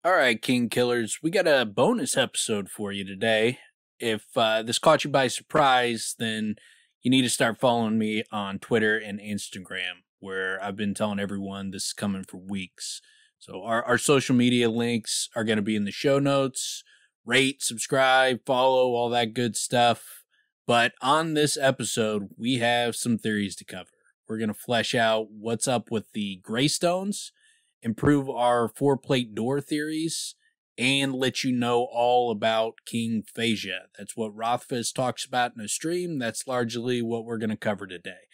All right, King Killers, we got a bonus episode for you today. If this caught you by surprise, then you need to start following me on Twitter and Instagram, where I've been telling everyone this is coming for weeks. So our social media links are going to be in the show notes. Rate, subscribe, follow, all that good stuff. But on this episode, we have some theories to cover. We're going to flesh out what's up with the greystones, improve our 4-plate door theories, and let you know all about King Feyda. That's what Rothfuss talks about in a stream. That's largely what we're going to cover today.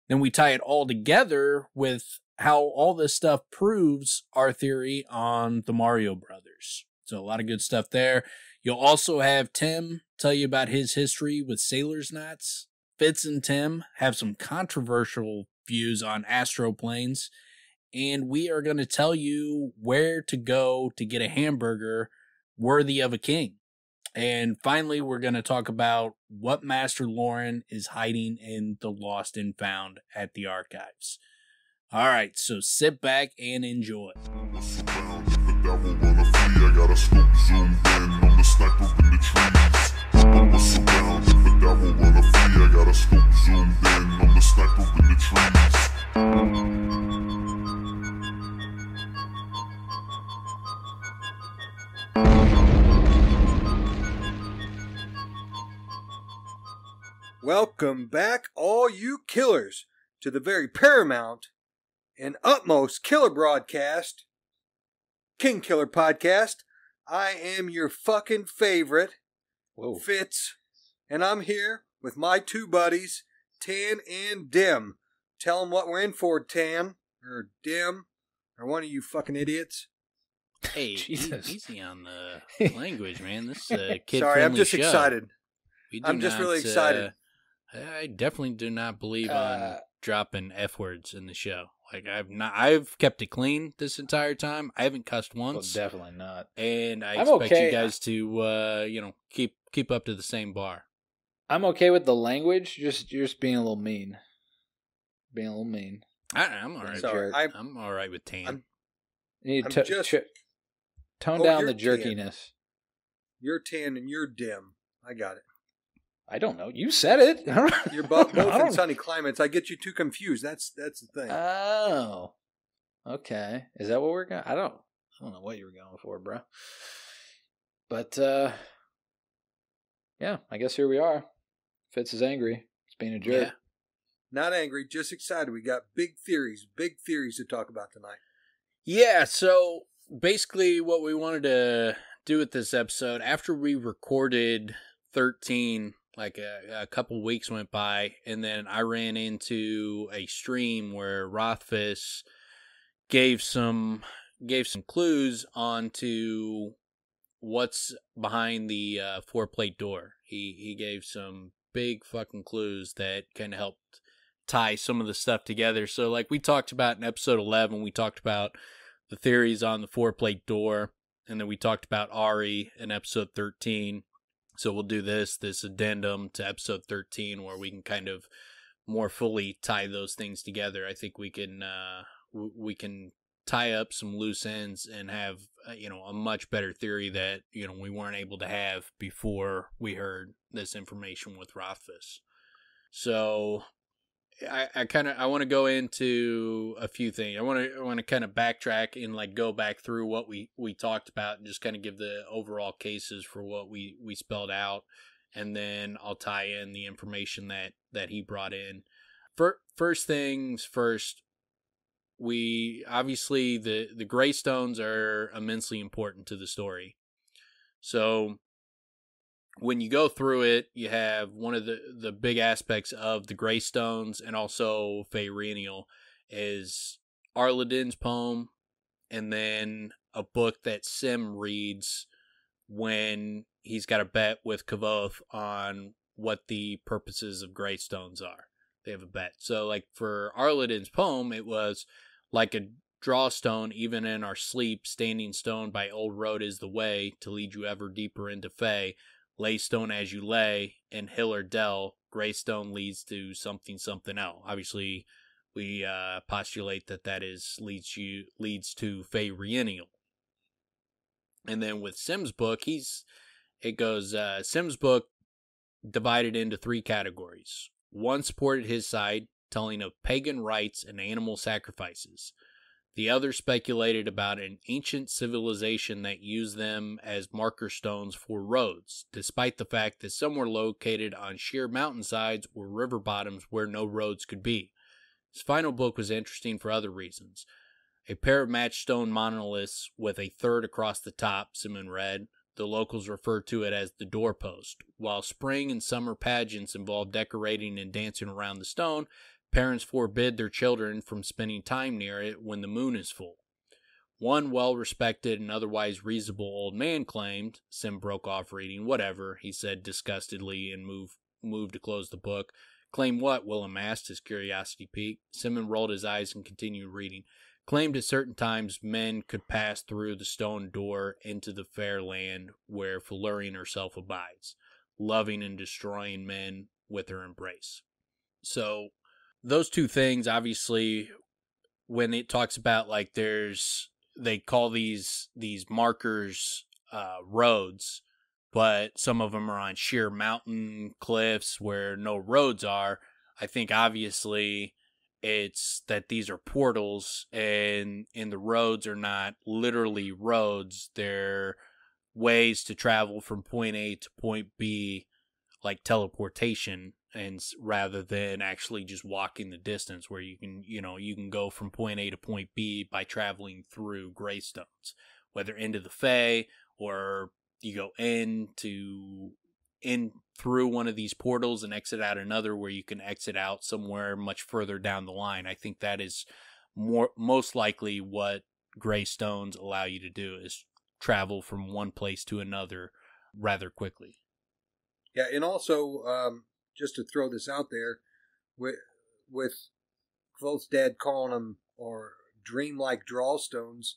Then we tie it all together with how all this stuff proves our theory on the Mario Brothers. So a lot of good stuff there. You'll also have Tim tell you about his history with sailor's knots. Fitz and Tim have some controversial views on astral planes. And we are going to tell you where to go to get a hamburger worthy of a king. And finally, we're going to talk about what Master Loren is hiding in the Lost and Found at the archives. All right, so sit back and enjoy. Welcome back, all you killers, to the very paramount and utmost killer broadcast, Kingkiller Podcast. I am your fucking favorite, Fitz, and I'm here with my two buddies, Tan and Dim. Tell them what we're in for, Tan, or Dim, or one of you fucking idiots. Hey, Jesus. Easy on the language, man. This kid-friendly Sorry, I'm just show. excited. I'm just really excited. I definitely do not believe on dropping F words in the show. Like I've kept it clean this entire time. I haven't cussed once. Well, definitely not. And I expect you guys to keep up to the same bar. I'm okay with the language. You're just being a little mean. Being a little mean. I'm all right. Sorry, I'm all right with Tan. You need to tone down the jerkiness. Tan. You're Tan and you're Dim. I got it. I don't know. You said it. You're both in sunny climates. I get you too confused. That's the thing. Oh. Okay. Is that what we're going? I don't know what you were going for, bro. But yeah, I guess here we are. Fitz is angry. He's being a jerk. Yeah. Not angry, just excited. We got big theories to talk about tonight. Yeah, so basically what we wanted to do with this episode, after we recorded 13, like a couple weeks went by, and then I ran into a stream where Rothfuss gave some clues onto what's behind the 4-plate door. He gave some big fucking clues that kind of helped tie some of the stuff together. So like we talked about in episode 11, we talked about the theories on the 4-plate door, and then we talked about Ari in episode 13. So we'll do this addendum to episode 13 where we can kind of more fully tie those things together. I think we can tie up some loose ends and have a much better theory that we weren't able to have before we heard this information with Rothfuss. So I want to go into a few things. I want to kind of backtrack and like go back through what we talked about and just kind of give the overall cases for what we spelled out, and then I'll tie in the information that he brought in. First things first, we obviously the greystones are immensely important to the story. So when you go through it, you have one of the big aspects of the greystones and also Reread is Arladin's poem, and then a book that Sim reads when he's got a bet with Kavoth on what the purposes of greystones are. They have a bet. So like for Arladin's poem, it was like a draw stone, even in our sleep, standing stone by old road is the way to lead you ever deeper into Fey. Lay stone as you lay, in hill or dell, greystone leads to something else. Obviously, we postulate that leads to Reread. And then with Sim's book, Sim's book divided into 3 categories. One supported his side, telling of pagan rites and animal sacrifices. The other speculated about an ancient civilization that used them as marker stones for roads, despite the fact that some were located on sheer mountainsides or river bottoms where no roads could be. His final book was interesting for other reasons. A pair of matched stone monoliths with a third across the top, Simon read. The locals refer to it as the doorpost. While spring and summer pageants involve decorating and dancing around the stone, parents forbid their children from spending time near it when the moon is full. One well-respected and otherwise reasonable old man claimed, Sim broke off reading, "Whatever," he said disgustedly and moved to close the book. "Claim what?" Willem asked, his curiosity piqued. Simon rolled his eyes and continued reading. "Claimed at certain times men could pass through the stone door into the fair land where Felurian herself abides, loving and destroying men with her embrace." So those 2 things, obviously, when it talks about like they call these markers roads, but some of them are on sheer mountain cliffs where no roads are. I think obviously it's that these are portals, and the roads are not literally roads. They're ways to travel from point A to point B, like teleportation, and rather than actually just walking the distance, where you can go from point A to point B by traveling through greystones, whether into the Fae or you go in through one of these portals and exit out another, where you can exit out somewhere much further down the line. I think that is most likely what greystones allow you to do, is travel from one place to another rather quickly. Yeah, and also, just to throw this out there, with Kvoth's dad calling them or dreamlike drawstones,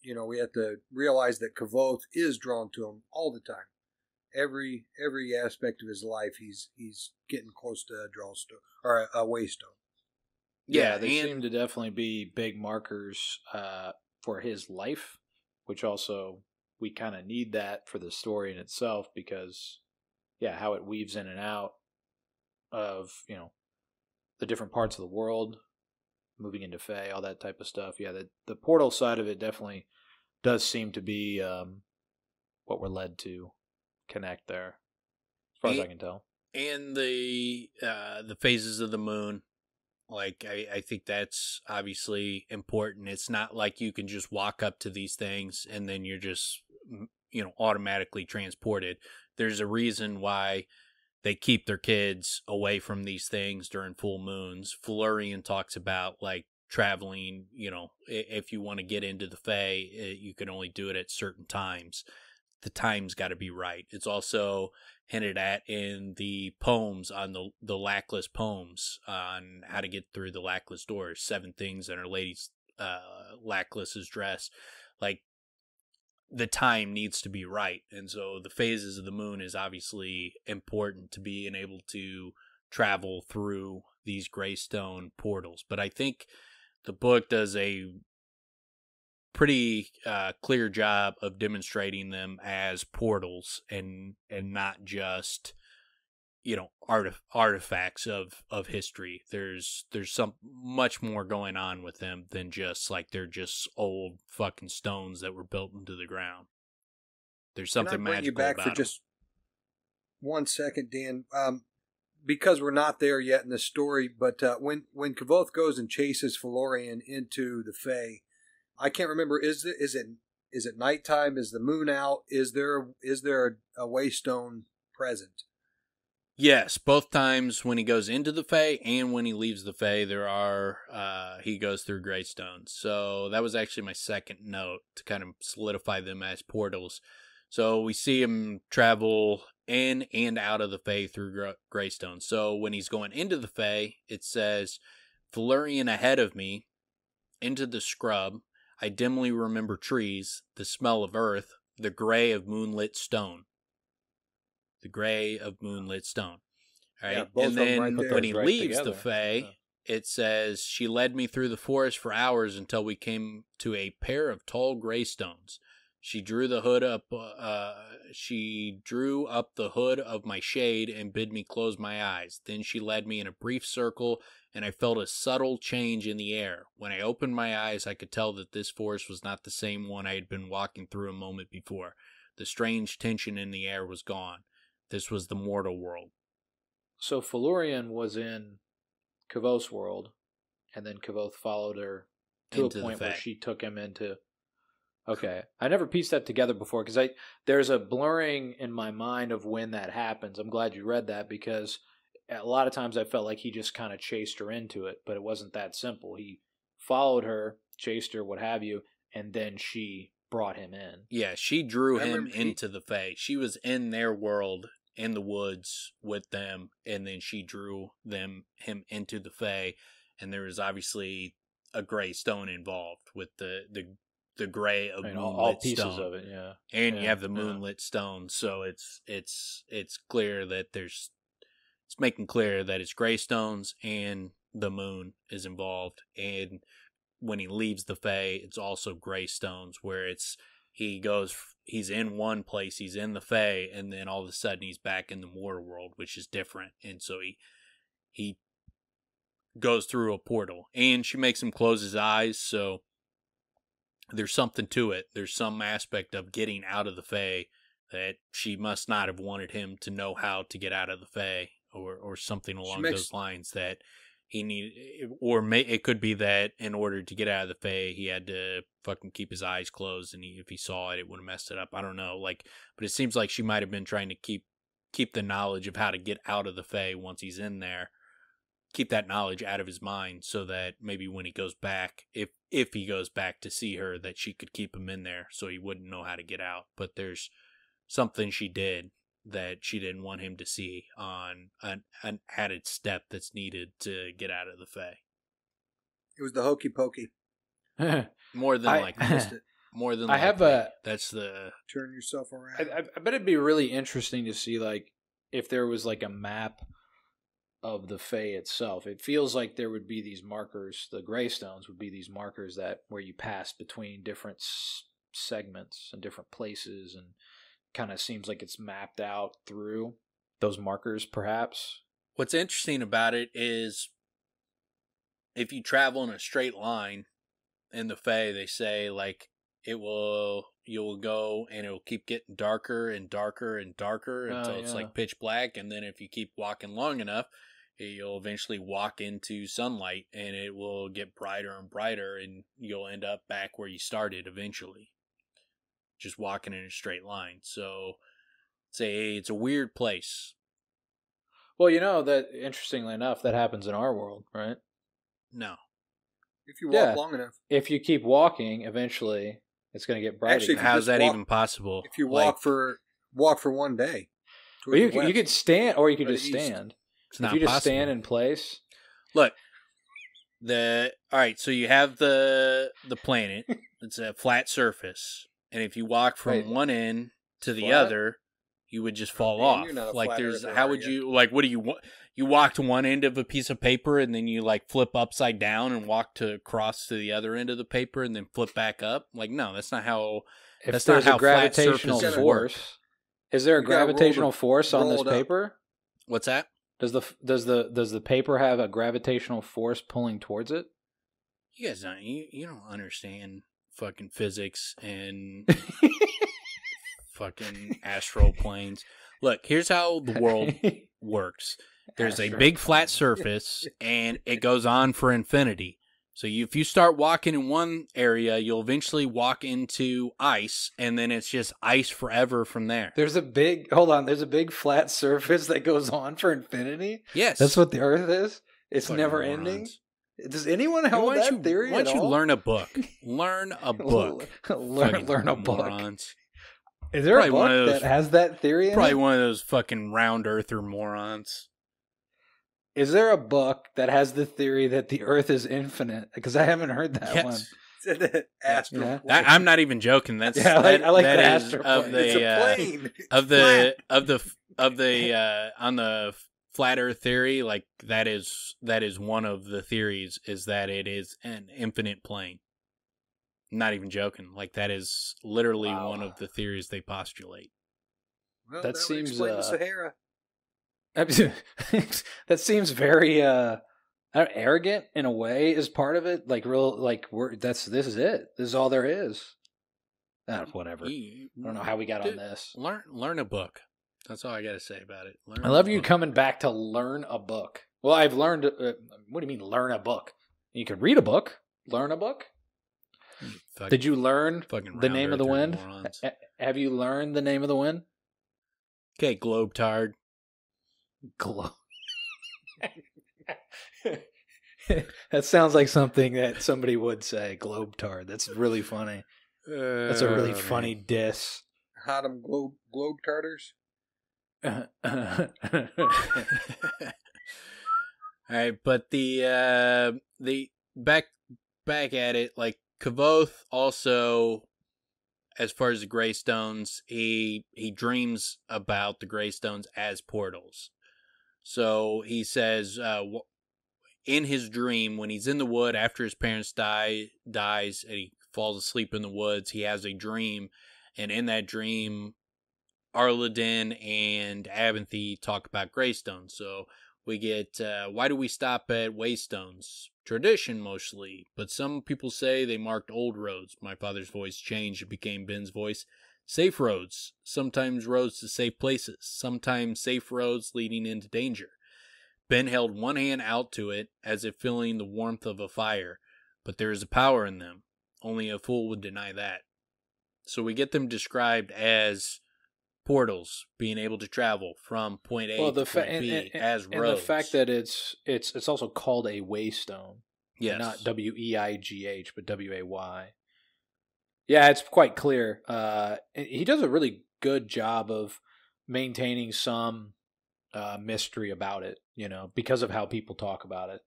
we have to realize that Kvoth is drawn to them all the time. Every aspect of his life, he's getting close to a drawstone or a waystone. Yeah, they seem to definitely be big markers for his life, which also we kind of need that for the story in itself, because how it weaves in and out of, the different parts of the world, moving into Fae, all that type of stuff. Yeah, the portal side of it definitely does seem to be what we're led to connect there, as far as I can tell. And the phases of the moon, like I think that's obviously important. It's not like you can just walk up to these things and then you're just automatically transported. There's a reason why they keep their kids away from these things during full moons. Felurian talks about like traveling, if you want to get into the Fae, you can only do it at certain times. The time's got to be right. It's also hinted at in the poems, on the Lackless poems on how to get through the Lackless doors, 7 things that Our Lady's Lackless's dress. Like, the time needs to be right. And so the phases of the moon is obviously important to being able to travel through these greystone portals. But I think the book does a pretty clear job of demonstrating them as portals and not just artifacts of history. There's some much more going on with them than just like they're just old fucking stones that were built into the ground. There's something magical about them. Can I bring you back for just 1 second, Dan? Because we're not there yet in the story, but when Kvoth goes and chases Felurian into the Fae, I can't remember. Is it nighttime? Is the moon out? Is there a waystone present? Yes, both times when he goes into the Fae and when he leaves the Fae, there are he goes through greystones. So that was actually my second note to kind of solidify them as portals. So we see him travel in and out of the Fae through greystones. So when he's going into the Fae, it says, "Felurian ahead of me, into the scrub. I dimly remember trees, the smell of earth, the gray of moonlit stone." The gray of moonlit stone. All right. Yeah, and then right when he leaves the Fae, it says, "She led me through the forest for hours until we came to a pair of tall greystones. She drew the hood up. She drew up the hood of my shade and bid me close my eyes. Then she led me in a brief circle, and I felt a subtle change in the air. When I opened my eyes, I could tell that this forest was not the same one I had been walking through a moment before. The strange tension in the air was gone. This was the mortal world. So Felurian was in Kavoth's world, and then Kavoth followed her to Into a the point where Fae. she took him into... Okay. I never pieced that together before, because there's a blurring in my mind of when that happens. I'm glad you read that, because a lot of times I felt like he just kind of chased her into it, but it wasn't that simple. He followed her, chased her, what have you, and then she brought him in. Yeah, she drew him into the Fae. She was in their world, in the woods with them, and then she drew him into the Fae, and there was obviously a gray stone involved with the gray of moonlit all pieces stone. of it, yeah. And you have the moonlit stone, so it's clear that it's making clear that it's gray stones and the moon is involved. And when he leaves the Fae, it's also gray stones, where he's in one place, he's in the Fae, and then all of a sudden he's back in the mortal world, which is different. And so he goes through a portal, and she makes him close his eyes, so there's something to it. There's some aspect of getting out of the Fae that she must not have wanted him to know how to get out of the Fae, or something along those lines that he needed. Or it could be that in order to get out of the Fae, he had to fucking keep his eyes closed, and if he saw it, it would have messed it up. I don't know. But it seems like she might have been trying to keep the knowledge of how to get out of the Fae once he's in there. Keep that knowledge out of his mind, so that maybe when he goes back, if he goes back to see her, that she could keep him in there so he wouldn't know how to get out. But there's something she did that she didn't want him to see on an added step that's needed to get out of the Fae. It was the hokey pokey. More than likely. More than likely. I have that's the... Turn yourself around. I bet it'd be really interesting to see, if there was a map of the Fae itself. It feels like there would be these markers. The greystones would be these markers that where you pass between different segments and different places, and kind of seems like it's mapped out through those markers, perhaps. What's interesting about it is if you travel in a straight line in the Fae, they say you'll go and it'll keep getting darker and darker and darker until it's pitch black. And then if you keep walking long enough, you'll eventually walk into sunlight, and it will get brighter and brighter, and you'll end up back where you started eventually, just walking in a straight line. So it's a weird place. Well, that interestingly enough, that happens in our world, right? No. If you walk long enough. If you keep walking, eventually it's going to get brighter. Actually, how's that even possible? If you walk for one day. Well, you could stand, or you could just stand. It's not if you just possible. stand in place. Look, all right. So you have the planet. It's a flat surface, and if you walk from one end to the other, you would just fall off. How would you what do you want? You walk to one end of a piece of paper, and then you flip upside down and walk across to the other end of the paper, and then flip back up. No, that's not how. That's not how gravitational force. Is there a gravitational force on this paper? What's that? Does the paper have a gravitational force pulling towards it? You guys don't. You don't understand fucking physics and fucking astral planes. Look, here's how the world works. There's a big flat surface, and it goes on for infinity. So if you start walking in one area, you'll eventually walk into ice, and then it's just ice forever from there. There's a big flat surface that goes on for infinity? Yes. That's what the Earth is? It's never ending? Does anyone hold that theory Why don't you learn a book? Learn a book. learn a book. Morons. Is there a book that has that theory in it? Probably one of those fucking round earther morons. Is there a book that has the theory that the Earth is infinite? Because I haven't heard that one. Astral. I'm not even joking. That's I like the astral plane. It's a plane. On the flat Earth theory, that is one of the theories, is that it is an infinite plane. Not even joking. Like, that is literally one of the theories they postulate. Well, that seems explain the Sahara. That seems very arrogant in a way. Is part of it like real? Like this is it. This is all there is. Whatever. I don't know how we got on this. Learn a book. That's all I got to say about it. I love you coming back to learn a book. Well, I've learned. What do you mean, learn a book? You can read a book. Learn a book. Did you learn the name of the wind? Have you learned the name of the wind? Okay, Globetard. That sounds like something that somebody would say. Globetard. That's really funny. That's a really funny diss. Hot 'em globe tartars. All right, but the back at it, like Kavoth also, as far as the greystones, he dreams about the greystones as portals. So he says, in his dream, when he's in the wood after his parents dies, and he falls asleep in the woods, he has a dream, and in that dream, Arladin and Abinthy talk about greystones. So we get, why do we stop at waystones? Tradition, mostly, but some people say they marked old roads. My father's voice changed. It became Ben's voice. Safe roads. Sometimes roads to safe places. Sometimes safe roads leading into danger. Ben held one hand out to it, as if feeling the warmth of a fire, but there is a power in them. Only a fool would deny that. So we get them described as portals, being able to travel from point A to point B as roads. And the fact that it's also called a waystone. Yes. Not W-E-I-G-H, but W-A-Y. Yeah, it's quite clear. He does a really good job of maintaining some mystery about it, because of how people talk about it.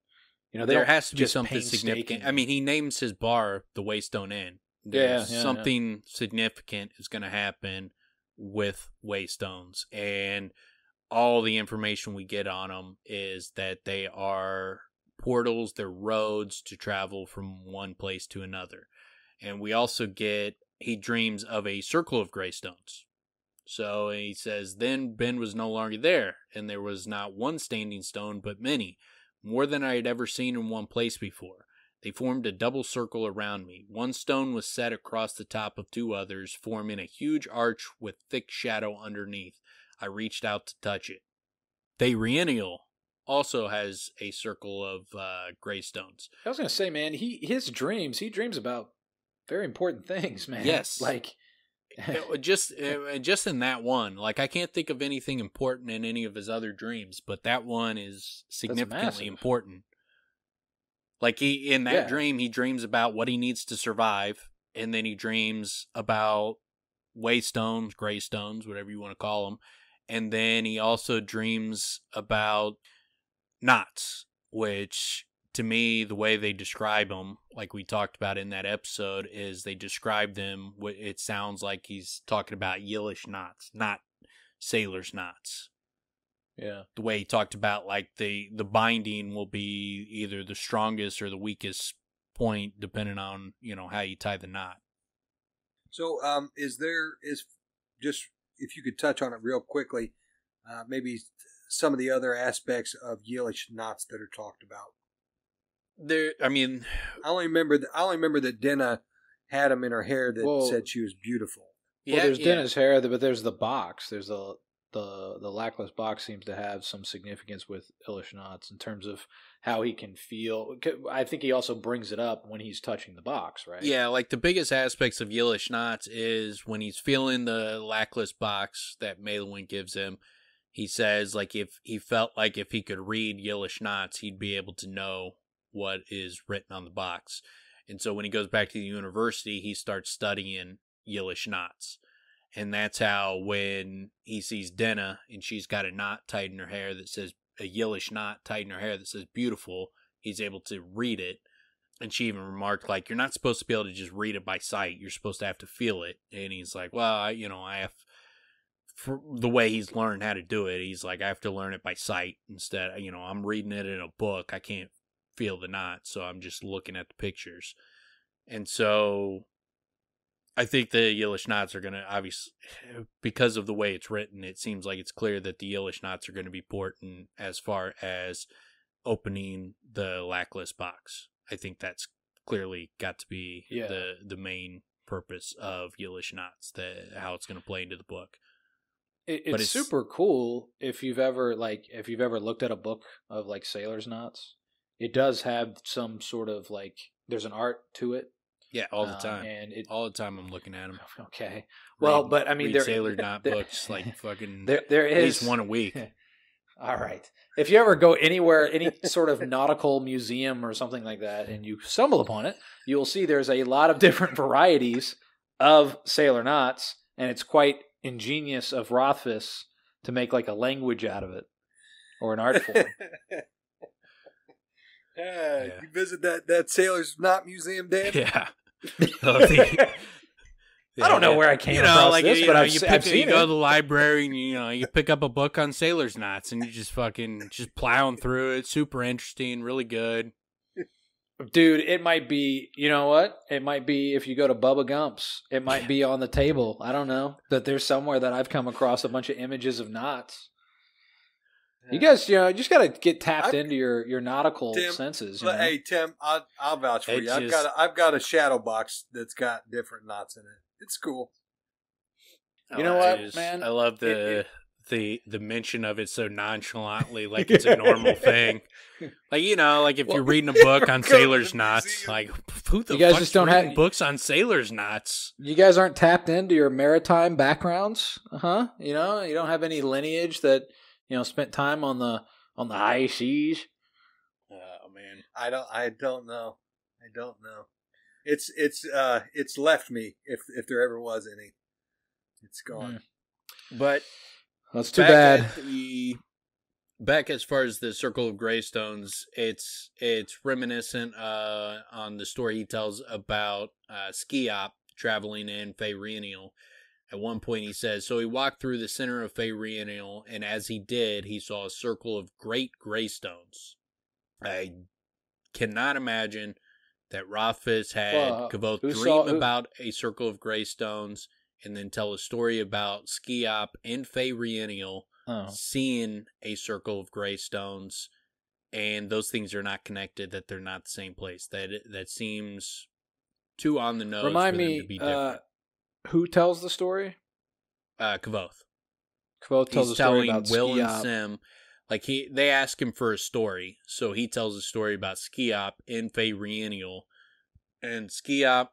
There has to be something significant. I mean, he names his bar the Waystone Inn. Something significant is going to happen with waystones, and all the information we get on them is that they are portals, they're roads to travel from one place to another. And we also get, he dreams of a circle of greystones. So he says, then Ben was no longer there, and there was not one standing stone, but many, more than I had ever seen in one place before. They formed a double circle around me. One stone was set across the top of two others, forming a huge arch with thick shadow underneath. I reached out to touch it. Therienial also has a circle of greystones. I was going to say, man, he dreams about very important things, man. Yes. Like, just in that one, like, I can't think of anything important in any of his other dreams, but that one is significantly important. Like, in that dream, he dreams about what he needs to survive, and then he dreams about waystones, greystones, whatever you want to call them, and then he also dreams about knots, which, to me, the way they describe them, like we talked about in that episode, is they describe them, it sounds like he's talking about Yillish knots, not sailor's knots. Yeah. The way he talked about, like, the binding will be either the strongest or the weakest point, depending on, how you tie the knot. So, just, if you could touch on it real quickly, maybe some of the other aspects of Yillish knots that are talked about. I only remember that Denna had them in her hair that said she was beautiful. Well, there's Denna's hair, but there's the box. There's the lackless box seems to have some significance with Yillish knots in terms of how he can feel. I think he also brings it up when he's touching the box, right? Yeah, like the biggest aspects of Yillish knots is when he's feeling the lackless box that Maelwyn gives him. He says, like, if he felt like if he could read Yillish knots, he'd be able to know what is written on the box. And so when he goes back to the university, he starts studying Yillish knots. And that's how when he sees Denna and she's got a knot tied in her hair that says, a Yillish knot tied in her hair that says beautiful, he's able to read it. And she even remarked, like, you're not supposed to be able to just read it by sight. You're supposed to have to feel it. And he's like, well, I have, for the way he's learned how to do it, he's like, I have to learn it by sight instead. I'm reading it in a book. I can't feel the knot, so I'm just looking at the pictures. And so I think the Yilish knots are going to, obviously, because of the way it's written, it seems like it's clear that the Yilish knots are going to be important as far as opening the Lackless box. I think that's clearly got to be the main purpose of Yilish knots, how it's going to play into the book. It's super cool if you've ever looked at a book of like sailor's knots. It does have some sort of like, there's an art to it. Yeah, all the time. All the time I'm looking at them. Okay. Well, but I mean, read sailor knot books like fucking there is at least one a week. All right. If you ever go anywhere, any sort of nautical museum or something like that, and you stumble upon it, you will see there's a lot of different varieties of sailor knots, and it's quite ingenious of Rothfuss to make like a language out of it or an art form. You visit that Sailor's Knot Museum, Dan? Yeah. I don't know where I came across like, this, but I've seen you it. go to the library and you pick up a book on sailor's knots and you just plowing through it. Super interesting, really good. Dude, it might be, you know what? It might be if you go to Bubba Gump's, it might be on the table. I don't know. That there's somewhere that I've come across a bunch of images of knots. You guys, you just got to get tapped into your nautical senses. Hey, Tim, I'll vouch for you. I've got a shadow box that's got different knots in it. It's cool. You know what, man? I love the mention of it so nonchalantly, like it's a normal thing. Like, like if you're reading a book on sailor's knots, like who the fuck's just don't reading books on sailor's knots? You guys aren't tapped into your maritime backgrounds, huh? You don't have any lineage that spent time on the high seas. Oh man, I don't know. It's left me if there ever was any. It's gone. But that's too bad. Back as far as the Circle of Greystones, it's reminiscent on the story he tells about Skiop traveling in Feyreaniel. At one point he says, so he walked through the center of Feyreaniel, and as he did, he saw a circle of great greystones. I cannot imagine that Rothfuss had Kavoth dream about a circle of greystones and then tell a story about Skiop in Feyreaniel seeing a circle of greystones, and those things are not connected, that they're not the same place. That seems too on the nose. Remind for them me, to be different. Who tells the story? Kavoth. Kavoth tells a story about Will Skiop. and Sim. Like they ask him for a story, so he tells a story about Skiop in Feyreaniel, and Skiop,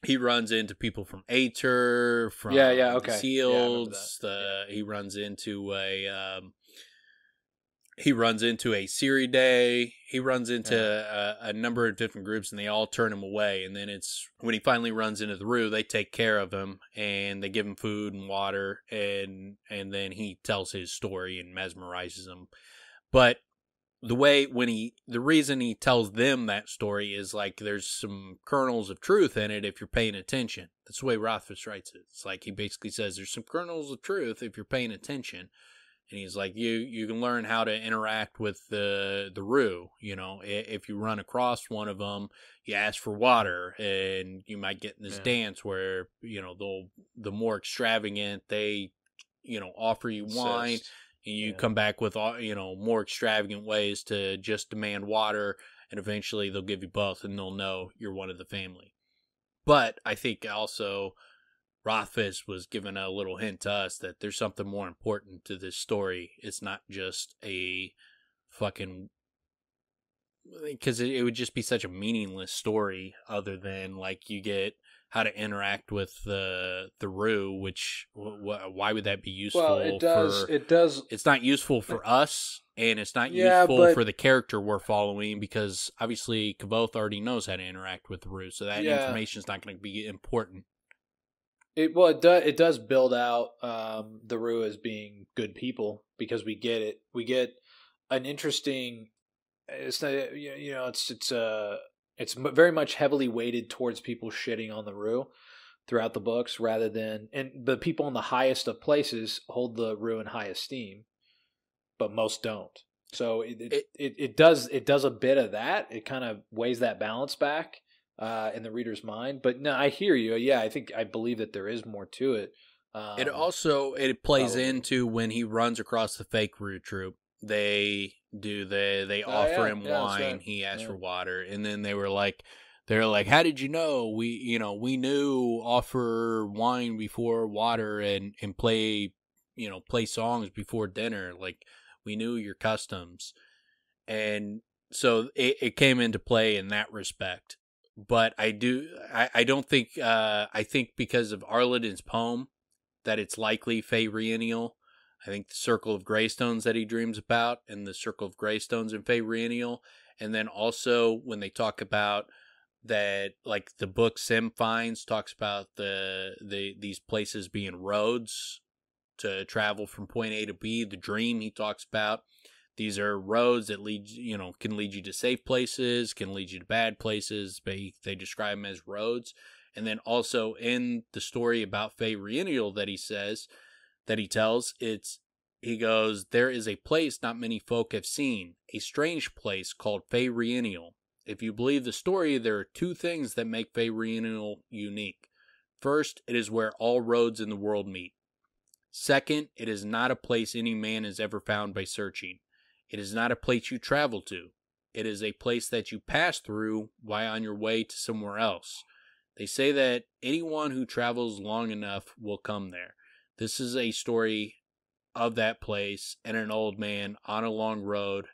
he runs into people from Aether, from okay. Seals. He runs into a Siridae. He runs into a number of different groups, and they all turn him away. And then it's when he finally runs into the Rue, they take care of him, and they give him food and water, and then he tells his story and mesmerizes them. But the reason he tells them that story is like there's some kernels of truth in it if you're paying attention. That's the way Rothfuss writes it. It's like he basically says there's some kernels of truth if you're paying attention. And he's like, you can learn how to interact with the Rue. If you run across one of them, you ask for water, and you might get in this dance where the more extravagant they offer you wine, and you come back with more extravagant ways to just demand water, and eventually they'll give you both, and they'll know you're one of the family. But I think also Rothfuss was giving a little hint to us that there's something more important to this story. It's not just a fucking... Because it would just be such a meaningless story other than, like, you get how to interact with the Rue, which, why would that be useful? Well, it does. It's not useful for us, and it's not useful for the character we're following, because obviously Kavoth already knows how to interact with the Rue, so that information is not going to be important. It does build out the Rue as being good people, because we get it. We get an interesting. It's very much heavily weighted towards people shitting on the Rue throughout the books, rather than, and the people in the highest of places hold the Rue in high esteem, but most don't. So it does a bit of that. It kind of weighs that balance back, in the reader's mind. But no, I hear you. Yeah, I believe that there is more to it. It plays probably. into when he runs across the fake root troop. They offer him wine. Right. He asks for water, and then they're like, how did you know? We knew offer wine before water and play songs before dinner. Like, we knew your customs, and so it came into play in that respect. But I don't think I think because of Arladin's poem that it's likely Feyreanial. I think the circle of greystones that he dreams about and the circle of greystones in Feyreanial. And then also when they talk about that, like the book Sim finds talks about these places being roads to travel from point A to B. The dream he talks about, these are roads that can lead you to safe places, can lead you to bad places. They describe them as roads. And then also in the story about Feyreanial that he tells, he goes, there is a place not many folk have seen, a strange place called Feyreanial. If you believe the story, there are two things that make Feyreanial unique. First, it is where all roads in the world meet. Second, it is not a place any man has ever found by searching. It is not a place you travel to. It is a place that you pass through while on your way to somewhere else. They say that anyone who travels long enough will come there. This is a story of that place and an old man on a long road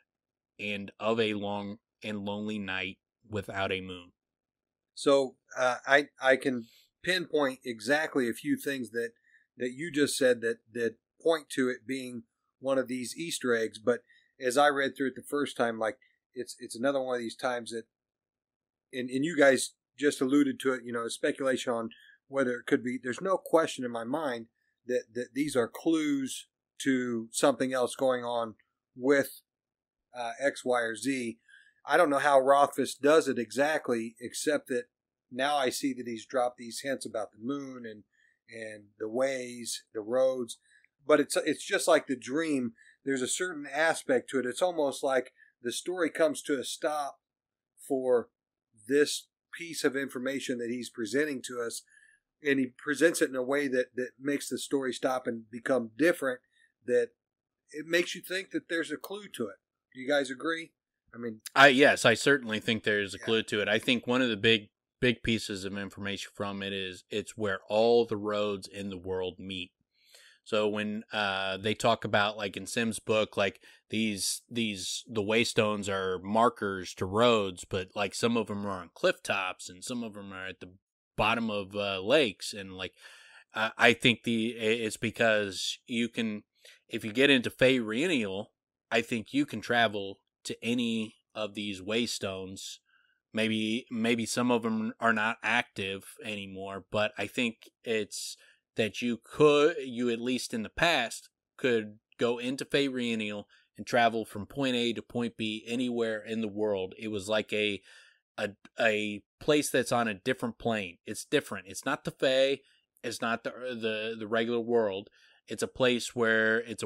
and of a long and lonely night without a moon. So I can pinpoint exactly a few things that you just said that point to it being one of these Easter eggs. But as I read through it the first time, like it's another one of these times that, and you guys just alluded to it, speculation on whether it could be. There's no question in my mind that these are clues to something else going on with X, Y, or Z. I don't know how Rothfuss does it exactly, except that now I see that he's dropped these hints about the moon and the ways, the roads. But it's just like the dream. There's a certain aspect to it. It's almost like the story comes to a stop for this piece of information that he's presenting to us, and he presents it in a way that makes the story stop and become different, that it makes you think that there's a clue to it. Do you guys agree? I mean, yes, I certainly think there's a clue to it. I think one of the big pieces of information from it is it's where all the roads in the world meet. So when they talk about, like in Sim's book, like the waystones are markers to roads, but like some of them are on cliff tops and some of them are at the bottom of lakes, and like I think it's because you can, if you get into Feyreanial, I think you can travel to any of these waystones. Maybe some of them are not active anymore, but I think it's that you at least in the past could go into Feyreanial and travel from point A to point B anywhere in the world. It was like a place that's on a different plane. It's different. It's not the Fey. It's not the regular world. It's a place where it's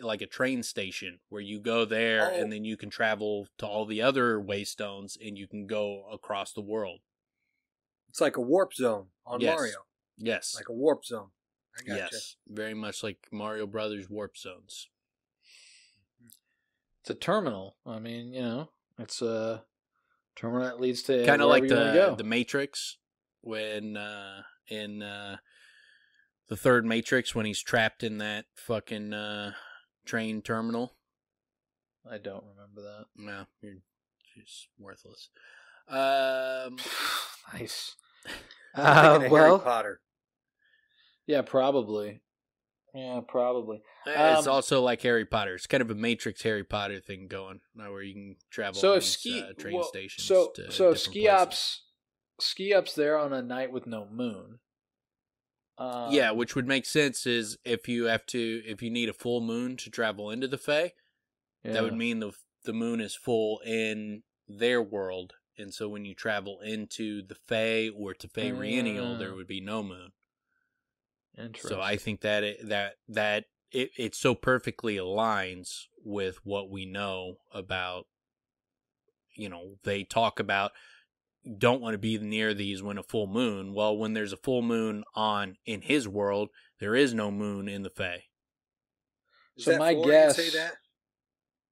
like a train station where you go there and then you can travel to all the other waystones and you can go across the world. It's like a warp zone on Yes. Mario. Yes. Like a warp zone. I gotcha. Yes. Very much like Mario Brothers warp zones. It's a terminal. I mean, it's a terminal that leads to kind of like the Matrix when in the third Matrix when he's trapped in that fucking train terminal. I don't remember that. No, you're just worthless. Nice. Harry Potter. Yeah, probably. It's also like Harry Potter. It's kind of a Matrix Harry Potter thing going, where you can travel. So on if these, train stations. So ski ops there on a night with no moon. Yeah, which would make sense is if you need a full moon to travel into the Fae, that would mean the moon is full in their world, and so when you travel into the Fae or to Feyreanial, there would be no moon. Interesting. So I think that it so perfectly aligns with what we know about. They talk about don't want to be near these when a full moon. Well, when there's a full moon on in his world, there is no moon in the Fae. So my guess. Say that?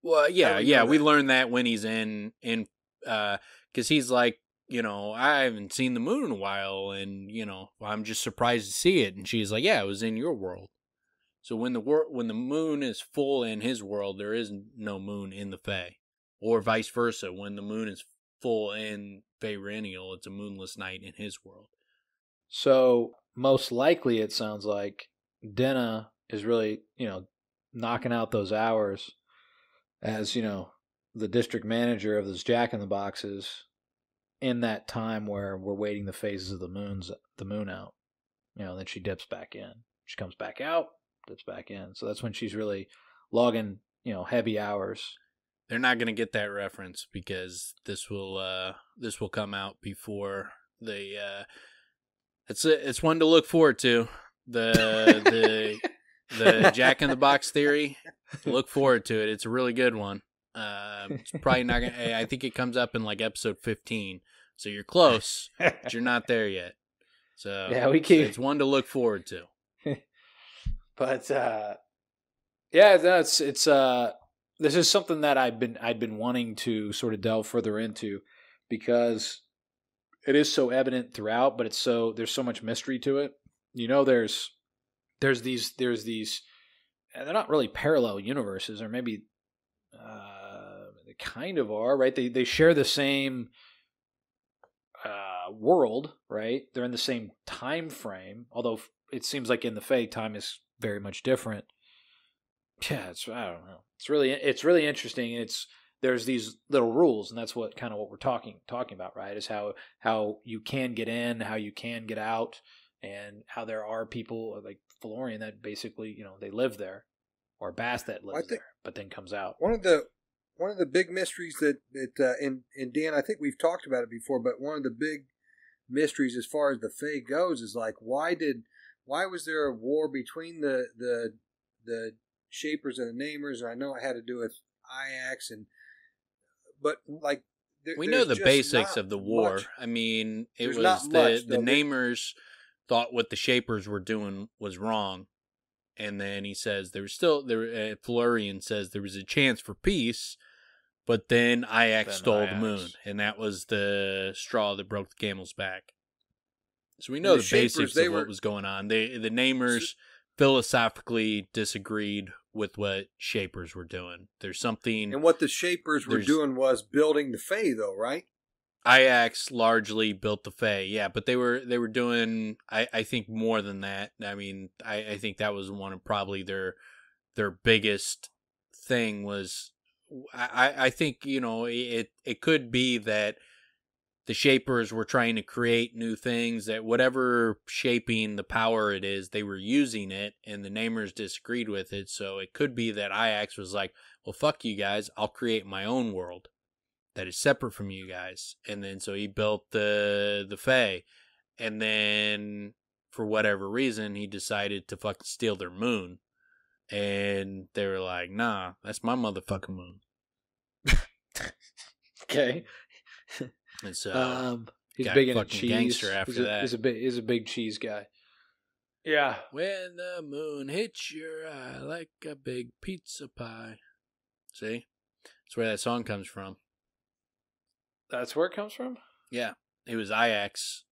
Well, yeah, we learned that when he's in because he's like, I haven't seen the moon in a while, and I'm just surprised to see it. And she's like, yeah, it was in your world. So when the moon is full in his world, there is no moon in the Fae, or vice versa. When the moon is full in Faerinial, it's a moonless night in his world. So most likely, it sounds like Denna is really, knocking out those hours as, the district manager of those Jack-in-the-Boxes in that time where we're waiting the phases of the moon out. Then she dips back in. She comes back out, dips back in. So that's when she's really logging, heavy hours. They're not going to get that reference because this will come out before the it's one to look forward to. The Jack in the Box theory. Look forward to it. It's a really good one. It's probably not going to, I think it comes up in like episode 15. So you're close, but you're not there yet. So yeah, it's one to look forward to. But it's this is something that I'd been wanting to sort of delve further into because it is so evident throughout, but there's so much mystery to it. There's these and they're not really parallel universes, or maybe they kind of are, right? They share the same world, right? They're in the same time frame, although it seems like in the Fae time is very much different. Yeah, I don't know. It's really interesting. There's these little rules, and that's what we're talking about, right? Is how you can get in, how you can get out, and how there are people like Felurian that basically, they live there, or Bass that lives there, but then comes out. One of the big mysteries that in Dan, I think we've talked about it before, but one of the big mysteries as far as the Fae goes is like why was there a war between the Shapers and the Namers? And I know it had to do with Ajax, but like we know the basics of the war. Much. I mean, it was the Namers thought what the Shapers were doing was wrong, and then he says Felurian says there was a chance for peace, but then Ajax stole the moon, and that was the straw that broke the camel's back. So we know the basics of what was going on. The Namers philosophically disagreed with what Shapers were doing. There's something, and what the Shapers were doing was building the Fae, though, right? Ajax largely built the Fae, yeah, but they were doing, I think, more than that. I mean, I think that was one of probably their biggest thing was, I think, it could be that the Shapers were trying to create new things, that whatever shaping the power it is, they were using it, and the Namers disagreed with it, so it could be that Ajax was like, well, fuck you guys, I'll create my own world that is separate from you guys. And then so he built the Fae, and then for whatever reason he decided to fucking steal their moon, and they were like, nah, that's my motherfucking moon. Okay. And so he's big into cheese. Gangster after that. He's a big cheese guy. Yeah. When the moon hits your eye like a big pizza pie. See? That's where that song comes from. That's where it comes from? Yeah. It was Ajax.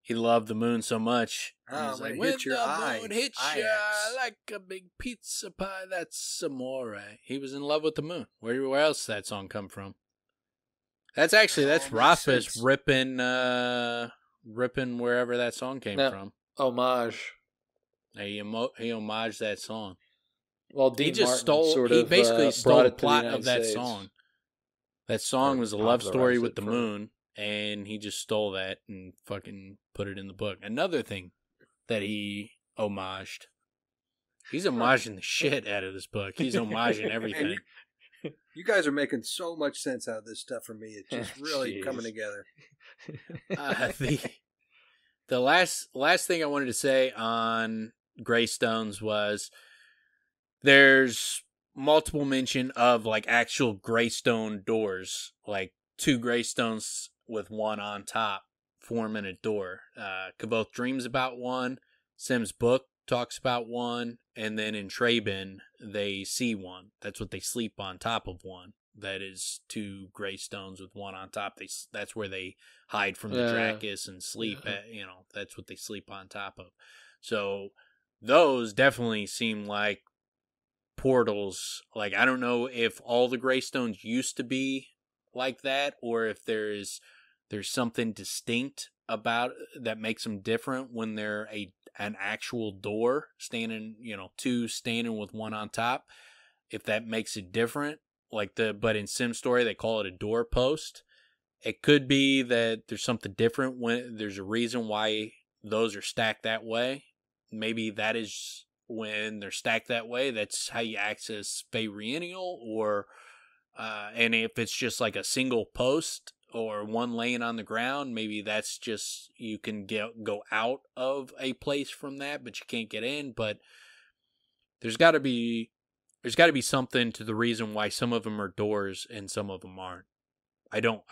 He loved the moon so much. Oh, like, when the moon hits your eye like a big pizza pie, that's amore. He was in love with the moon. Where else did that song come from? That's Rothfuss ripping wherever that song came from. Homage. He homaged that song. Well, Dean Martin he basically stole the plot of that song. That song was a love story with the moon, and he just stole that and fucking put it in the book. Another thing that he homaged. He's homaging the shit out of this book. He's homaging everything. You guys are making so much sense out of this stuff for me. It's just really coming together. The last thing I wanted to say on greystones was there's multiple mention of like actual greystone doors, like 2 greystones with one on top forming a door. Kavoth dreams about one. Sim's book talks about one. And then in Traben, they see one. That's what they sleep on top of one. That is 2 greystones with one on top. That's where they hide from the Dracus and sleep. That's what they sleep on top of. So those definitely seem like portals. Like, I don't know if all the greystones used to be like that, or if there's something distinct about that makes them different when they're an actual door standing, 2 standing with one on top. If that makes it different, but in Sim Story they call it a doorpost. It could be that there's something different when there's a reason why those are stacked that way. Maybe that is when they're stacked that way. That's how you access Feyreanial, or and if it's just like a single post or one laying on the ground, maybe that's just you can go out of a place from that, but you can't get in. But there's got to be something to the reason why some of them are doors and some of them aren't. I don't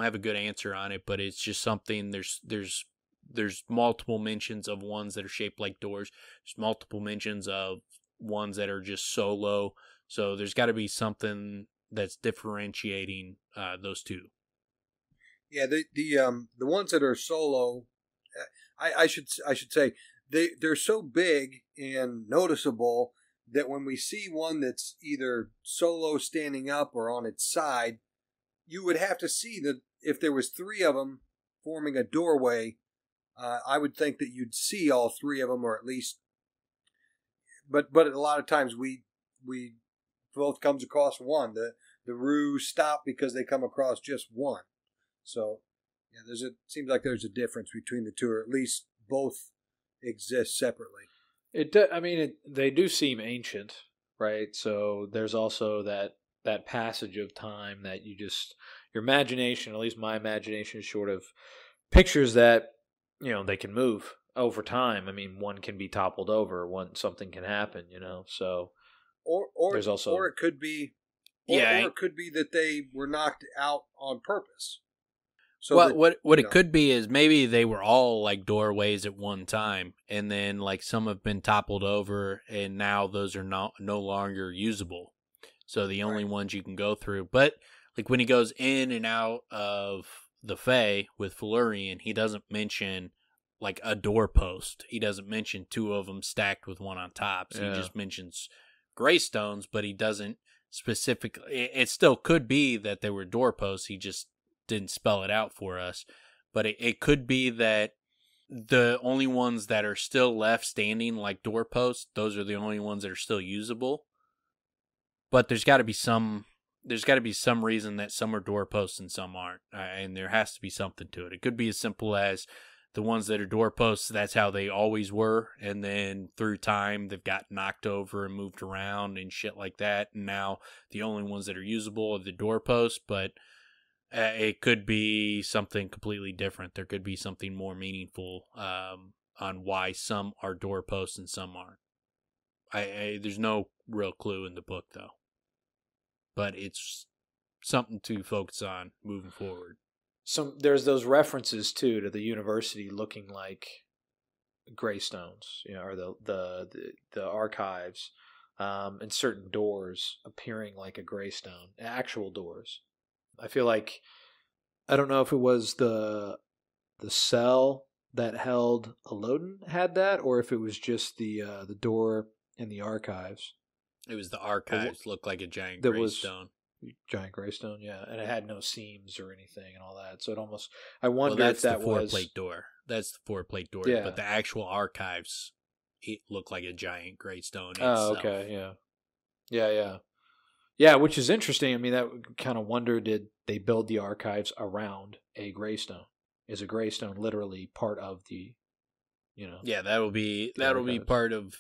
have a good answer on it, but it's just something. There's multiple mentions of ones that are shaped like doors. There's multiple mentions of ones that are just solo. So there's got to be something that's differentiating those two. Yeah, the ones that are solo, I should say they're so big and noticeable that when we see one that's either solo standing up or on its side, you would have to see that if there was 3 of them forming a doorway, I would think that you'd see all 3 of them, or at least. But a lot of times we both comes across one. The Rue stop because they come across just one. So yeah, seems like there's a difference between the two, or at least both exist separately. They do seem ancient, right? So there's also that passage of time that your imagination, at least my imagination, sort of pictures that, they can move over time. I mean, one can be toppled over, something can happen, so. Or there's also, or it could be, or it could be that they were knocked out on purpose. So what it could be is maybe they were all like doorways at one time, and then like some have been toppled over, and now those are no longer usable. So the only ones you can go through. But like when he goes in and out of the Fae with Felurian, he doesn't mention like a doorpost. He doesn't mention 2 of them stacked with one on top. So he just mentions greystones, but he doesn't specifically. It still could be that they were doorposts. He just didn't spell it out for us. But it could be that the only ones that are still left standing like doorposts, those are the only ones that are still usable. But there's got to be some reason that some are doorposts and some aren't, and there has to be something to it. It could be as simple as the ones that are doorposts, that's how they always were, and then through time they've got knocked over and moved around and shit like that, and now the only ones that are usable are the doorposts. But it could be something completely different. There could be something more meaningful on why some are doorposts and some aren't. There's no real clue in the book, though. But it's something to focus on moving forward. There's those references, too, to the university looking like greystones, or the archives, and certain doors appearing like a greystone, actual doors. I feel like, I don't know if it was the cell that held Elodin had that, or if it was just the door in the archives. It was the archives, looked like a giant greystone. Giant greystone, yeah, and it had no seams or anything and all that. So it almost, I wonder if that was the 4-plate door. That's the 4-plate door. Yeah. But the actual archives, it looked like a giant greystone itself. Oh, okay, yeah, which is interesting. I mean, that kind of wonder, did they build the archives around a greystone? Is a greystone literally part of the, Yeah, that'll be part of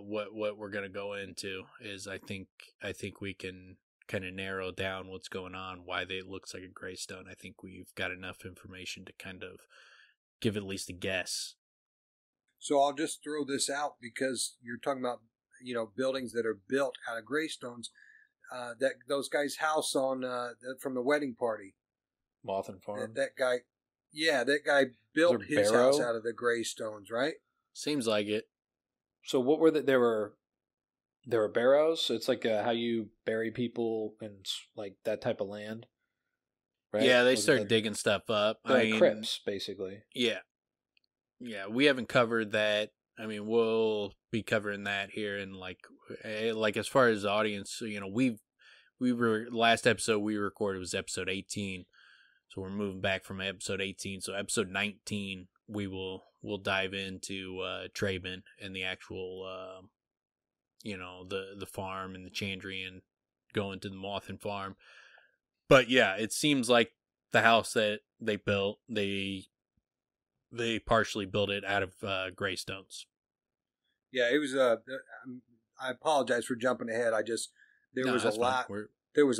what we're gonna go into. Is I think we can kind of narrow down what's going on, why it looks like a greystone. I think we've got enough information to kind of give at least a guess. So I'll just throw this out because you're talking about buildings that are built out of greystones. That those guys' house on from the wedding party, Mothin Farm. That guy, that guy built his house out of the greystones, right? Seems like it. So what were there were barrows. It's like how you bury people in like that type of land, right? Yeah, they start digging stuff up. Like crypts, basically. Yeah, we haven't covered that. I mean, we'll be covering that here, and like as far as the audience, we were last episode we recorded was episode 18, so we're moving back from episode 18. So episode 19, we'll dive into Traben and the actual. The farm and the Chandrian and going to the Mothin Farm. But yeah, it seems like the house that they built, they partially built it out of greystones. Yeah, it was I apologize for jumping ahead. There was a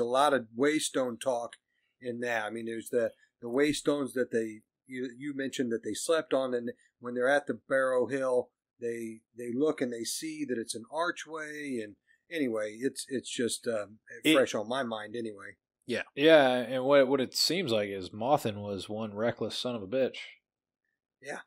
lot of waystone talk in that. I mean, there's the waystones that you mentioned that they slept on, and when they're at the Barrow Hill, they look and they see that it's an archway, and anyway, it's just fresh on my mind anyway. Yeah, and what it seems like is Mothin was one reckless son of a bitch. Yeah,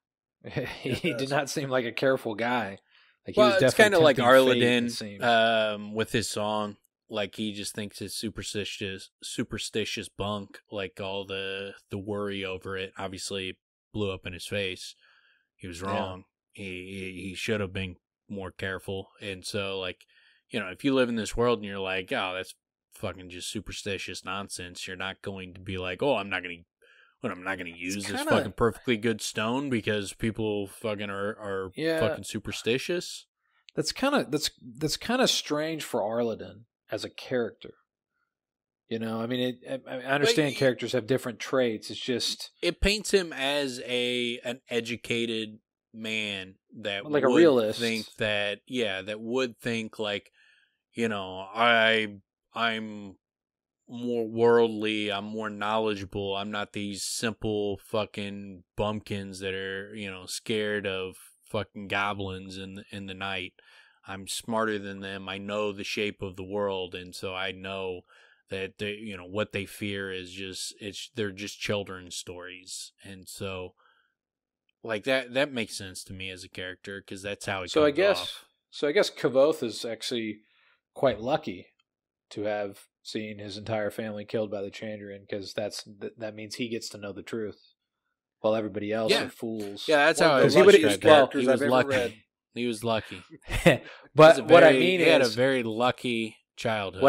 he did not seem like a careful guy. Like he well, was it's kind of like Arladin with his song. Like he just thinks it's superstitious bunk. Like all the worry over it obviously blew up in his face. He was wrong. Yeah. He should have been more careful. And so, like, if you live in this world and you're like, oh, that's fucking just superstitious nonsense, you're not going to be like, oh, I'm not going to use this fucking perfectly good stone because people fucking are fucking superstitious. That's kind of strange for Arladin as a character. I mean, I understand characters have different traits. It's just it paints him as an educated man that like would a realist. That would think like, I'm more worldly, I'm more knowledgeable, I'm not these simple fucking bumpkins that are, scared of fucking goblins in the night. I'm smarter than them. I know the shape of the world, and so I know that they, what they fear is they're just children's stories. And so like that makes sense to me as a character because that's how he comes off. So I guess Kavoth is actually quite lucky to have seen his entire family killed by the Chandrian, because that means he gets to know the truth, while everybody else are fools. Yeah, that's how he was lucky. He was lucky. But what I mean is, he had a very lucky childhood.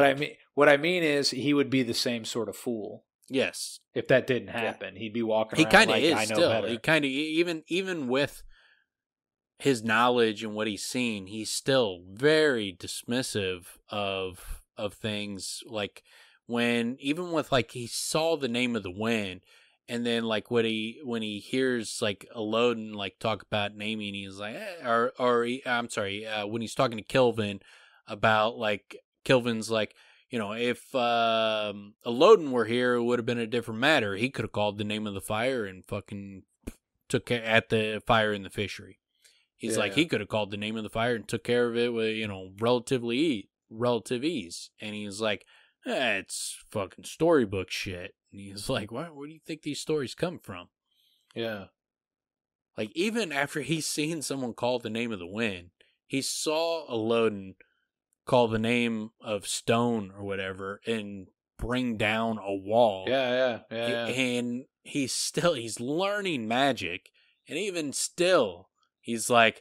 What I mean is, he would be the same sort of fool. Yes. If that didn't happen, he'd be walking around. He kind of like, is I know still. better. He kind of even with his knowledge and what he's seen, he's still very dismissive of things. Like when he saw the name of the wind, and then like when he hears like Elodin like talk about naming, he's like, when he's talking to Kilvin about like Kilvin's like, if Elodin were here, it would have been a different matter. He could have called the name of the fire and fucking took at the fire in the fishery. He's he could have called the name of the fire and took care of it with, relative ease. And he's like, it's fucking storybook shit. And he's like, where do you think these stories come from? Yeah. Like, even after he's seen someone call the name of the wind, he saw Elodin call the name of stone or whatever and bring down a wall. Yeah. And he's learning magic. And even still, he's like,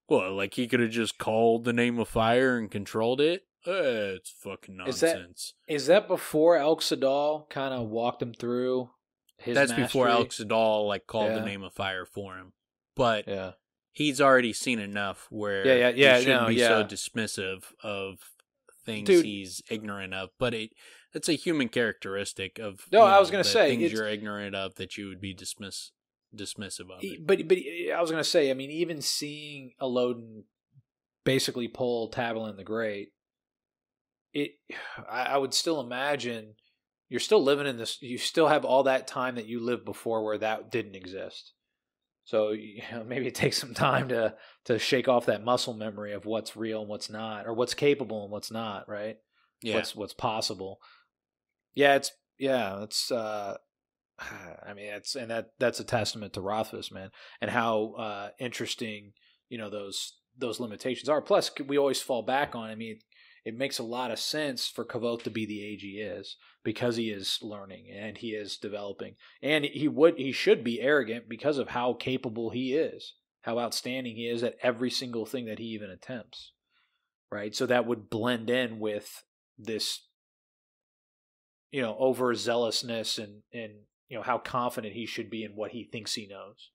like he could have just called the name of fire and controlled it? It's fucking nonsense. Is that before Elxadal kind of walked him through his mastery? Before Elxadal like called the name of fire for him. But he's already seen enough where he shouldn't be so dismissive of things he's ignorant of. But it's a human characteristic of I was going to say things you're ignorant of that you would be dismissive of it. But I was going to say, I mean, even seeing Elodin basically pull Tabalin the Great, I would still imagine you're still living in this. You still have all that time that you lived before where that didn't exist. So maybe it takes some time to shake off that muscle memory of what's real and what's not, or what's capable and what's not. Right? Yeah. What's possible? Yeah. It's. I mean, that's a testament to Rothfuss, man, and how interesting, those limitations are. Plus, we always fall back on. I mean, it makes a lot of sense for Kavoth to be the age he is because he is learning and he is developing, and he should be arrogant because of how capable he is, how outstanding he is at every single thing that he even attempts. Right, so that would blend in with this, overzealousness and how confident he should be in what he thinks he knows.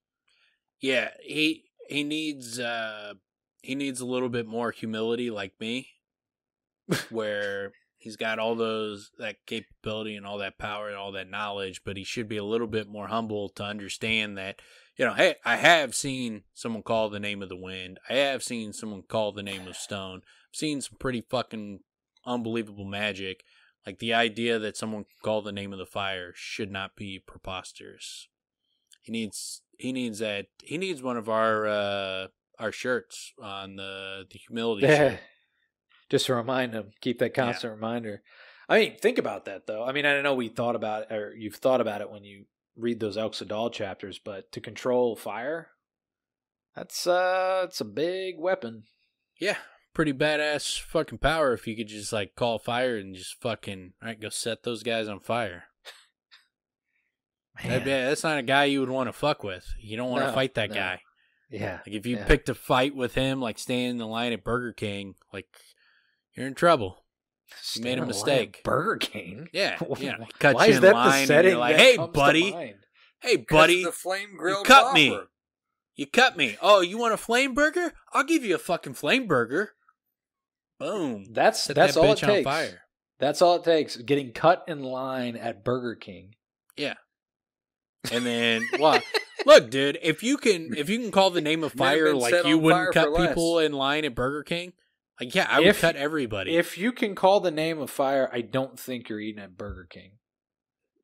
Yeah, he needs a little bit more humility, like me, where he's got all that capability and all that power and all that knowledge, but he should be a little bit more humble to understand that, hey, I have seen someone call the name of the wind. I have seen someone call the name of stone. I've seen some pretty fucking unbelievable magic. Like, the idea that someone can call the name of the fire should not be preposterous. He needs that. He needs one of our shirts on the humility shirt. Just to remind him, keep that constant reminder. I mean, think about that though. I mean, I know we thought about it, or you've thought about it when you read those Elxadal chapters, but to control fire, it's a big weapon. Yeah. Pretty badass fucking power if you could just like call fire and just fucking go set those guys on fire. That's not a guy you would want to fuck with. You don't want to fight that guy. Yeah. Like if you picked a fight with him, like standing in the line at Burger King, like you're in trouble. You made a mistake. Burger King? Yeah. Cut you in line and you're like, hey buddy, the flame grilled cut me. You cut me. Oh, you want a flame burger? I'll give you a fucking flame burger. Boom. That's all it takes. Fire. That's all it takes. Getting cut in line at Burger King. Yeah. And then, look, dude, if you can call the name of fire like you wouldn't cut people in line at Burger King, like, yeah, I would cut everybody. If you can call the name of fire, I don't think you're eating at Burger King.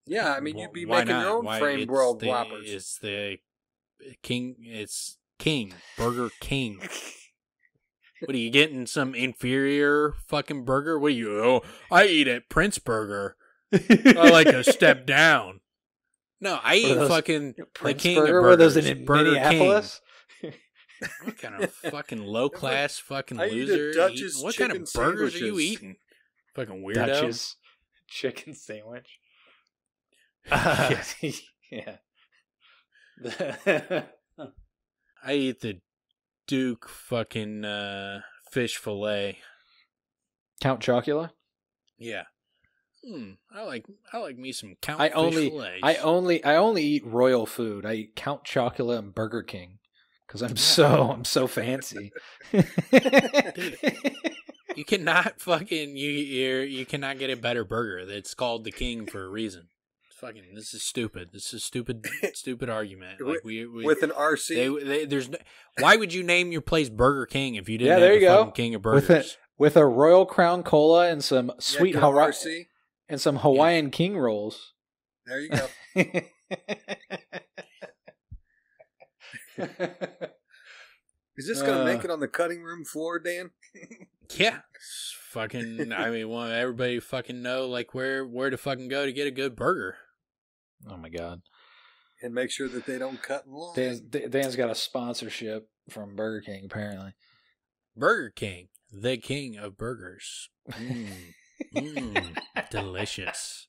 Yeah, I mean, you'd be making your own frame broiled whoppers. It's the King. It's King. Burger King. What are you getting? Some inferior fucking burger? What are you? Oh, I eat at Prince Burger. I like a step down. No, I eat fucking the King Burger, of Burgers. Were those in Minneapolis? What kind of fucking low class fucking I loser? Eat a Dutch's what kind of burgers are you eating? Fucking weirdo. Dutch's chicken sandwich. Yeah. I eat the Duke fucking fish fillet. Count Chocula? Yeah. I like me some Count fish fillets. I only eat royal food. I eat Count Chocula and Burger King because I'm so fancy. Dude, you cannot fucking you cannot get a better burger. That's called the King for a reason. Fucking, this is stupid. This is stupid argument. Like we with an RC. There's why would you name your place Burger King if you didn't there have you the go. fucking King of Burgers? With a Royal Crown Cola and some sweet RC and some Hawaiian King rolls. There you go. Is this going to make it on the cutting room floor, Dan? Yeah. Fucking, I mean, want everybody fucking know like where to fucking go to get a good burger. Oh my god! And make sure that they don't cut in line. Dan's got a sponsorship from Burger King apparently. Burger King, the king of burgers. Delicious.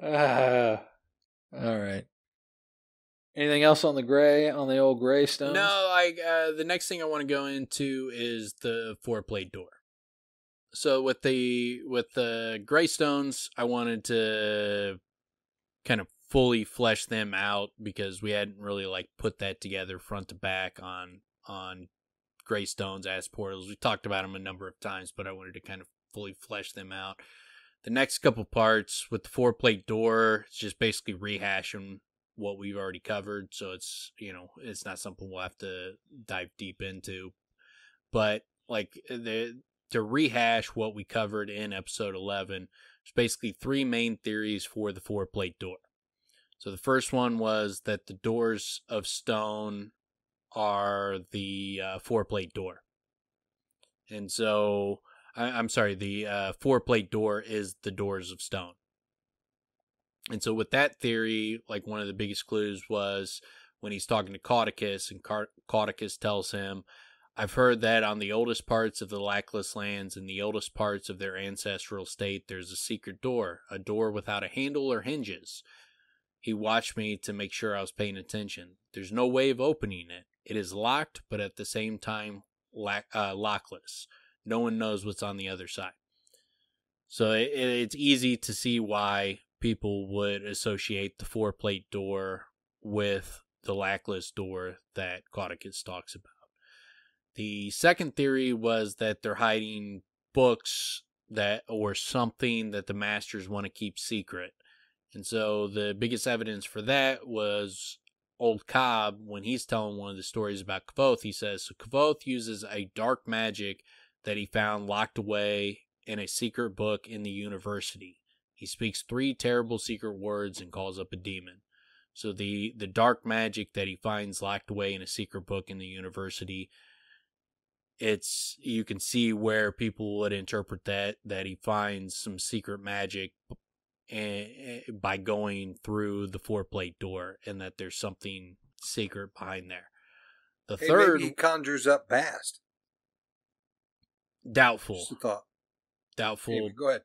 All right. Anything else on the old greystones? No, the next thing I want to go into is the 4-plate door. So with the greystones, I wanted to kind of fully flesh them out because we hadn't really like put that together front to back on greystones as portals. We talked about them a number of times, but I wanted to kind of fully flesh them out. The next couple parts with the 4-plate door, it's just basically rehashing what we've already covered, so it's it's not something we'll have to dive deep into, but like to rehash what we covered in episode 11, there's basically 3 main theories for the 4-plate door. So the first one was that the doors of stone are the 4-plate door, and so I'm sorry, the four-plate door is the doors of stone. And so with that theory, like one of the biggest clues was when he's talking to Caudicus, and Caudicus tells him, I've heard that on the oldest parts of the Lackless lands and the oldest parts of their ancestral state, there's a secret door, a door without a handle or hinges. He watched me to make sure I was paying attention. There's no way of opening it. It is locked, but at the same time, lockless. No one knows what's on the other side. So it's easy to see why people would associate the four-plate door with the lackless door that Caudicus talks about. The second theory was that they're hiding books that or something that the masters want to keep secret. And so the biggest evidence for that was Old Cobb, when he's telling one of the stories about Kvothe. He says, so Kvothe uses a dark magic that he found locked away in a secret book in the university. He speaks 3 terrible secret words and calls up a demon. So the dark magic that he finds locked away in a secret book in the university, you can see where people would interpret that he finds some secret magic by going through the four-plate door, and that there's something secret behind there. The third, maybe he conjures up past. Doubtful. Just a thought. Doubtful. Maybe. Go ahead.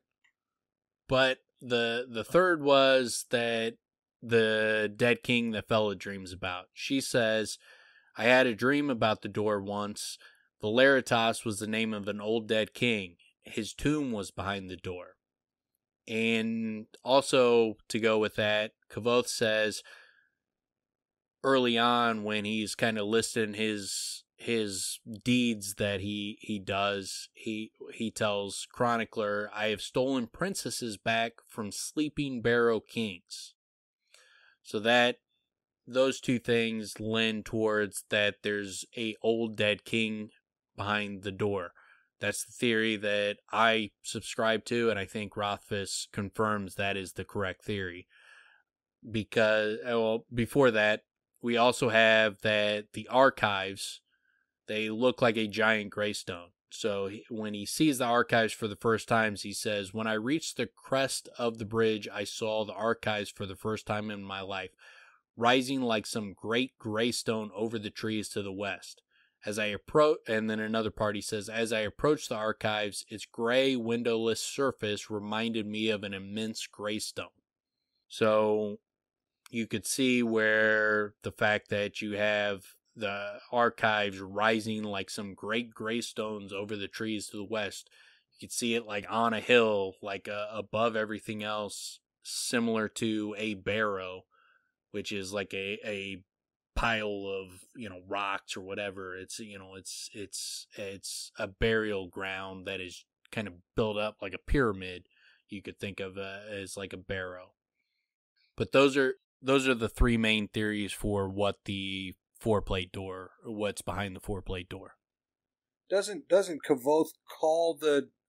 But the third was that the dead king that Feyda dreams about. She says, I had a dream about the door once. Valeritas was the name of an old dead king. His tomb was behind the door. And also, to go with that, Kvothe says early on when he's kind of listing his deeds that he does, he tells Chronicler, I have stolen princesses back from sleeping barrow kings. So that those two things lend towards that there's a old dead king behind the door. That's the theory that I subscribe to, and I think Rothfuss confirms that is the correct theory. Because, before that, we also have that the archives, they look like a giant greystone. So when he sees the archives for the first time, he says, when I reached the crest of the bridge, I saw the archives for the first time in my life, rising like some great greystone over the trees to the west. As I approach, and then another part he says, as I approached the archives, its gray, windowless surface reminded me of an immense greystone. So you could see where the fact that you have the archives rising like some great greystones over the trees to the west, you could see it like on a hill, like above everything else, similar to a barrow, which is like a pile of rocks or whatever. It's it's a burial ground that is kind of built up like a pyramid. You could think of as like a barrow. But those are the 3 main theories for what the four-plate door, what's behind the four-plate door. Doesn't Kvothe call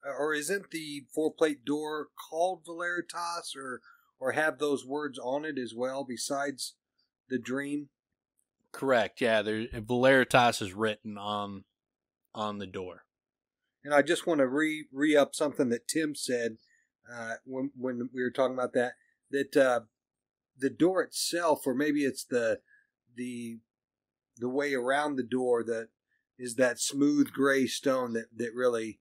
or isn't the four-plate door called Valeritas or have those words on it as well besides the dream? Correct. Yeah, Valeritas is written on the door. And I just want to re-up something that Tim said when we were talking about that the door itself, or maybe it's the way around the door that is that smooth gray stone that really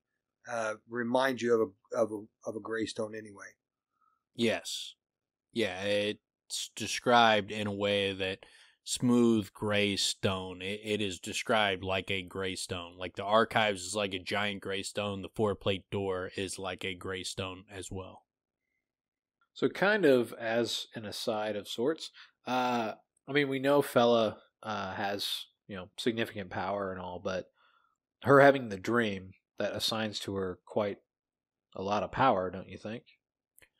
reminds you of a gray stone anyway. Yes. Yeah, it's described in a way that smooth gray stone. It is described like a gray stone. Like the archives is like a giant gray stone. The four-plate door is like a gray stone as well. So kind of as an aside of sorts, we know Feyda has, significant power and all, but her having the dream, that assigns to her quite a lot of power, don't you think?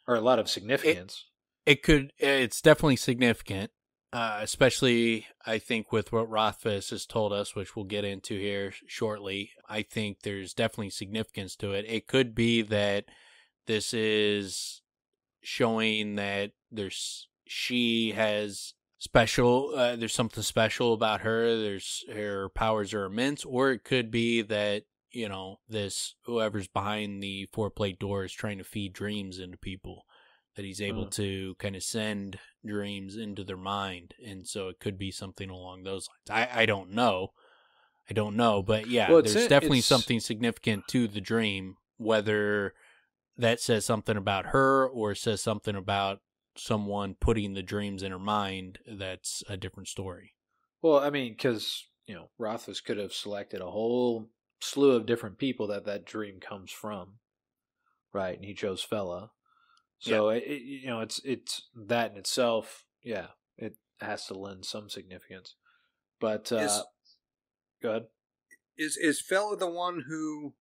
Or a lot of significance. It's definitely significant. Especially, I think, with what Rothfuss has told us, which we'll get into here shortly. I think there's definitely significance to it. It could be that this is showing that she has special, there's something special about her. Her powers are immense, or it could be that, you know, this whoever's behind the 4-plate door is trying to feed dreams into people, that he's able to kind of send dreams into their mind. And so it could be something along those lines. I don't know. But yeah, there's definitely something significant to the dream, whether that says something about her or says something about someone putting the dreams in her mind. That's a different story. Well, I mean, because, you know, Rothfuss could have selected a whole slew of different people that dream comes from, right? And he chose Feyda. So, you know, it's that in itself, yeah, it has to lend some significance. But, go ahead. Is Feyda the one who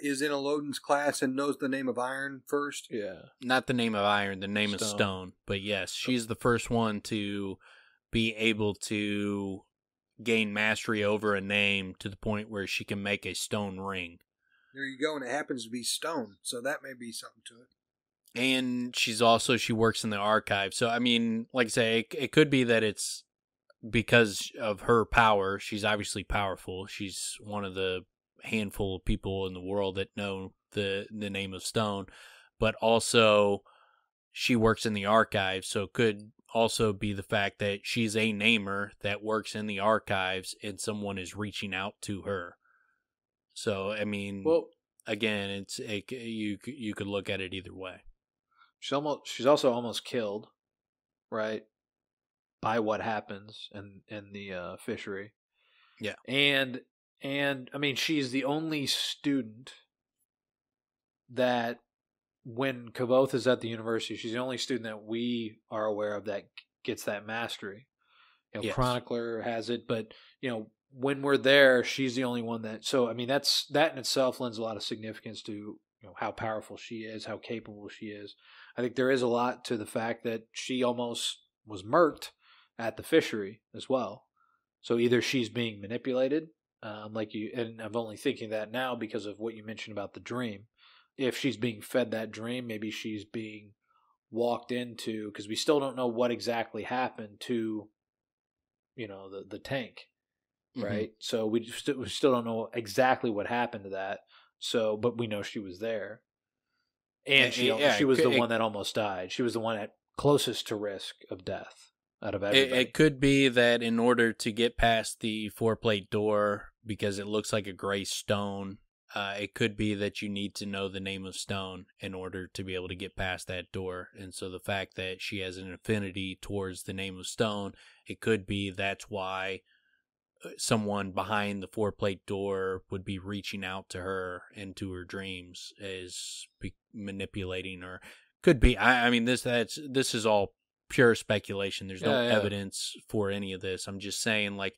is in Elodin's class and knows the name of iron first? Yeah. Not the name of iron, the name of stone. But yes, she's the first one to be able to gain mastery over a name to the point where she can make a stone ring. There you go, and it happens to be stone, so that may be something to it. And she works in the archive. So, I mean, like I say, it could be that it's because of her power. She's obviously powerful. She's one of the handful of people in the world that know the name of stone. But also, she works in the archives. So it could also be the fact that she's a namer that works in the archives and someone is reaching out to her. So, I mean, well, again, you could look at it either way. She's also almost killed, right, by what happens in the fishery. Yeah. And I mean, she's the only student that, when Kvothe is at the university, she's the only student that we are aware of that gets that mastery. You know, yes. Chronicler has it, but, you know, when we're there, she's the only one that. So, I mean, that in itself lends a lot of significance to, you know, how powerful she is, how capable she is. I think there is a lot to the fact that she almost was murked at the fishery as well. So either she's being manipulated, and I'm only thinking that now because of what you mentioned about the dream. If she's being fed that dream, maybe she's being walked into, because we still don't know what exactly happened to, you know, the tank, right? Mm-hmm. So we still don't know exactly what happened to that. So, but we know she was there. And she was the one that almost died. She was the one at closest to risk of death out of everybody. It could be that in order to get past the 4-plate door, because it looks like a gray stone, it could be that you need to know the name of stone in order to be able to get past that door. And so the fact that she has an affinity towards the name of stone, it could be that's why someone behind the 4-plate door would be reaching out to her into her dreams, as manipulating her. Could be. I mean, this is all pure speculation. There's no evidence for any of this. I'm just saying, like,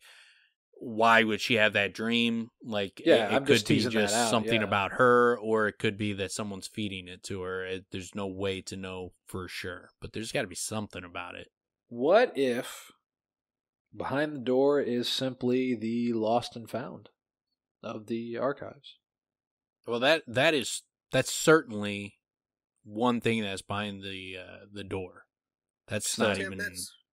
why would she have that dream? Like, it could be just something about her, or it could be that someone's feeding it to her. There's no way to know for sure, but there's got to be something about it. What if behind the door is simply the lost and found of the archives? Well, that's certainly one thing that's behind the door. That's not even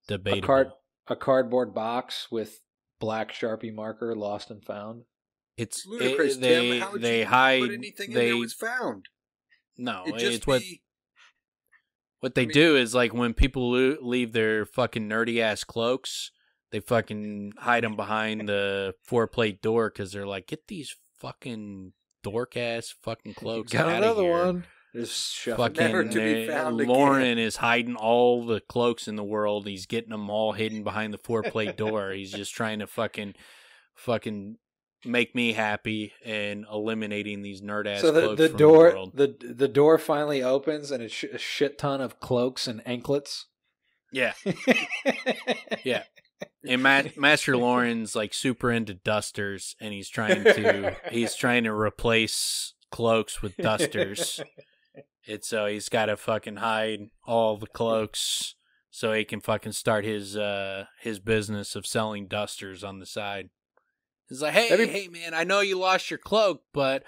debatable. A cardboard box with black Sharpie marker, lost and found. It's ludicrous, Tim. How would you put anything in there was found? No, it's what they do is, like, when people leave their fucking nerdy ass cloaks, they fucking hide them behind the 4-plate door because they're like, get these fucking dork ass fucking cloaks out of here. Got another one. Never to be found Loren again. is hiding all the cloaks in the world. He's getting them all hidden behind the 4-plate door. He's just trying to fucking make me happy and eliminating these nerd ass cloaks from the world. The door finally opens and it's a shit ton of cloaks and anklets. Yeah. Yeah. And Master Loren's like super into dusters, and he's trying to replace cloaks with dusters. And so he's got to fucking hide all the cloaks so he can fucking start his business of selling dusters on the side. He's like, hey man, I know you lost your cloak, but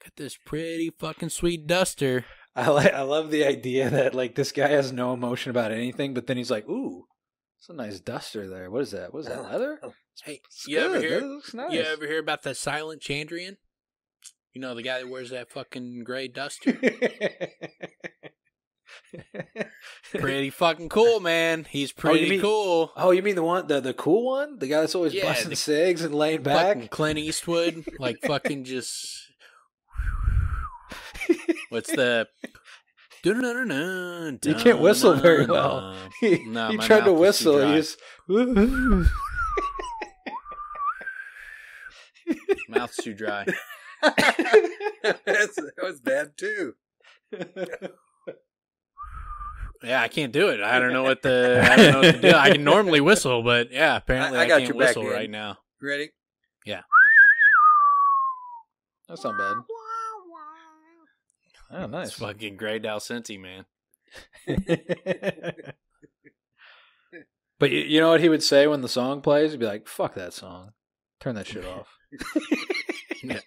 got this pretty fucking sweet duster. I love the idea that, like, this guy has no emotion about anything, but then he's like, ooh, it's a nice duster there. What is that? What is that, leather? Hey, you ever hear about the silent Chandrian? You know, the guy that wears that fucking gray duster? Pretty fucking cool, man. He's pretty cool. Oh, you mean the cool one? The guy that's always busting cigs and laying back? Fucking Clint Eastwood. Like fucking just... What's the... You can't whistle very well. He tried to whistle. He just... Mouth's too dry. That was bad too. Yeah, I can't do it. I don't know what to do. I can normally whistle, but yeah, apparently I got can't you back whistle in. right now. Ready? Yeah. That's not bad. Oh, nice. It's fucking Grey Dalcinti, man. But you know what he would say when the song plays? He'd be like, fuck that song. Turn that shit off. Yeah.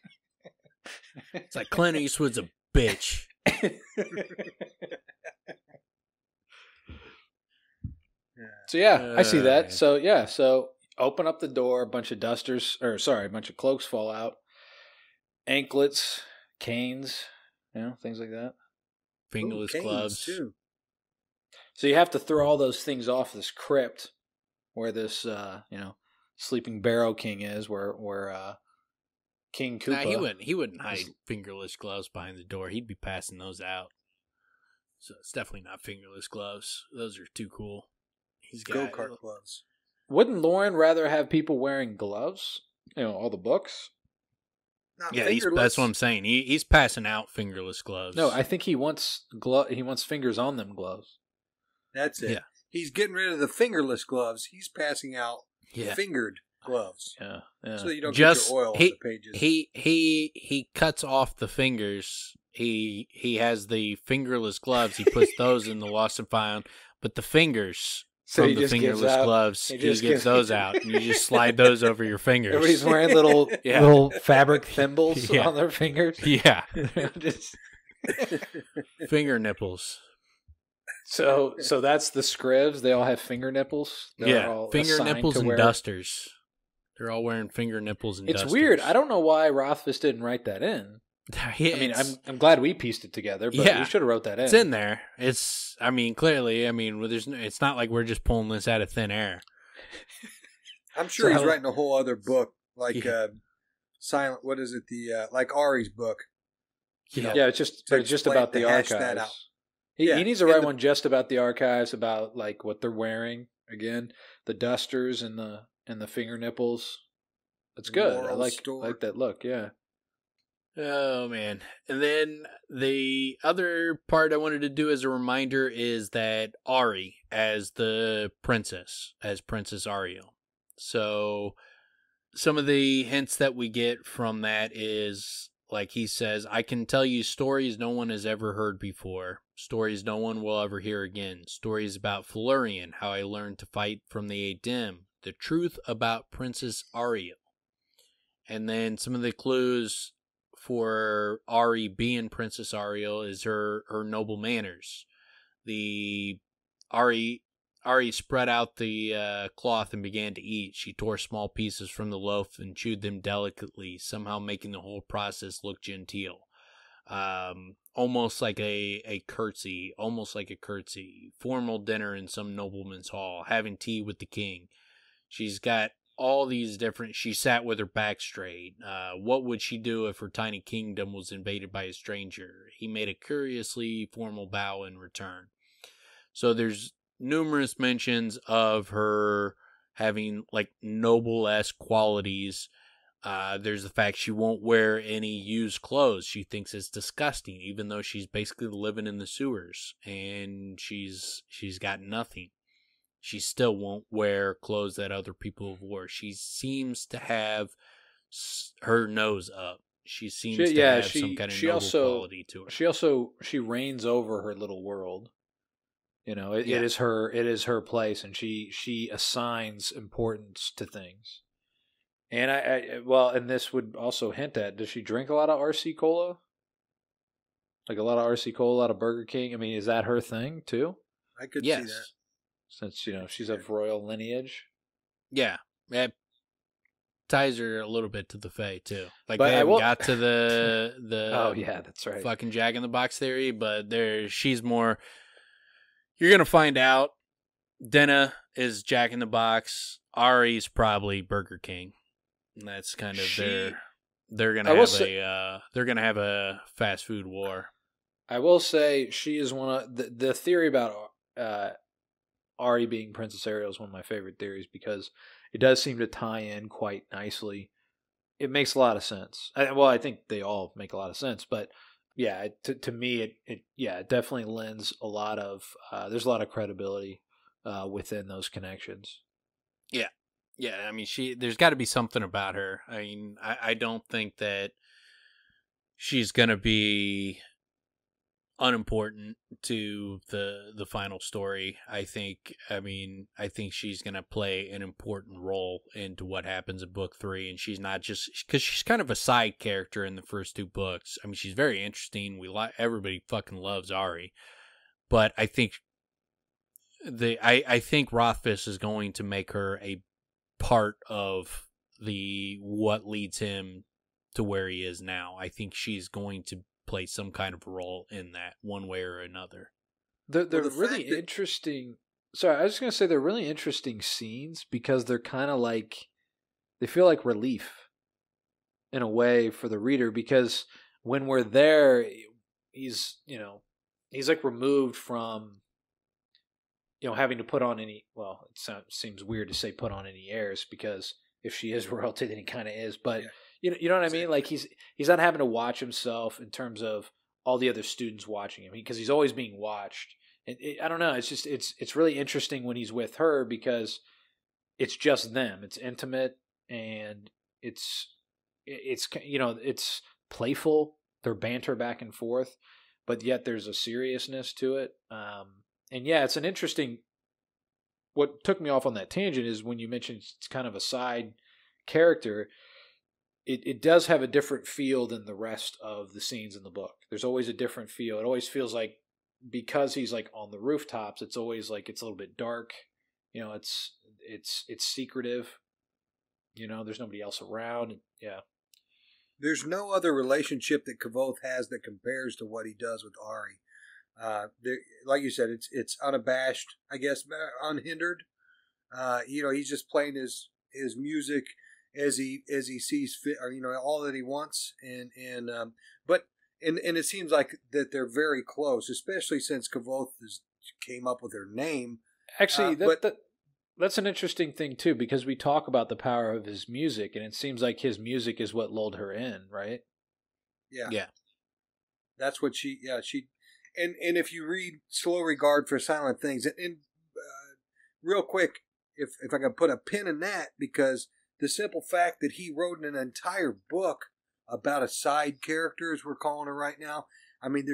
It's like Clint Eastwood's a bitch. So yeah, I see that. So yeah, so open up the door, a bunch of cloaks fall out. Anklets, canes, things like that. Fingerless gloves too. So you have to throw all those things off this crypt where this Sleeping Barrow King is, where King Koopa. Nah, he wouldn't hide fingerless gloves behind the door. He'd be passing those out. So it's definitely not fingerless gloves. Those are too cool. He's got go-kart gloves. Wouldn't Loren rather have people wearing gloves? All the books. Yeah, that's what I'm saying. He's passing out fingerless gloves. No, I think he wants fingers on them gloves. That's it. Yeah. He's getting rid of the fingerless gloves. He's passing out fingered gloves. Yeah. So you don't get your oil on the pages. He cuts off the fingers. He has the fingerless gloves. He puts those in the lost and found, but the fingers from the fingerless gloves, he gives those out, and you just slide those over your fingers. Everybody's wearing little fabric thimbles on their fingers. Yeah. Finger nipples. So that's the scribs. They all have finger nipples. Finger nipples and dusters. They're all wearing finger nipples and dusters. It's weird. I don't know why Rothfuss didn't write that in. Yeah, I mean, I'm glad we pieced it together, but we should have wrote that in. It's in there. Clearly, it's not like we're just pulling this out of thin air. I'm sure he's writing a whole other book, like silent. What is it? Like Ari's book. It's just about the archives. That out. He needs to write one just about the archives, about like what they're wearing. Again, the dusters and the finger nipples. It's good. I like that look. Yeah. Oh, man. And then the other part I wanted to do as a reminder is that Ari as the princess, as Princess Ariel. So some of the hints that we get from that is, like he says, I can tell you stories no one has ever heard before. Stories no one will ever hear again. Stories about Florian, how I learned to fight from the Adim. The truth about Princess Ariel. And then some of the clues for Ari being Princess Ariel is her noble manners. Ari spread out the cloth and began to eat. She tore small pieces from the loaf and chewed them delicately, somehow making the whole process look genteel. Almost like a curtsy, formal dinner in some nobleman's hall, having tea with the king. She's got all these different, she sat with her back straight. What would she do if her tiny kingdom was invaded by a stranger? He made a curiously formal bow in return. So there's numerous mentions of her having like noble-esque qualities. There's the fact she won't wear any used clothes. She thinks it's disgusting, even though she's basically living in the sewers and she's got nothing. She still won't wear clothes that other people have worn. She seems to have her nose up. She seems to have some kind of noble quality to her. She reigns over her little world. It is her place, and she assigns importance to things. And and this would also hint at, does she drink a lot of RC Cola? Like a lot of RC Cola, a lot of Burger King? I mean, is that her thing too? I could see that. Since, she's of royal lineage. Yeah. To ties her a little bit to the Fae too. Like But they I haven't will- got to the Oh yeah, that's right. fucking Jack in the Box theory, but she's more. You're gonna find out. Denna is Jack in the Box. Ari's probably Burger King. And that's kind of they're gonna have a fast food war. I will say she is one of the theory about Ari being Princess Ariel is one of my favorite theories because it does seem to tie in quite nicely. It makes a lot of sense. I think they all make a lot of sense, but yeah, to me, it definitely lends a lot of there's a lot of credibility within those connections. Yeah. Yeah, I mean, there's got to be something about her. I mean, I don't think that she's going to be unimportant to the final story. I think she's going to play an important role into what happens in book 3, and she's not just because she's kind of a side character in the first 2 books. I mean, she's very interesting. Everybody fucking loves Ari, but I think I think Rothfuss is going to make her a part of what leads him to where he is now. I think she's going to play some kind of role in that one way or another. They're really interesting. Sorry, I was just going to say they're really interesting scenes because they're kind of like, they feel like relief in a way for the reader because when we're there, he's like removed from, having to put on any, well, seems weird to say put on any airs because if she is royalty, then he kind of is. But you know what I mean? Like he's not having to watch himself in terms of all the other students watching him because he's always being watched. And I don't know. It's just it's really interesting when he's with her because it's just them. It's intimate and it's playful. Their banter back and forth, but yet there's a seriousness to it. And yeah, it's an interesting. What took me off on that tangent is when you mentioned it's kind of a side character. It does have a different feel than the rest of the scenes in the book. There's always a different feel. It always feels like because he's like on the rooftops, it's always like it's a little bit dark. It's secretive. There's nobody else around. Yeah. There's no other relationship that Kavoth has that compares to what he does with Ari. Like you said, it's unabashed, I guess, unhindered. He's just playing his music as he sees fit, or all that he wants, and it seems like that they're very close, especially since Kavoth came up with her name. Actually, that's an interesting thing too, because we talk about the power of his music, and it seems like his music is what lulled her in, right? Yeah. That's what she. And if you read Slow Regard for Silent Things, and real quick, if I can put a pin in that, because the simple fact that he wrote an entire book about a side character, as we're calling her right now, I mean,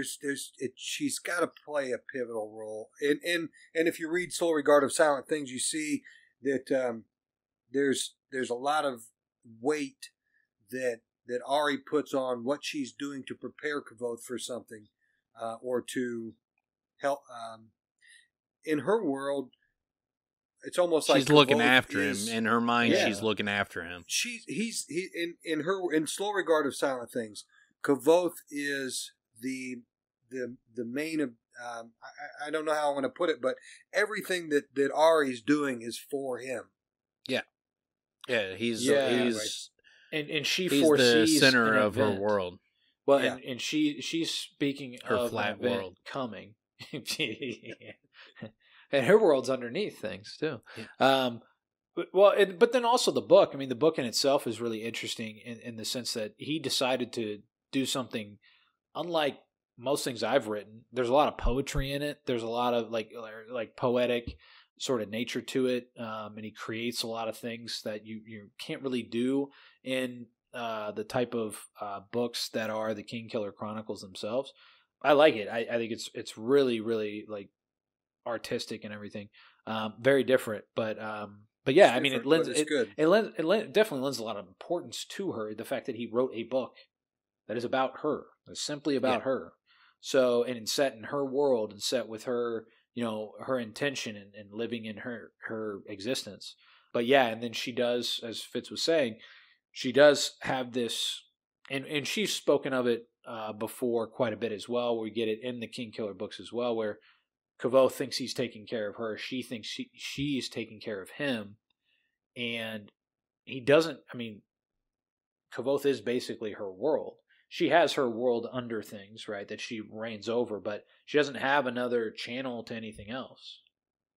she's got to play a pivotal role. And if you read Slow Regard of Silent Things, you see that there's a lot of weight that Ari puts on what she's doing to prepare Kavoth for something. Or to help. In her world, it's almost like she's looking after him. In her mind, she's looking after him. In Slow Regard of Silent Things, Kavoth is the main. I don't know how I'm going to put it, but everything that Ari's doing is for him. Yeah, he's and she he's foresees the center of event. her world. Well, and she's speaking her of flat an event world coming, and her world's underneath things too. Yeah. But then also the book. I mean, the book in itself is really interesting in the sense that he decided to do something unlike most things I've written. There's a lot of poetry in it. There's a lot of like poetic sort of nature to it, and he creates a lot of things that you can't really do in the type of books that are the Kingkiller Chronicles themselves. I like it. I think it's really, really like artistic and everything. Very different, but yeah, I mean, it definitely lends a lot of importance to her. The fact that he wrote a book that is about her, it's simply about her. So, and set in her world and set with her, her intention and living in her existence. But yeah, and then she does, as Fitz was saying, she does have this, and she's spoken of it before quite a bit as well. We get it in the Kingkiller books as well, where Kvothe thinks he's taking care of her. She thinks she's taking care of him. And he doesn't, I mean, Kvothe is basically her world. She has her world under things, right, that she reigns over, but she doesn't have another channel to anything else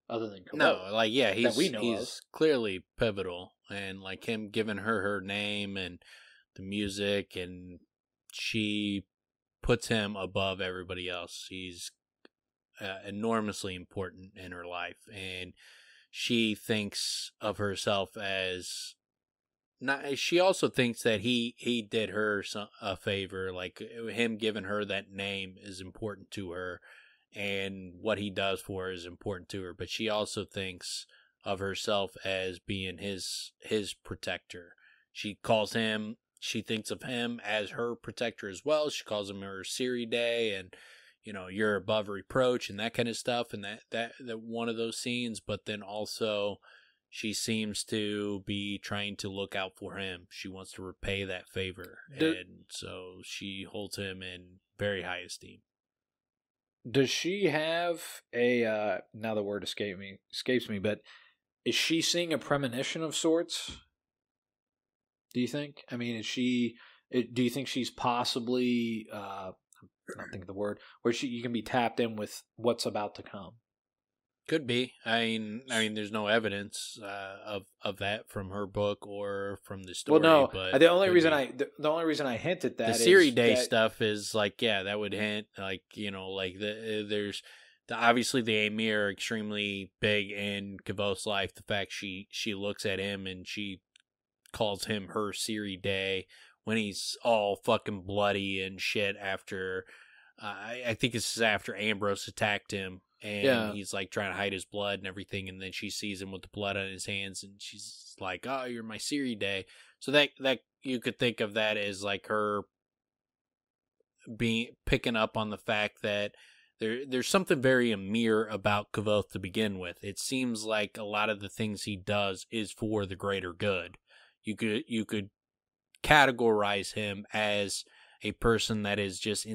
other than Kvothe. No, like, yeah, he's of. clearly pivotal. And, like, him giving her name and the music, and she puts him above everybody else. He's enormously important in her life, and she thinks of herself as not. She also thinks that he did her a favor, like him giving her that name is important to her, and what he does for her is important to her. But she also thinks of herself as being his protector. She thinks of him as her protector as well. She calls him her Siri Day, and you're above reproach and that kind of stuff, and that one of those scenes. But then also she seems to be trying to look out for him. She wants to repay that favor, and so she holds him in very high esteem. Does she have a now the word escapes me, but is she seeing a premonition of sorts? Do you think? I mean, do you think she's possibly I don't think of the word, where you can be tapped in with what's about to come? Could be. I mean, there's no evidence of that from her book or from the story. Well, no. But the only reason I hint at that the is Siri Day stuff is like, yeah, that would hint like like there's obviously the Amir are extremely big in Kvothe's life. The fact she looks at him and she calls him her Siri Day when he's all fucking bloody and shit after. I think this is after Ambrose attacked him, and he's like trying to hide his blood and everything, and then she sees him with the blood on his hands, and she's like, "Oh, you're my Siri Day." So that you could think of that as like her picking up on the fact that there's something very Amir about Kvothe to begin with. It seems like a lot of the things he does is for the greater good. You could categorize him as a person that is just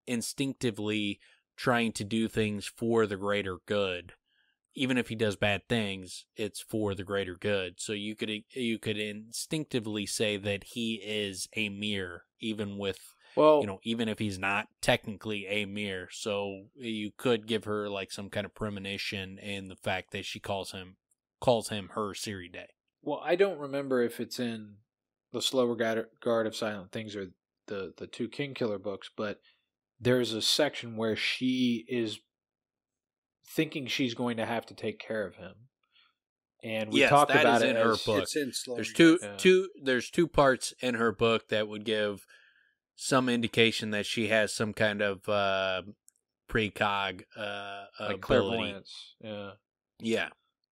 instinctively trying to do things for the greater good. Even if he does bad things, it's for the greater good. So you could instinctively say that he is a mirror, even if he's not technically a mirror. So you could give her like some kind of premonition in the fact that she calls him her Siri Day. Well, I don't remember if it's in the Slower Guard of Silent Things or the two Kingkiller books, but there's a section where she is thinking she's going to have to take care of him, and we talked about it in her book. It's in Slower. There's two parts in her book that would give some indication that she has some kind of precog like clairvoyance. Yeah.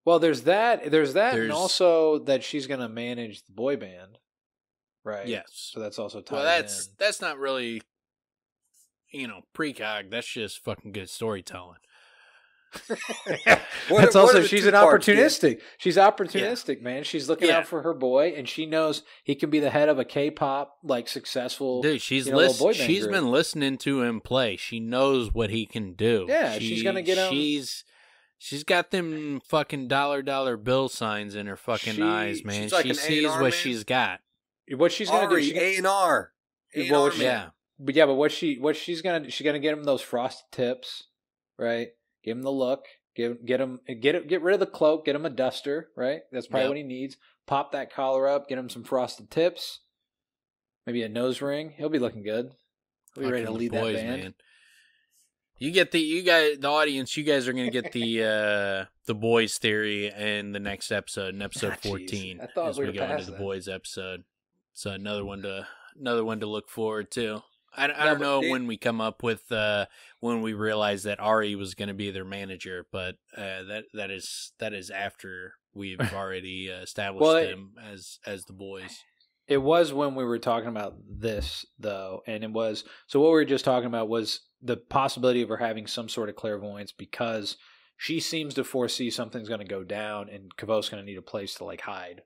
Well, there's that, and also that she's going to manage the boy band, right? Yes. So that's also tied in. That's not really, precog. That's just fucking good storytelling. She's an opportunistic. She's opportunistic, man. She's looking out for her boy, and she knows he can be the head of a K-pop like successful. Dude, she's been listening to him play. She knows what he can do. Yeah, she's gonna get him. She's got them fucking dollar bill signs in her fucking eyes, man. Like she sees what man. She's got. What she's gonna do? A&R. Yeah. But what she's gonna do? She's gonna get him those frosted tips, right? Give him the look. Get rid of the cloak. Get him a duster, right? That's probably what he needs. Pop that collar up. Get him some frosted tips. Maybe a nose ring. He'll be looking good. He'll be ready to lead that band. Man. The audience. You guys are gonna get the boys theory in the next episode, in episode 14, I thought as we go into the boys episode. So another one to look forward to. I don't know when we come up with when we realize that Ari was going to be their manager, but that is after we've already established him as the boys. It was when we were talking about this though, and it was so what we were just talking about was the possibility of her having some sort of clairvoyance because she seems to foresee something's going to go down and Kvothe's going to need a place to like hide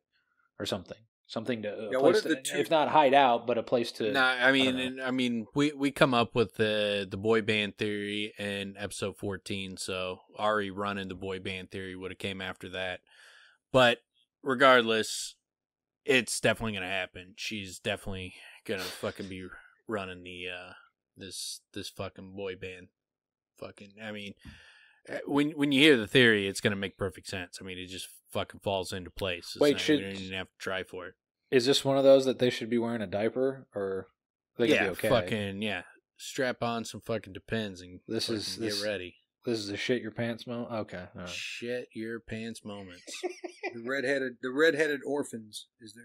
or something. Something to, Yeah, place to if not hide out, but a place to. No, I mean, we come up with the boy band theory in episode 14, so Ari running the boy band theory would have came after that. But regardless, it's definitely gonna happen. She's definitely gonna fucking be running the this fucking boy band. Fucking, I mean, when you hear the theory, it's gonna make perfect sense. I mean, it just fucking falls into place. Wait, we don't even have to try for it. Is this one of those that they should be wearing a diaper, or they could be okay? Fucking strap on some fucking Depends and get ready. This is a shit your pants moment. Okay, all right. Shit your pants moments. the redheaded orphans is their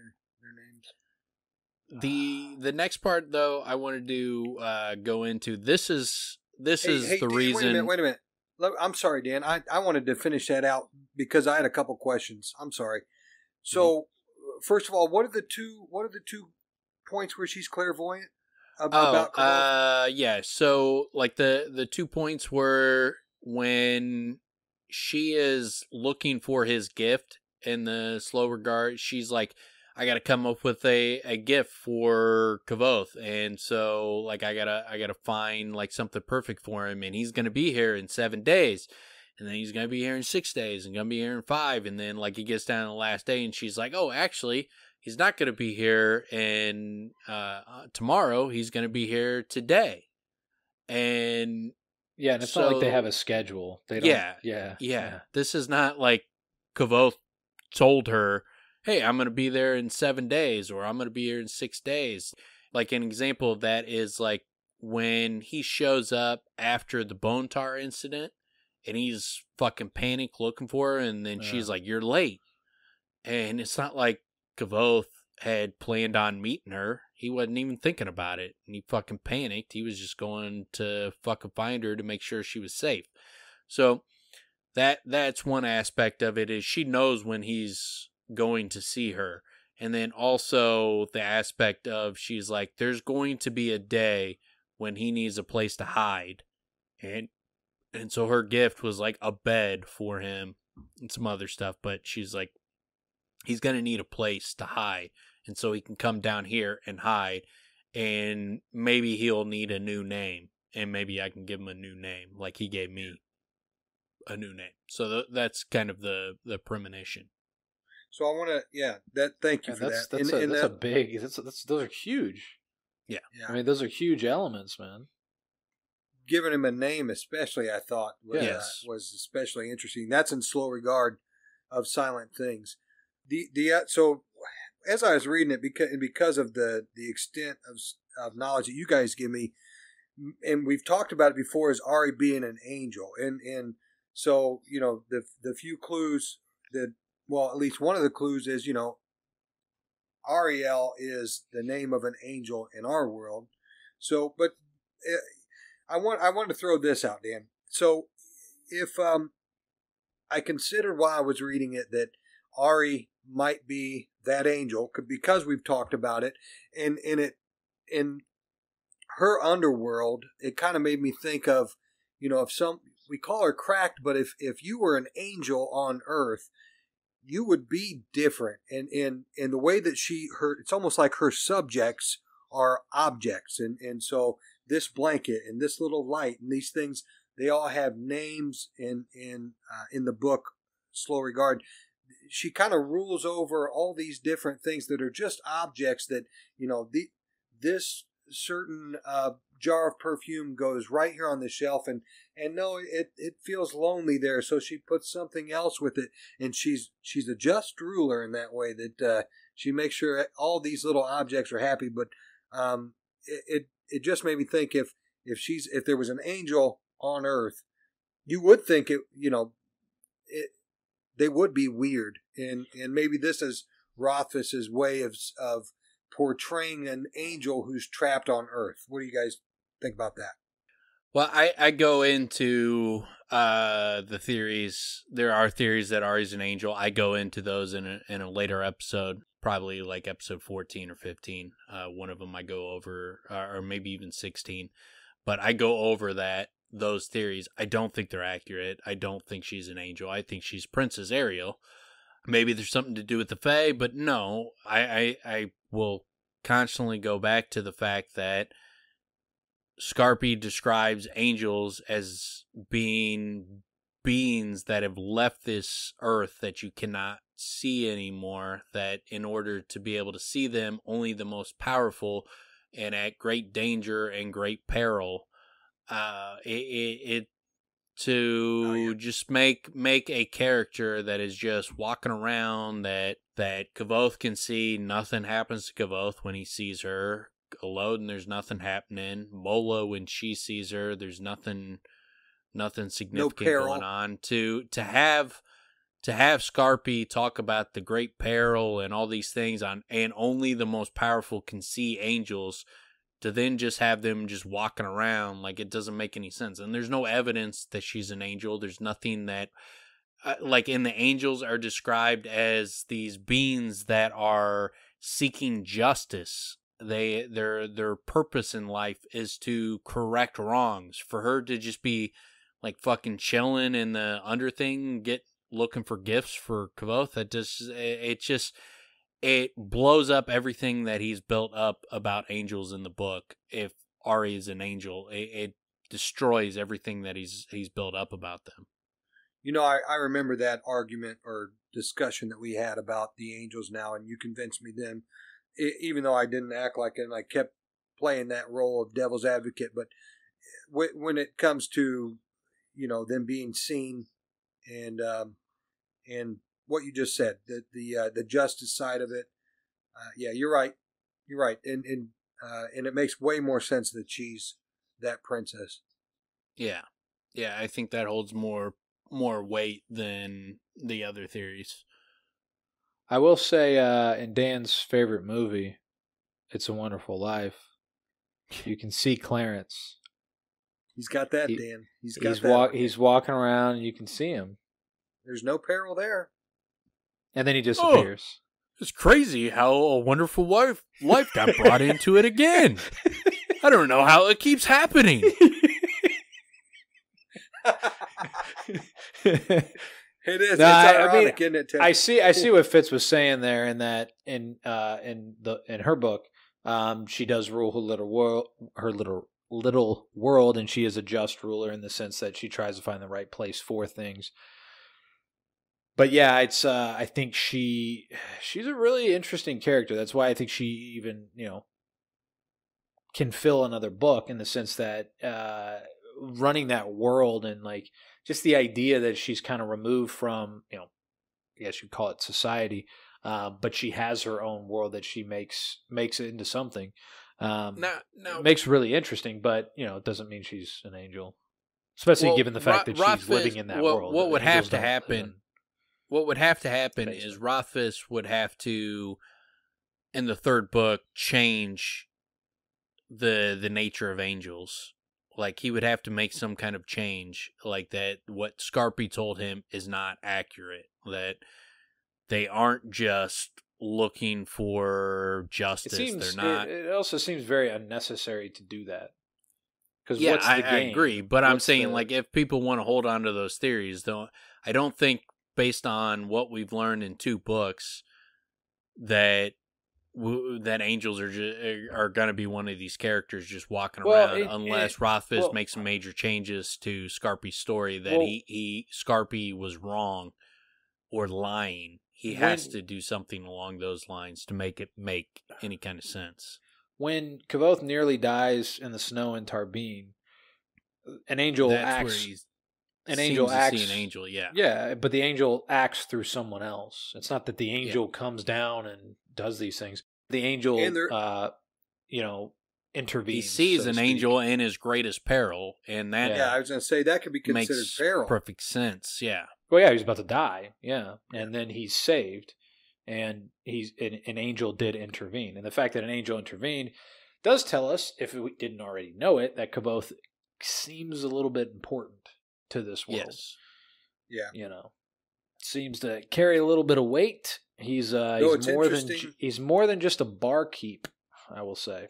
names. The next part though, I wanted to go into. This is the Dan, reason. Wait a minute. I'm sorry, Dan. I wanted to finish that out because I had a couple questions. I'm sorry. So, first of all, what are the two points where she's clairvoyant about? Yeah. So, like the 2 points were when she is looking for his gift in the slow regard. She's like, I got to come up with a gift for Kavoth. And so like, I gotta find like something perfect for him. And he's going to be here in 7 days. And then he's going to be here in 6 days and going to be here in 5. And then like he gets down to the last day and she's like, oh, actually he's not going to be here in, tomorrow. He's going to be here today. And yeah. And it's not like they have a schedule. They don't. Yeah. This is not like Kavoth told her, hey, I'm going to be there in 7 days, or I'm going to be here in 6 days. Like an example of that is like when he shows up after the Bone Tar incident and he's fucking panicked looking for her. And then she's like, you're late. And it's not like Kavoth had planned on meeting her. He wasn't even thinking about it. And he fucking panicked. He was just going to fucking find her to make sure she was safe. So that's one aspect of it, is she knows when he's going to see her. And then also the aspect of, she's like, there's going to be a day when he needs a place to hide. And so her gift was like a bed for him and some other stuff, but she's like, he's going to need a place to hide. And so he can come down here and hide, and maybe he'll need a new name, and maybe I can give him a new name like he gave me a new name. So that's kind of the premonition. So I want to, thank you for that. Those are huge. Yeah. I mean, those are huge elements, man. Giving him a name, especially, I thought was especially interesting. That's in slow regard of silent things. So as I was reading it, because of the extent of knowledge that you guys give me, and we've talked about it before, is Ari being an angel, and so the few clues that. Well, at least one of the clues is, Ariel is the name of an angel in our world. So, but I want to throw this out, Dan. So, if I considered while I was reading it that Ari might be that angel, because we've talked about it, and in her underworld, it kind of made me think of, we call her cracked, but if you were an angel on Earth, you would be different, and in the way that it's almost like her subjects are objects, and so this blanket and this little light and these things, they all have names in the book Slow Regard. She kind of rules over all these different things that are just objects that, this certain jar of perfume goes right here on the shelf, and no, it feels lonely there, so she puts something else with it, and she's a just ruler in that way, that she makes sure all these little objects are happy. But it just made me think, if there was an angel on Earth, you would think they would be weird, and maybe this is Rothfuss's way of portraying an angel who's trapped on Earth. What do you guys think about that? Well, I go into the theories. There are theories that Ari's an angel. I go into those in a later episode, probably like episode 14 or 15. One of them I go over, or maybe even 16. But I go over those theories. I don't think they're accurate. I don't think she's an angel. I think she's Princess Ariel. maybe there's something to do with the Fae, but no, I will constantly go back to the fact that Scarpy describes angels as being beings that have left this earth that you cannot see anymore, that in order to be able to see them, only the most powerful and at great danger and great peril, just make a character that is just walking around that Kavoth can see. Nothing happens to Kavoth when he sees her. Alone, there's nothing happening. Mola, when she sees her, there's nothing significant going on. To have Scarpy talk about the great peril and all these things and only the most powerful can see angels, to then just have them just walking around, like, it doesn't make any sense. And there's no evidence that she's an angel. There's nothing that like in the angels are described as these beings that are seeking justice. Their purpose in life is to correct wrongs. For her to just be like fucking chilling in the underthing, looking for gifts for Kavoth, it blows up everything that he's built up about angels in the book. If Ari is an angel, it destroys everything that he's built up about them. You know, I remember that argument or discussion that we had about the angels now, and you convinced me then, even though I didn't act like it, and I kept playing that role of devil's advocate. But when it comes to, you know, them being seen and what you just said, the justice side of it, yeah, you're right, and it makes way more sense that she's that princess. Yeah, I think that holds more weight than the other theories. I will say, in Dan's favorite movie, It's a Wonderful Life, you can see Clarence. He's got that, Dan. He's walking around and you can see him. There's no peril there. And then he disappears. Oh, it's crazy how A Wonderful Life got brought into it again. I don't know how it keeps happening. It is. It's ironic, isn't it, Tim? I see what Fitz was saying there, in that in her book, she does rule her little world, and she is a just ruler in the sense that she tries to find the right place for things. But yeah, it's I think she's a really interesting character. That's why I think she even, you know, can fill another book, in the sense that running that world, and like just the idea that she's kind of removed from, you know, I guess you'd call it society, but she has her own world that she makes it into something. It makes it really interesting, but you know, it doesn't mean she's an angel, especially given the fact that she's living in that world. What would have to happen? What would have to happen is Rothfuss would have to, in the third book, change the nature of angels. Like, he would have to make some kind of change, like that what Scarpy told him is not accurate, that they aren't just looking for justice. They're not. It also seems very unnecessary to do that. Yeah, I agree, but I'm saying, like, if people want to hold on to those theories, though, I don't think, based on what we've learned in 2 books, that angels are going to be one of these characters just walking around, unless Rothfuss makes some major changes to Scarpy's story, that Scarpy was wrong or lying. He has to do something along those lines to make it make any kind of sense. When Kavoth nearly dies in the snow in Tarbeen, an angel acts. An angel acts. An angel, yeah. Yeah, but the angel acts through someone else. It's not that the angel comes down and does these things. The angel, you know, intervenes. He sees an angel in his greatest peril, and that. Yeah, I was going to say that could be considered peril. Perfect sense. Yeah. Well, yeah, he was about to die. Yeah, and then he's saved, and an angel did intervene, and the fact that an angel intervened does tell us, if we didn't already know it, that Kavoth seems a little bit important to this world. Yes. Yeah. You know, seems to carry a little bit of weight. He's more than just a barkeep, I will say.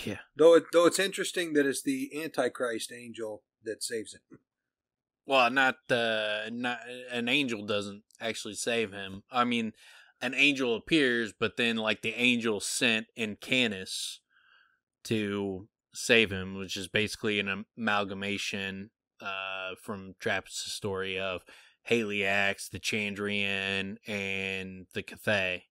Yeah. Though it's interesting that it's the Antichrist angel that saves him. Well, not an angel doesn't actually save him. I mean, an angel appears, but then like the angel sent in Canis to save him, which is basically an amalgamation from Trappist's story of Haliax, the Chandrian, and the Cathay.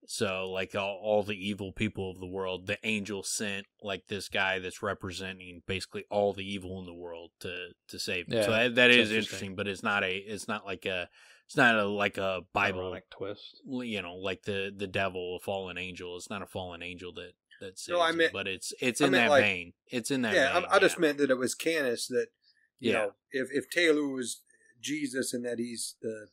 So, like, all the evil people of the world, the angel sent, like, this guy that's representing basically all the evil in the world to save him. Yeah, so that is interesting, but it's not like a Bible ironic twist. You know, like the devil, a fallen angel. It's not a fallen angel that saves him, but it's in that vein. It's in that vein. I just meant that it was Canis that, you know, if Telu was Jesus and that he's the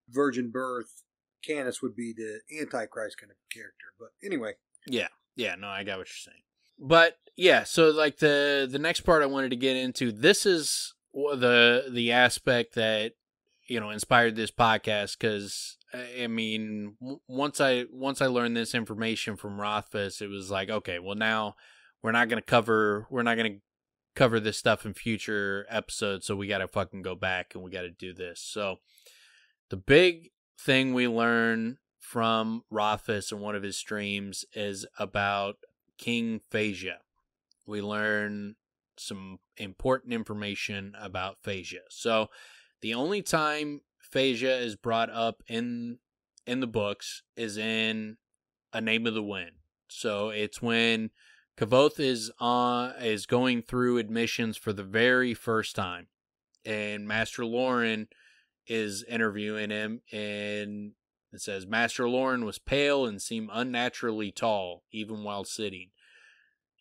virgin birth, Canis would be the Antichrist kind of character. But anyway. Yeah, no, I got what you're saying. But, yeah, so, like, the next part I wanted to get into, this is the aspect that, you know, inspired this podcast, because, I mean, once I learned this information from Rothfuss, it was like, okay, well, now we're not going to cover this stuff in future episodes, so we got to fucking go back and we got to do this. So, the big thing we learn from Rothfuss in one of his streams is about King Feyda. We learn some important information about Feyda. So the only time Feyda is brought up in the books is in A Name of the Wind. So it's when Kvothe is going through admissions for the very first time, and Master Loren is interviewing him, and it says, Master Loren was pale and seemed unnaturally tall, even while sitting.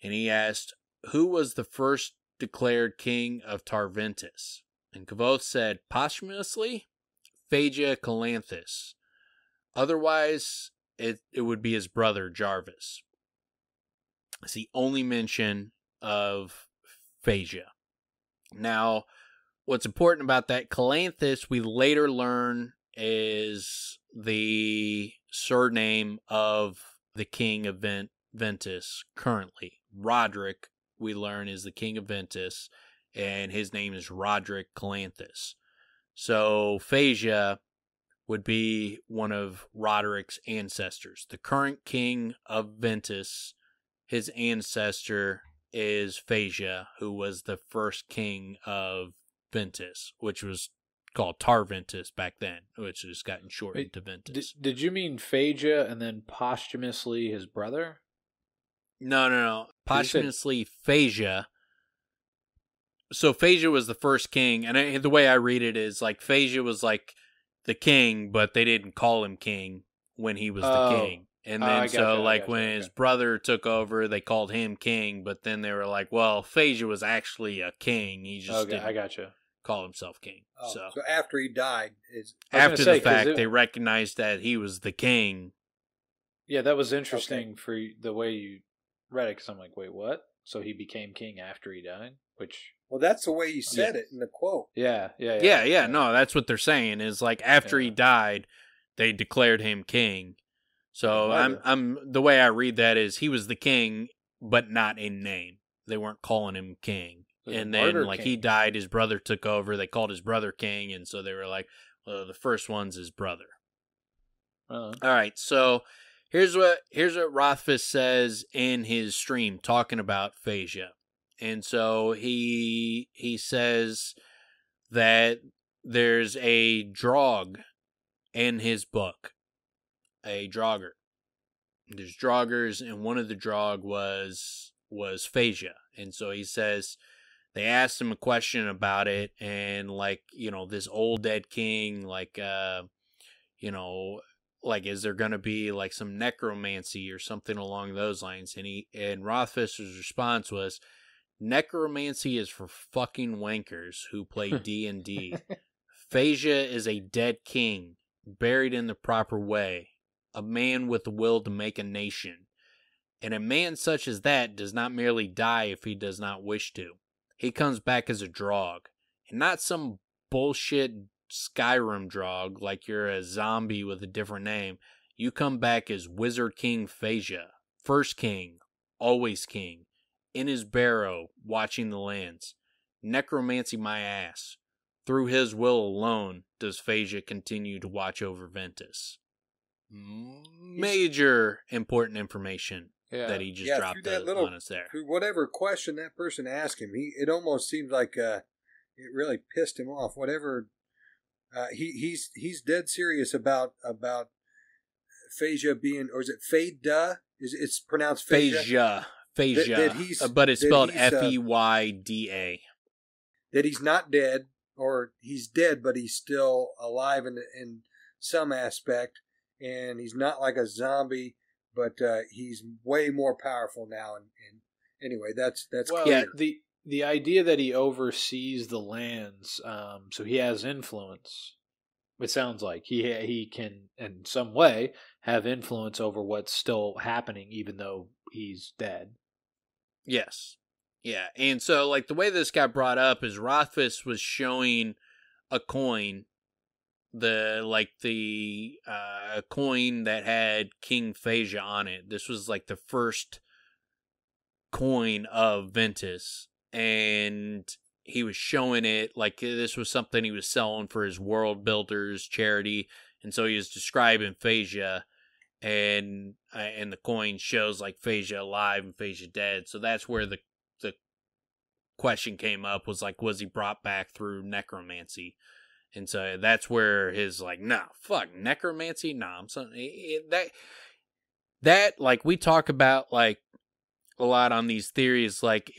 And he asked, who was the first declared king of Tarventus? And Kvothe said, posthumously, Feyda Calanthus. Otherwise, it would be his brother, Jarvis. It's the only mention of Feyda. Now, what's important about that, Calanthus, we later learn, is the surname of the king of Ventus currently. Roderick, we learn, is the king of Ventus, and his name is Roderick Calanthus. So Feyda would be one of Roderick's ancestors. The current king of Ventus, his ancestor is Feyda, who was the first king of Ventus, which was called Tarventus back then, which has gotten shortened to Ventus. Did you mean Feyda and then posthumously his brother? No. Posthumously Feyda. So Feyda was the first king, and the way I read it is like Feyda was like the king, but they didn't call him king when he was the king. And then when his brother took over, they called him king, but then they were like, well, Feyda was actually a king. He just didn't call himself king. Oh, so after he died, after the fact, they recognized that he was the king. Yeah, that was interesting for the way you read it, because I'm like, wait, what? So he became king after he died? Well, that's the way you said it in the quote. Yeah. No, that's what they're saying is like after he died, they declared him king. So I'm the way I read that is he was the king, but not in name. They weren't calling him king. And then like he died, his brother took over. They called his brother king, and so they were like, well, the first one's his brother. All right, so here's what Rothfuss says in his stream talking about Feyda. And so he says that there's a drog in his book, a drogger. There's droggers, and one of the drog was Feyda. And so he says they asked him a question about it, and like, you know, this old dead king, like, you know, like, is there going to be like some necromancy or something along those lines? And Rothfuss's response was, necromancy is for fucking wankers who play D&D. Feyda is a dead king, buried in the proper way, a man with the will to make a nation. And a man such as that does not merely die if he does not wish to. He comes back as a drog, and not some bullshit Skyrim drog like you're a zombie with a different name. You come back as Wizard King Feyda, first king, always king, in his barrow, watching the lands. Necromancy my ass. through his will alone does Feyda continue to watch over Ventus. Major important information that he just dropped on us there. Through whatever question that person asked him, it almost seemed like it really pissed him off. Whatever he's dead serious about Feyda being, or is it Feyda? It's pronounced Feyda. Feyda, but it's spelled Feyda. That he's not dead, or he's dead, but he's still alive in some aspect, and he's not like a zombie, but he's way more powerful now. And anyway, that's clear. Yeah. The idea that he oversees the lands, so he has influence. It sounds like he can, in some way, have influence over what's still happening, even though he's dead. Yes. Yeah. And so, like, the way this got brought up is Rothfuss was showing a coin, a coin that had King Feyda on it. This was, like, the first coin of Ventus. And he was showing it like this was something he was selling for his World Builders charity, and so he was describing Feyda, and the coin shows like Feyda alive and Feyda dead. So that's where the question came up, was like, was he brought back through necromancy? And so that's where his like, nah, fuck necromancy, nah. I'm saying that like we talk about like a lot on these theories, like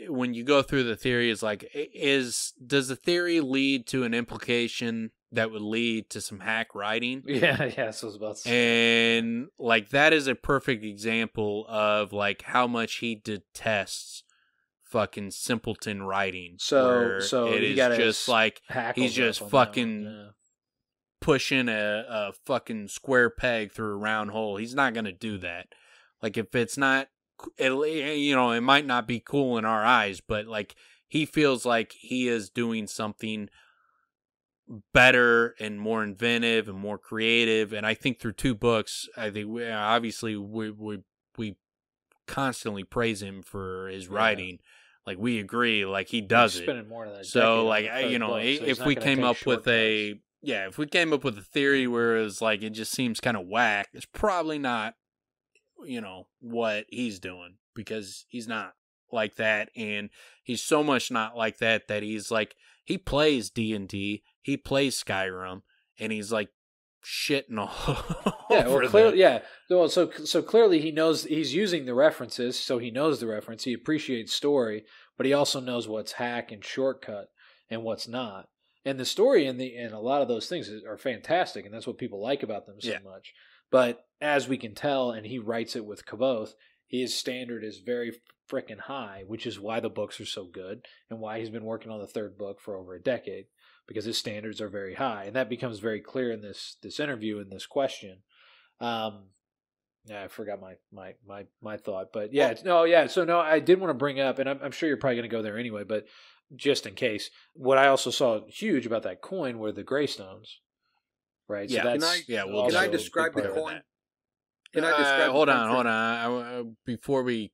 when you go through the theories, like does the theory lead to an implication that would lead to some hack writing? Yeah, so I was about to say. And like that is a perfect example of like how much he detests fucking simpleton writing. So it is just like he's just fucking pushing a fucking square peg through a round hole. He's not gonna do that. Like if it's not, it might not be cool in our eyes, but like he feels like he is doing something better and more inventive and more creative. And I think through 2 books, I think we constantly praise him for his writing. Like we agree, like he does it. Spending more than that. So like if we came up with a theory where it was like it just seems kind of whack, it's probably not what he's doing, because he's not like that, and he's so much not like that he's like, he plays D&D, he plays Skyrim, and he's like shitting all so clearly he knows, he's using the references, so he knows the reference, he appreciates story, but he also knows what's hack and shortcut and what's not. And the story and a lot of those things are fantastic, and that's what people like about them so much. But as we can tell, and he writes it with Kavoth, his standard is very freaking high, which is why the books are so good and why he's been working on the 3rd book for over a decade, because his standards are very high. And that becomes very clear in this interview and this question. I forgot my thought, but So I did want to bring up, and I'm sure you're probably going to go there anyway, but just in case, what I also saw huge about that coin were the greystones. Right. Yeah. So can I describe the coin? Hold on. Before we,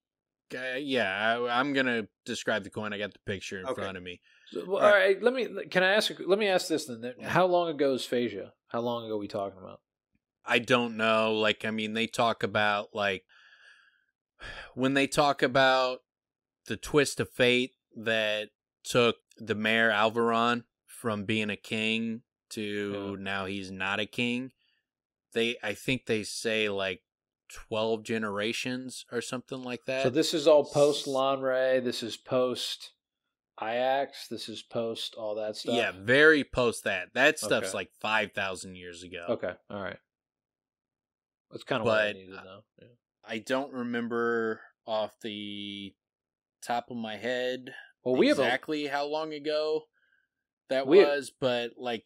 I'm gonna describe the coin. I got the picture in front of me. So, all right. Let me ask this then. How long ago is Feyda? How long ago are we talking about? I don't know. Like, I mean, they talk about like when they talk about the twist of fate that took the Mayor Alvaron from being a king to now he's not a king. I think they say like 12 generations or something like that. So this is all post Lanre. This is post Ajax. This is post all that stuff. Yeah, very post that. That stuff's like 5,000 years ago. Okay, all right. That's kind of what I needed to know. Yeah. I don't remember off the top of my head how long ago that was, but like.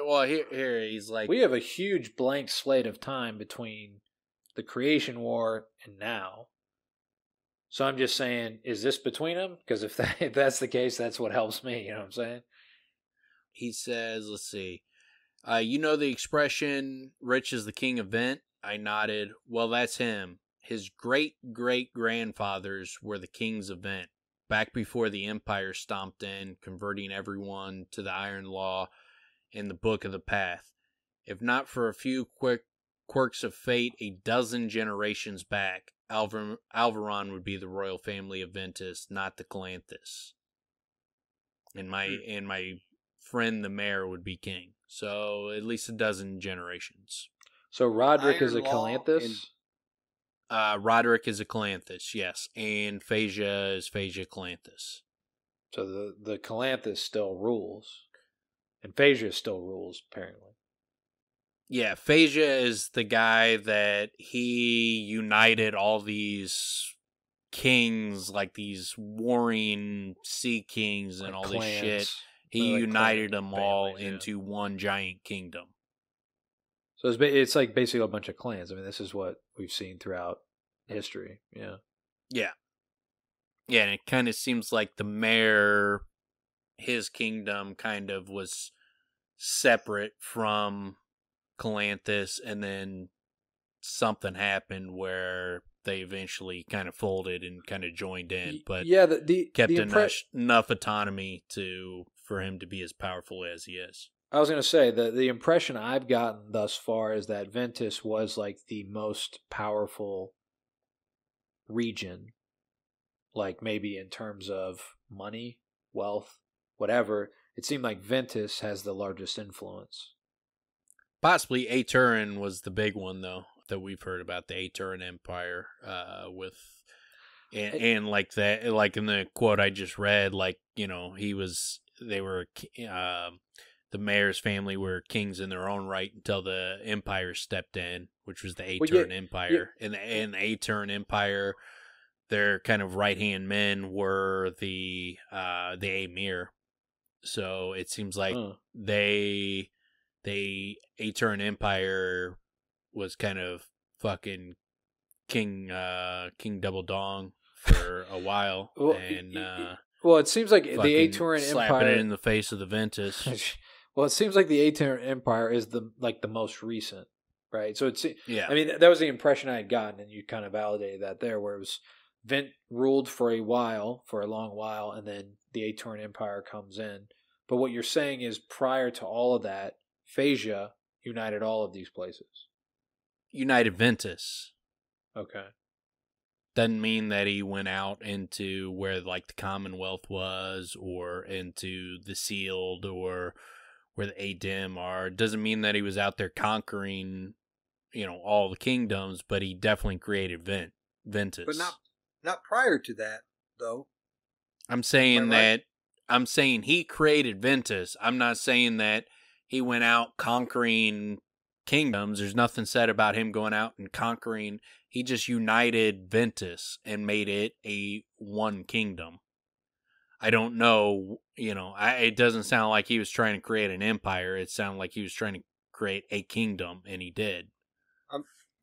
Well, here he's like... We have a huge blank slate of time between the Creation War and now. So I'm just saying, is this between them? Because if that's the case, that's what helps me, you know what I'm saying? He says, let's see. You know the expression, rich is the king of Vent? I nodded. Well, that's him. His great-great-grandfathers were the kings of Vent. back before the Empire stomped in, converting everyone to the Iron Law and the Book of the Path. If not for a few quick quirks of fate, a dozen generations back, Alvaron would be the royal family of Ventus, not the Calanthus. And my friend the mayor would be king. So at least a dozen generations. So Roderick is a Calanthus? Roderick is a Calanthus, yes. And Feyda is Feyda Calanthus. So the Calanthus still rules. And Feyda still rules, apparently. Yeah, Feyda is the guy that he united all these kings, like these warring sea kings and all clans. This shit. He united them all into one giant kingdom. So it's like basically a bunch of clans. I mean, this is what we've seen throughout history. Yeah. Yeah. Yeah, and it kind of seems like the mayor, his kingdom kind of was separate from Calanthus, and then something happened where they eventually kind of folded and kind of joined in, but yeah, kept enough autonomy for him to be as powerful as he is. I was going to say that the impression I've gotten thus far is that Ventus was like the most powerful region, like maybe in terms of money, wealth, whatever. It seemed like Ventus has the largest influence. Possibly Aturan was the big one, though, that we've heard about, the Aturan Empire, and like that, like in the quote I just read, like, you know, the mayor's family were kings in their own right until the Empire stepped in, which was the Aturan Empire. In the Aturan Empire, their kind of right-hand men were the Emir. So it seems like the Aturan Empire was kind of fucking King Double Dong for a while. Well, it seems like the Aturan Empire slapping it in the face of the Ventus. Well, it seems like the Aturan Empire is the most recent, right? So yeah. I mean, that was the impression I had gotten, and you kind of validated that there, where it was Vent ruled for a long while, and then the Aturan Empire comes in. But what you're saying is, prior to all of that, Feyda united all of these places. United Ventus. Okay. Doesn't mean that he went out into where like the Commonwealth was, or into the Sealed, or where the Adem are. Doesn't mean that he was out there conquering, you know, all the kingdoms, but he definitely created Ventus. But not prior to that, though. I'm saying he created Ventus. I'm not saying that he went out conquering kingdoms. There's nothing said about him going out and conquering. He just united Ventus and made it a one kingdom. I don't know, you know, it doesn't sound like he was trying to create an empire. It sounded like he was trying to create a kingdom, and he did.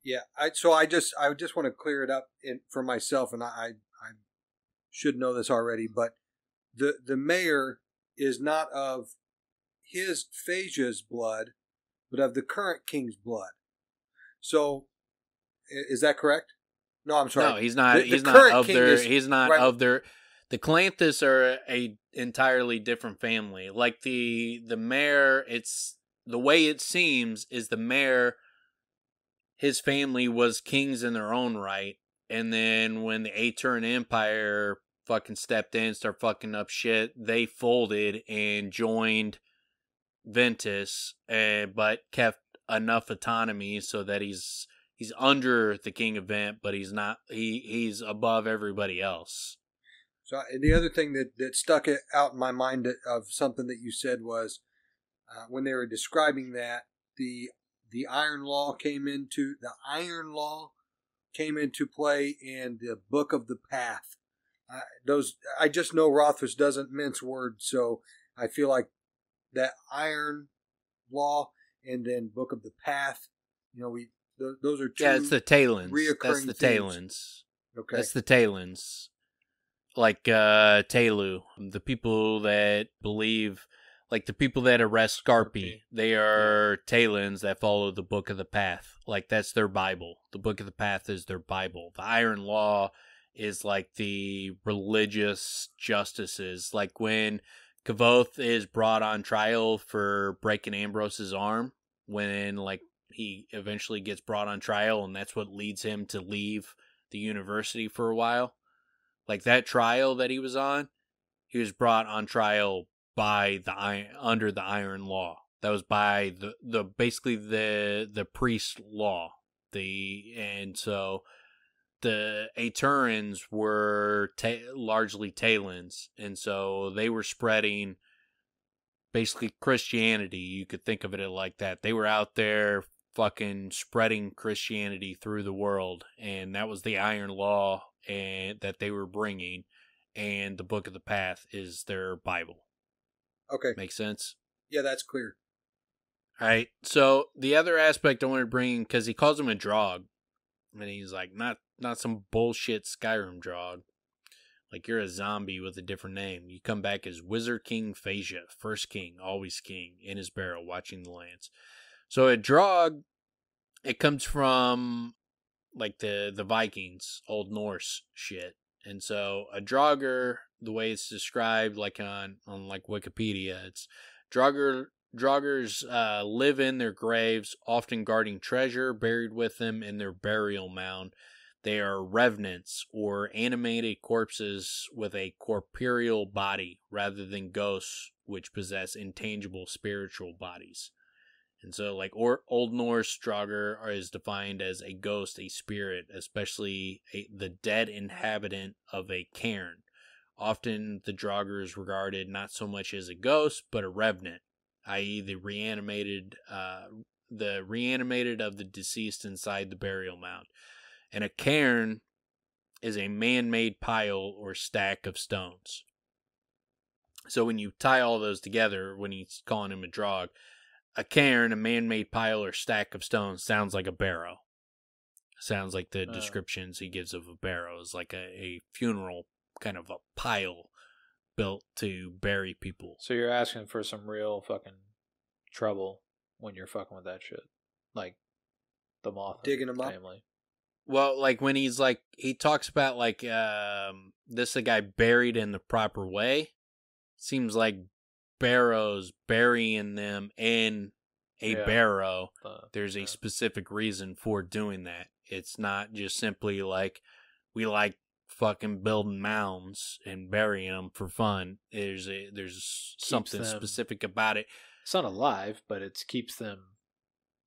Yeah. I just want to clear it up for myself, and I should know this already, but the mayor is not of his Feyda's blood, but of the current king's blood. So, is that correct? No, I'm sorry. No, he's not. He's not of their. He's not of their. The Calanthus are a entirely different family. Like the mayor, it's the way it seems is the mayor. His family was kings in their own right, and then when the Aturan Empire fucking stepped in, started fucking up shit, they folded and joined Ventus, but kept enough autonomy so that he's under the king of Vent, but he's not. He's above everybody else. So the other thing that stuck out in my mind of something that you said was when they were describing that the Iron Law came into play, and the Book of the Path. I just know Rothfuss doesn't mince words, so I feel like that Iron Law and then Book of the Path. You know, those are two. Yeah, it's the Talons. Reoccurring That's the themes. Talons. Okay, that's the Talons. Like Telu, the people that believe, like the people that arrest Scarpy, they are Talons that follow the Book of the Path. Like that's their Bible. The Book of the Path is their Bible. The Iron Law is like the religious justices. Like when Kavoth is brought on trial for breaking Ambrose's arm, when like he eventually gets brought on trial, and that's what leads him to leave the university for a while. Like that trial that he was on, he was brought on trial by under the Iron Law. That was by the basically the priest law. And so the Aeturans were largely Talons, and so they were spreading basically Christianity. You could think of it like that. They were out there fucking spreading Christianity through the world, and that was the Iron Law and that they were bringing, and the Book of the Path is their Bible. Okay. Makes sense? Yeah, that's clear. All right. So the other aspect I want to bring, because he calls him a Drog, and he's like, not some bullshit Skyrim Drog. Like, you're a zombie with a different name. You come back as Wizard King Feyda, first king, always king, in his barrel, watching the lands. So a Drog, it comes from like the Vikings, Old Norse shit. And so a Draugr, the way it's described, like on like Wikipedia, it's Draugrs live in their graves, often guarding treasure buried with them in their burial mound. They are revenants, or animated corpses with a corporeal body, rather than ghosts, which possess intangible spiritual bodies. And so, like, Old Norse Draugr is defined as a ghost, a spirit, especially the dead inhabitant of a cairn. Often, the Draugr is regarded not so much as a ghost, but a revenant, i.e., the reanimated of the deceased inside the burial mound. And a cairn is a man-made pile or stack of stones. So when you tie all those together, when he's calling him a Draug, a cairn, a man-made pile or stack of stones, sounds like a barrow. Sounds like the descriptions he gives of a barrow is like a funeral, kind of a pile built to bury people. So you're asking for some real fucking trouble when you're fucking with that shit. Like the Moth digging them family. Up. Well, like when he's like, he talks about like this is a guy buried in the proper way. Seems like barrows burying them in a barrow. There's a specific reason for doing that. It's not just simply like we like fucking building mounds and burying them for fun. There's something specific about it. It's not alive, but it keeps them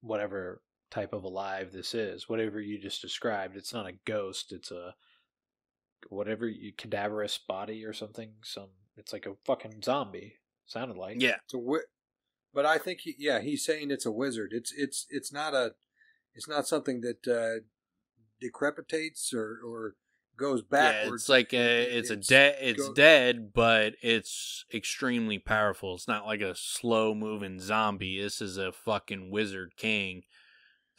whatever type of alive this is. Whatever you just described, it's not a ghost. It's a cadaverous body or something. It's like a fucking zombie. Sounded like. Yeah. But I think he's saying it's a wizard. It's not something that decrepitates or goes backwards. Yeah, it's like it's dead, but it's extremely powerful. It's not like a slow moving zombie. This is a fucking wizard king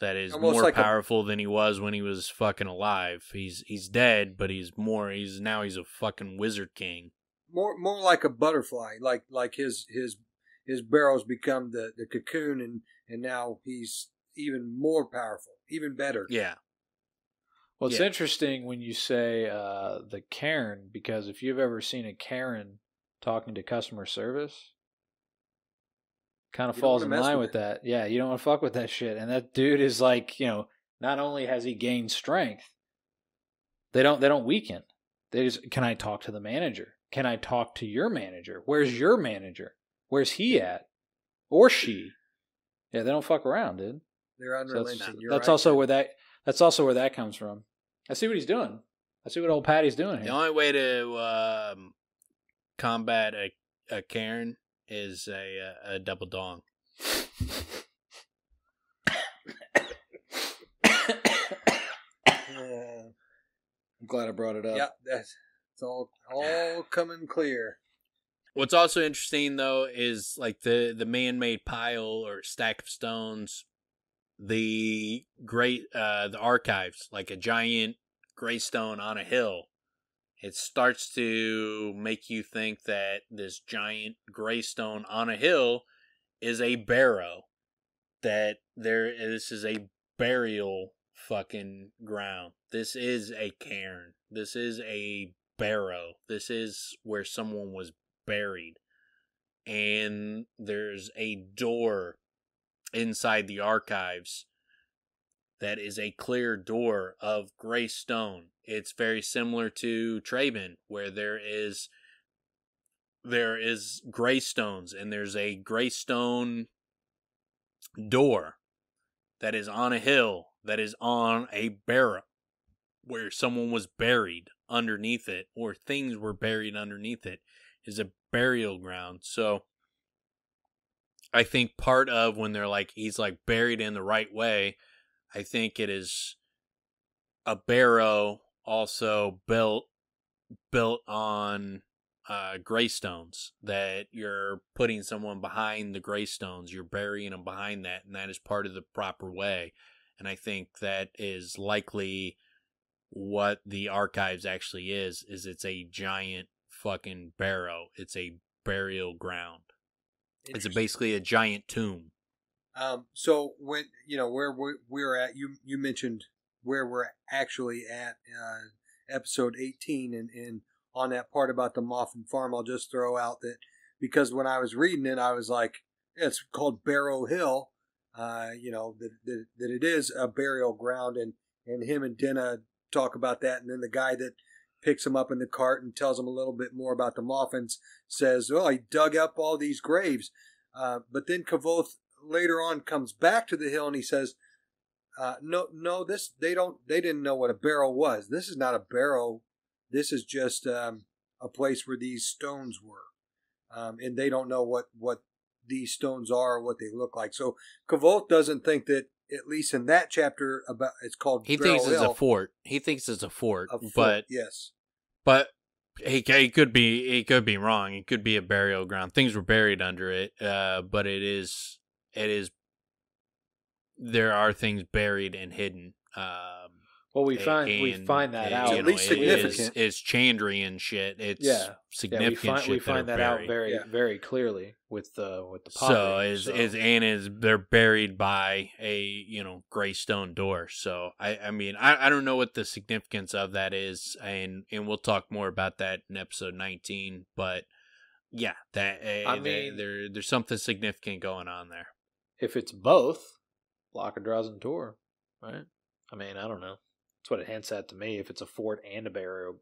that is almost more like powerful than he was when he was fucking alive. He's dead, but he's a fucking wizard king. More like a butterfly, like his barrels become the cocoon, and now he's even more powerful, even better. Yeah. Well, it's interesting when you say the Karen, because if you've ever seen a Karen talking to customer service, kind of falls in line with that. Yeah, you don't want to fuck with that shit. And that dude is like, not only has he gained strength, they don't weaken. They just, can I talk to the manager? Can I talk to your manager? Where's your manager? Where's he at? Or she? Yeah, they don't fuck around, dude. They're unrelenting. That's also where that comes from. I see what he's doing. I see what old Patty's doing here. The only way to combat a Karen is a double dong. I'm glad I brought it up. Yeah, it's all coming clear. What's also interesting though is like the man-made pile or stack of stones. The archives, like a giant greystone on a hill. It starts to make you think that this giant greystone on a hill is a barrow. That this is a burial fucking ground. This is a cairn. This is a barrow. This is where someone was buried. And there's a door inside the archives that is a clear door of gray stone. It's very similar to Traben, where there is greystones, and there's a greystone door that is on a hill that is on a barrow where someone was buried underneath it, or things were buried underneath it, is a burial ground. So I think part of when they're like, he's like buried in the right way, I think it is a barrow also built on greystones, that you're putting someone behind the greystones, you're burying them behind that, and that is part of the proper way. And I think that is likely what the archives actually is it's a giant fucking barrow. It's a burial ground. It's basically a giant tomb. So when, where we're at, you mentioned where we're actually at, episode 18, and on that part about the Moffin Farm, I'll just throw out that because when I was reading it, I was like, it's called Barrow Hill, that it is a burial ground, and him and Dinah talk about that, and then the guy that picks him up in the cart and tells him a little bit more about the Moffins says, oh, he dug up all these graves, but then Kavoth later on comes back to the hill and he says, no, they didn't know what a barrow was. This is not a barrow. This is just a place where these stones were, and they don't know what these stones are or what they look like. So Kavoth doesn't think that, at least in that chapter, about it's called. He Barrow thinks it's Hill. a fort. He thinks it's a fort, But yes, but he could be wrong. It could be a burial ground. Things were buried under it, but it is. There are things buried and hidden. Well, we find that out. At least significant. It's Chandrian shit. It's significant shit. We find that out very, very clearly with the pottery. So they're buried by a gray stone door. So I mean I don't know what the significance of that is, and we'll talk more about that in episode 19. But yeah, there's something significant going on there. If it's both, Locker draws and Tor, right? I mean, I don't know. That's what it hints at to me, if it's a fort and a barrow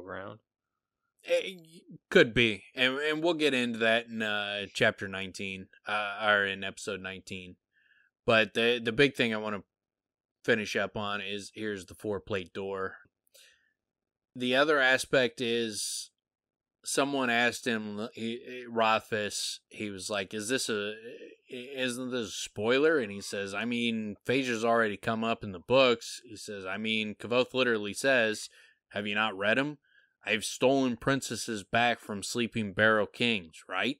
ground. It could be. And we'll get into that in chapter 19, or in episode 19. But the big thing I want to finish up on is, here's the 4-plate door. The other aspect is, someone asked him, Rothfuss, he was like, isn't this a spoiler? And he says, I mean, Phaedra's already come up in the books. He says, I mean, Kavoth literally says, have you not read them? I've stolen princesses back from sleeping barrow kings, right?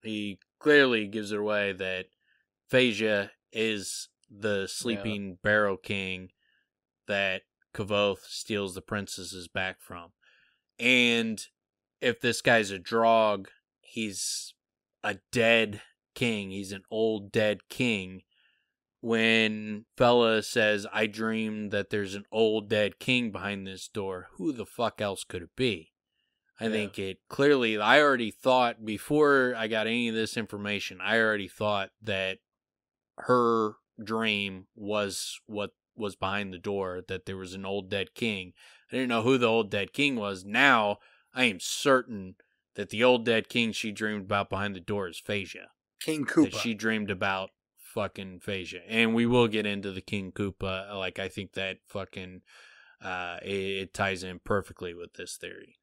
He clearly gives it away that Phaedra is the sleeping barrow king that Kavoth steals the princesses back from. And if this guy's a drog, he's a dead king. He's an old dead king. When Fella says, I dreamed that there's an old dead king behind this door, who the fuck else could it be? I think it clearly, I already thought, before I got any of this information, I already thought that her dream was what was behind the door, that there was an old dead king. I didn't know who the old dead king was. Now I am certain that the old dead king she dreamed about behind the door is Phaedra. King Koopa. That she dreamed about fucking Phaedra. And we will get into the King Koopa. Like, I think that fucking it ties in perfectly with this theory.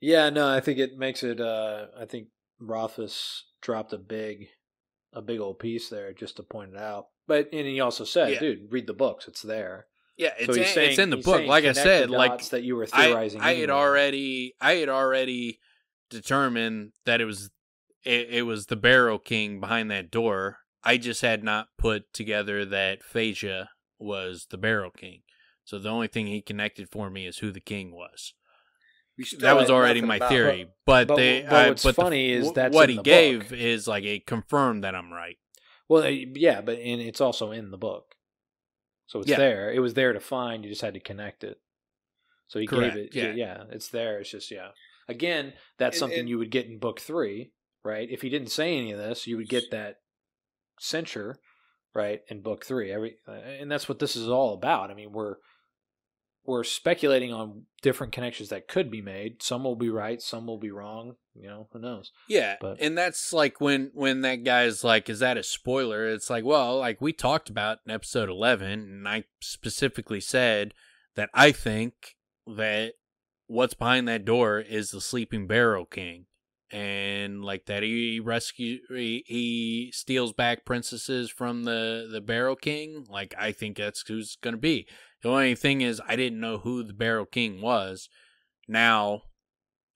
Yeah, no, I think it makes it I think Rothfuss dropped a big old piece there just to point it out. But and he also said, dude, read the books, it's there. Yeah, it's in the book. Like I said, like that you were theorizing. I had already determined that it was the Barrow King behind that door. I just had not put together that Phaedra was the Barrow King. So the only thing he connected for me is who the king was. That was already my theory. But what's funny is that what he gave is like it confirmed that I'm right. Well, yeah, but it's also in the book. So it's there. It was there to find. You just had to connect it. So he gave it. Yeah, it's there. It's just, Again, that's something you would get in book 3, right? If he didn't say any of this, you would get that censure, right, in book 3. And that's what this is all about. I mean, we're speculating on different connections that could be made. Some will be right, some will be wrong. Who knows? Yeah, and that's like when that guy's like, is that a spoiler? It's like, well, like we talked about in episode 11, and I specifically said that I think that what's behind that door is the Sleeping Barrel King. And like that he steals back princesses from the Barrel King. Like, I think that's who's going to be. The only thing is I didn't know who the Barrel King was. Now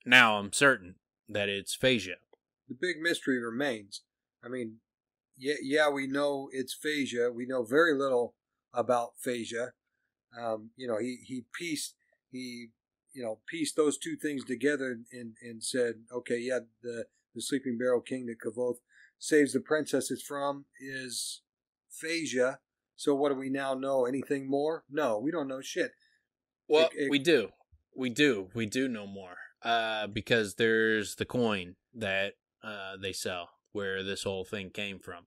I'm certain that it's Feyda. The big mystery remains. I mean, we know it's Feyda. We know very little about Feyda. He pieced those two things together and said, okay, the Sleeping Barrel King that Kvothe saves the princesses from is Feyda. So what do we now know? Anything more? No, we don't know shit. Well, we do. We do know more. Because there's the coin that they sell where this whole thing came from.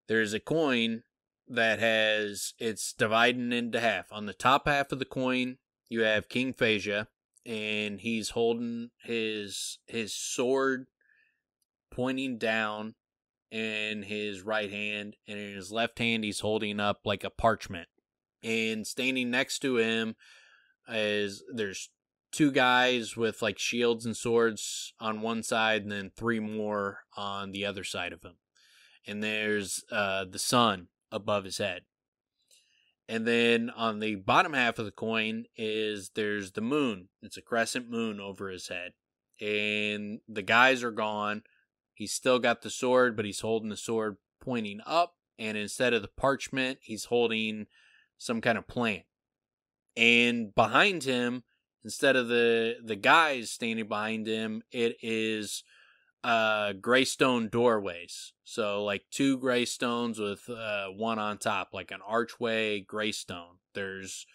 There's a coin that it's divided into half. On the top half of the coin, you have King Feyda, and he's holding his sword pointing down in his right hand, and in his left hand he's holding up like a parchment. And standing next to him there's 2 guys with like shields and swords on one side, and then 3 more on the other side of him. And there's the sun above his head. And then on the bottom half of the coin there's the moon. It's a crescent moon over his head. And the guys are gone. He's still got the sword, but he's holding the sword pointing up. And instead of the parchment, he's holding some kind of plant. And behind him, instead of the guys standing behind him, it is greystone doorways. So like 2 greystones with one on top, like an archway greystone. There's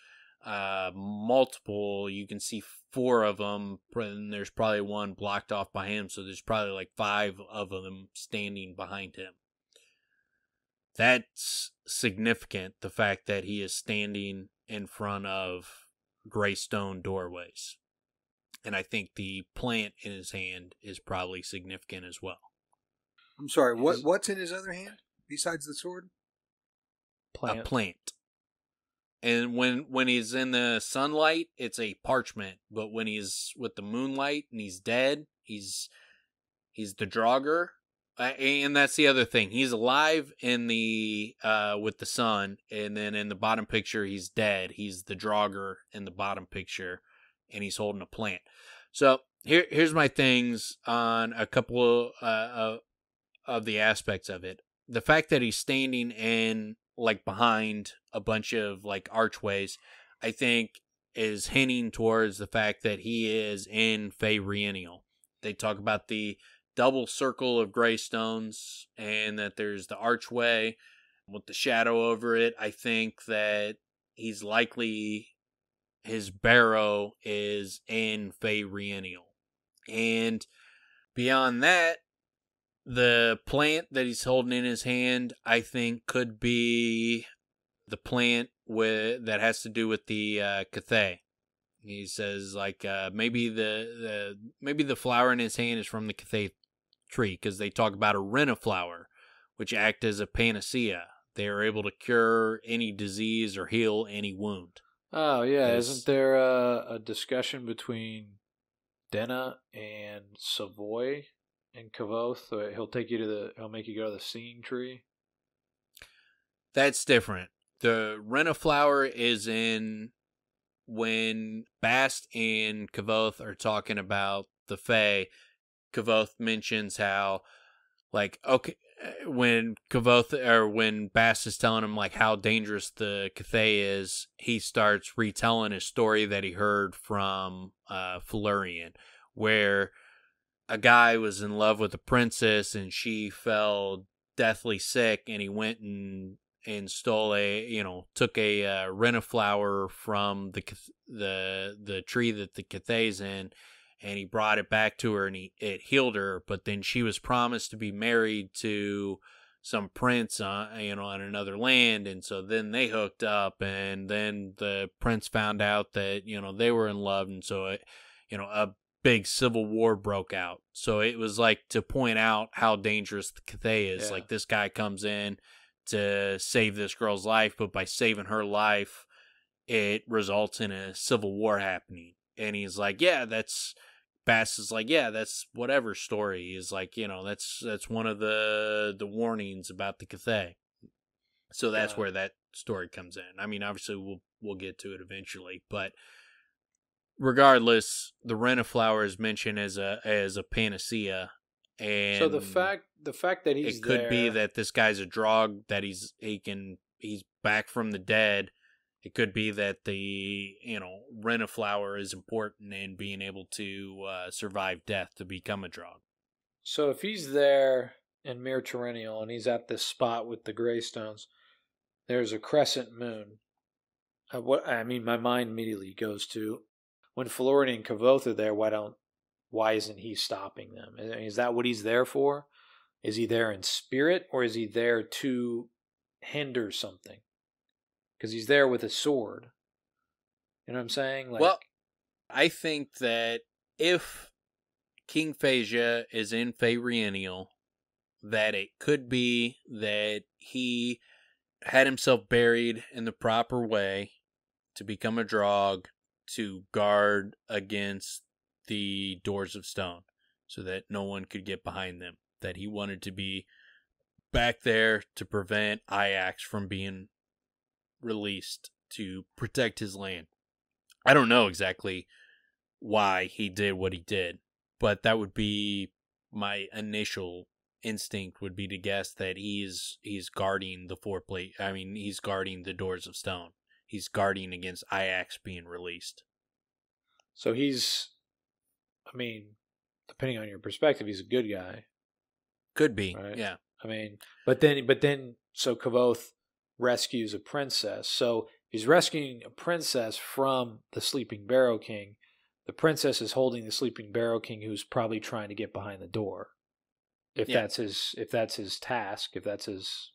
multiple. You can see 4 of them, and there's probably one blocked off by him. So there's probably like 5 of them standing behind him. That's significant. The fact that he is standing in front of greystone doorways. And I think the plant in his hand is probably significant as well. I'm sorry, what's in his other hand besides the sword? A plant. And when he's in the sunlight, it's a parchment. But when he's with the moonlight and he's dead, he's the Draugr. And that's the other thing. He's alive in the with the sun, and then in the bottom picture he's dead. He's the Draugr in the bottom picture, and he's holding a plant. So here's my things on a couple of the aspects of it. The fact that he's standing in like behind a bunch of like archways, I think is hinting towards the fact that he is in Feyreanial. They talk about the double circle of greystones, and that there's the archway with the shadow over it. I think that he's likely, his barrow is in Feyreanial. And beyond that, the plant that he's holding in his hand, I think could be the plant that has to do with the Cathay. He says like maybe the flower in his hand is from the Cathay tree, because they talk about a renna flower, which act as a panacea. They are able to cure any disease or heal any wound. Oh yeah, isn't there a discussion between Denna and Savoy and Kvothe? He'll make you go to the seeing tree. That's different. The renna flower is in when Bast and Kvothe are talking about the Fae. Kvothe mentions how, like, okay, when Bast is telling him like how dangerous the Cathay is, he starts retelling his story that he heard from Felurian, where a guy was in love with a princess and she fell deathly sick, and he went stole took a wren of flower from the tree that the Cathay's in, and he brought it back to her, and it healed her. But then she was promised to be married to some prince on another land, and so then they hooked up, and then the prince found out that they were in love, and so a big civil war broke out. So it was like to point out how dangerous the Cathay is. Like, this guy comes in to save this girl's life, but by saving her life, it results in a civil war happening. And he's like, Bass is like, that's whatever story. He's like, that's one of the warnings about the Cathay. So that's where that story comes in. I mean, obviously we'll get to it eventually, but regardless, the wren of flower is mentioned as a panacea. And so the fact that he's could be that this guy's a drog, that he's back from the dead. It could be that the wren of flower is important in being able to survive death to become a drog. So if he's there in Mere Terrennial and he's at this spot with the greystones, there's a crescent moon. My mind immediately goes to, when Florian and Kavoth are there, why isn't he stopping them? Is that what he's there for? Is he there in spirit, or is he there to hinder something? Because he's there with a sword. You know what I'm saying? Well, I think that if King Feyda is in Feyreanial, that it could be that he had himself buried in the proper way to become a drog, to guard against the doors of stone so that no one could get behind them. That he wanted to be back there to prevent Ajax from being released, to protect his land. I don't know exactly why he did what he did, but that would be my initial instinct, would be to guess that he's guarding the he's guarding the doors of stone. He's guarding against Ajax being released. So depending on your perspective, he's a good guy. Could be, right? Yeah. But then, so Kavoth rescues a princess. So he's rescuing a princess from the Sleeping Barrow King. The princess is holding the Sleeping Barrow King, who's probably trying to get behind the door. That's his task, if that's his,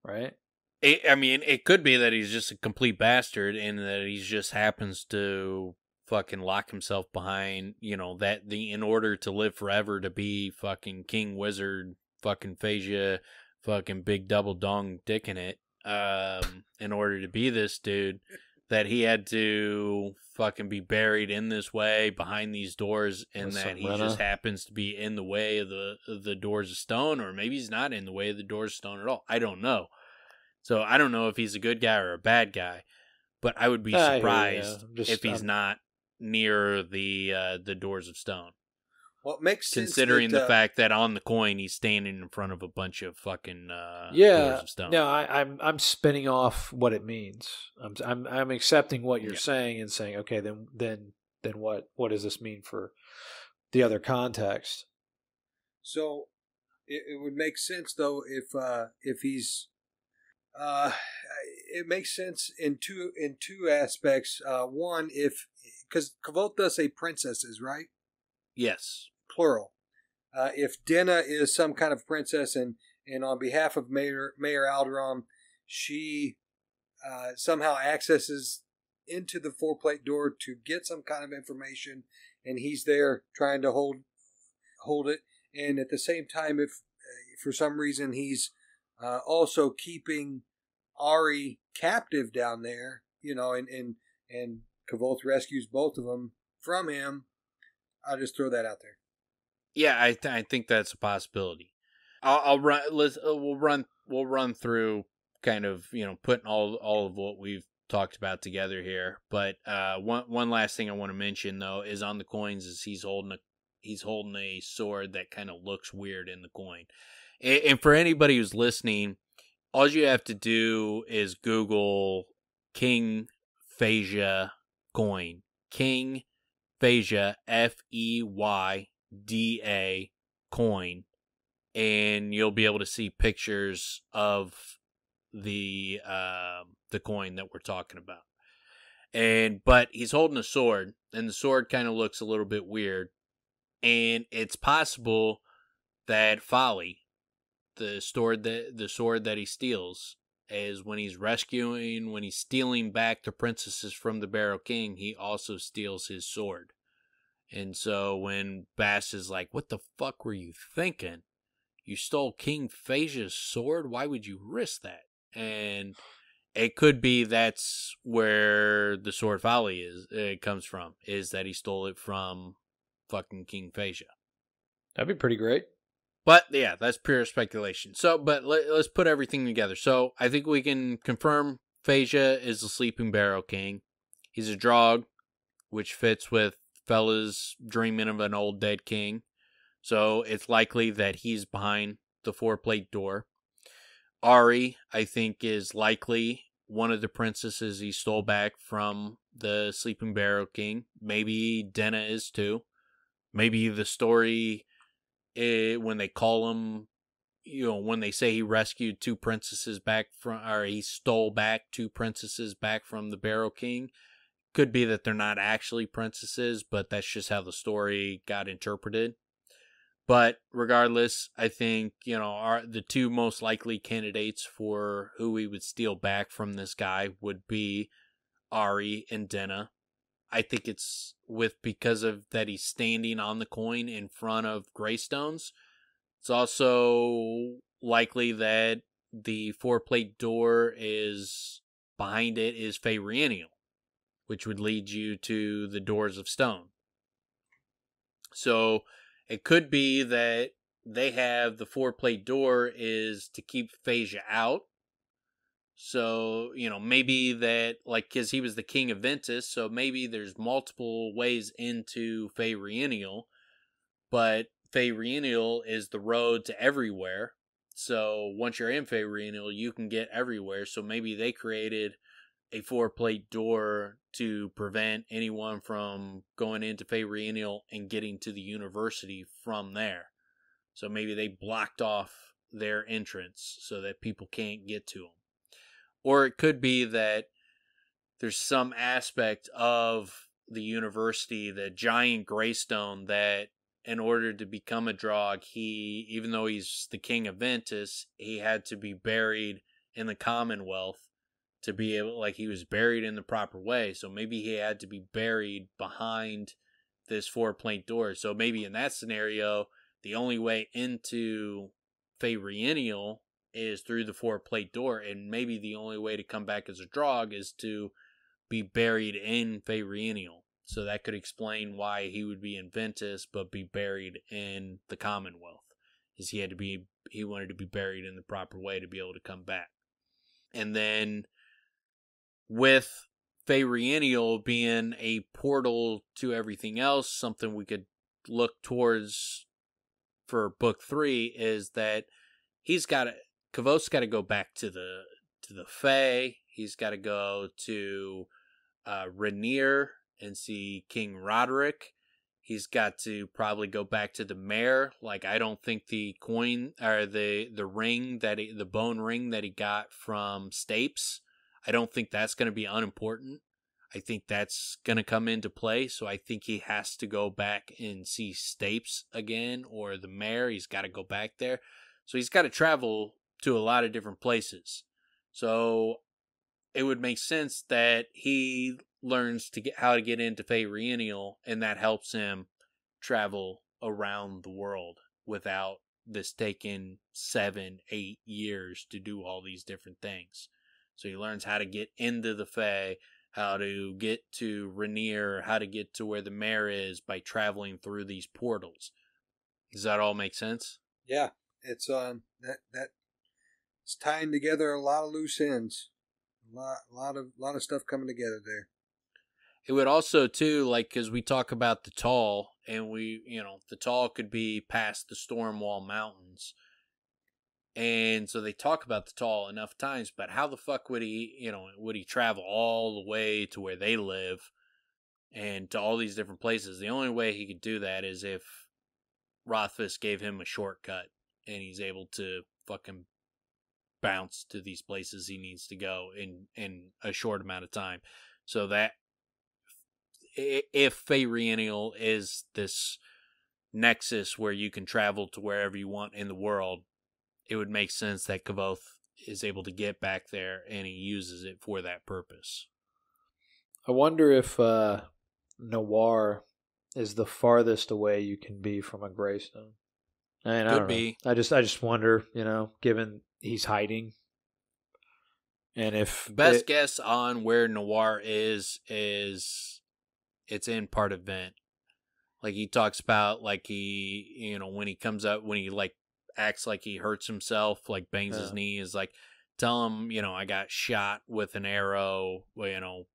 right? It could be that he's just a complete bastard, and that he just happens to fucking lock himself behind, in order to live forever, to be fucking king wizard, fucking Feyda, fucking big double dong dick in it, in order to be this dude, that he had to fucking be buried in this way behind these doors, and that he just happens to be in the way of the doors of stone, or maybe he's not in the way of the doors of stone at all. I don't know. So I don't know if he's a good guy or a bad guy, but I would be surprised if he's not near the doors of stone. Well, it makes sense, considering the fact that on the coin he's standing in front of a bunch of fucking doors of stone. No, I'm spinning off what it means. I'm accepting what you're saying and saying, okay, then what does this mean for the other context? So it would make sense though if he's it makes sense in two aspects. One, because Kavoth does say princesses, right? Yes. Plural. If Denna is some kind of princess, and on behalf of Mayor Alderon, she somehow accesses into the four-plate door to get some kind of information, and he's there trying to hold it. And at the same time, if for some reason he's also keeping Ari captive down there, and Kavoth rescues both of them from him, I'll just throw that out there. Yeah, I think that's a possibility. I'll run. We'll run through kind of putting all of what we've talked about together here. But one last thing I want to mention though is on the coins is he's holding a sword that kind of looks weird in the coin. And for anybody who's listening, all you have to do is Google King Feyda coin. King Feyda, Feyda coin. And you'll be able to see pictures of the coin that we're talking about. But he's holding a sword, and the sword kind of looks a little bit weird. And it's possible that Folly, the sword that he steals, is when he's stealing back the princesses from the Barrow King, he also steals his sword. And so when Bass is like, "What the fuck were you thinking? You stole King Feyda's sword? Why would you risk that?" And it could be that's where the sword Folly comes from, is that he stole it from fucking King Feyda. That'd be pretty great. But yeah, that's pure speculation. So, but let's put everything together. So I think we can confirm Feyda is the sleeping Barrow King. He's a Draug, which fits with fellas dreaming of an old dead king. So it's likely that he's behind the 4-plate door. Ari, I think, is likely one of the princesses he stole back from the sleeping Barrow King. Maybe Denna is too. Maybe the story, when they call him, when they say he rescued 2 princesses back from, or he stole back 2 princesses back from the Barrow King, could be that they're not actually princesses, but that's just how the story got interpreted. But regardless, I think, the 2 most likely candidates for who we would steal back from this guy would be Ari and Denna. I think it's because of that he's standing on the coin in front of greystones. It's also likely that the 4-plate door behind it is Feyreaniel, which would lead you to the Doors of Stone. So it could be that they have the 4-plate door is to keep Feyda out. So, maybe that, because he was the king of Ventus, so maybe there's multiple ways into Feyreaniel, but Feyreaniel is the road to everywhere. So once you're in Feyreaniel, you can get everywhere. So maybe they created a 4-plate door to prevent anyone from going into Feyreaniel and getting to the university from there. So maybe they blocked off their entrance so that people can't get to them. Or it could be that there's some aspect of the university, the giant greystone, that in order to become a Draug, even though he's the king of Ventus, he had to be buried in the Commonwealth to be able, he was buried in the proper way. So maybe he had to be buried behind this 4-plate door. So maybe in that scenario, the only way into Feyreaniel is through the 4-plate door, and maybe the only way to come back as a Draug is to be buried in Feyreaniel. So that could explain why he would be in Ventus but be buried in the Commonwealth, is he wanted to be buried in the proper way to be able to come back. And then with Feyreaniel being a portal to everything else, something we could look towards for book 3 is that Kavos got to go back to the Fae. He's got to go to Rainier and see King Roderick. He's got to probably go back to the mayor. I don't think the coin or the ring the bone ring that he got from Stapes, I don't think that's going to be unimportant. I think that's going to come into play. So I think he has to go back and see Stapes again, or the mayor. He's got to go back there. So he's got to travel to a lot of different places. So it would make sense that he learns how to get into Feyreaniel, and that helps him travel around the world without this taking 7-8 years to do all these different things. So he learns how to get into the Fae, how to get to Rainier, how to get to where the mayor is by traveling through these portals. Does that all make sense? Yeah, it's that it's tying together a lot of loose ends. A lot of stuff coming together there. It would also too, because we talk about the Tall, and the Tall could be past the Stormwall Mountains. And so they talk about the Tall enough times, but how the fuck would he travel all the way to where they live and to all these different places? The only way he could do that is if Rothfuss gave him a shortcut and he's able to fucking bounce to these places he needs to go in a short amount of time. So that if Feyreanial is this nexus where you can travel to wherever you want in the world, it would make sense that Kvothe is able to get back there and he uses it for that purpose. I wonder if Noir is the farthest away you can be from a greystone. I mean, I don't know. I just wonder, given he's hiding, and if best guess on where Noir is it's in part of Vent. Like he talks about, like he, when he comes up, when he like acts like he hurts himself, like bangs his knee, is like, tell him, I got shot with an arrow,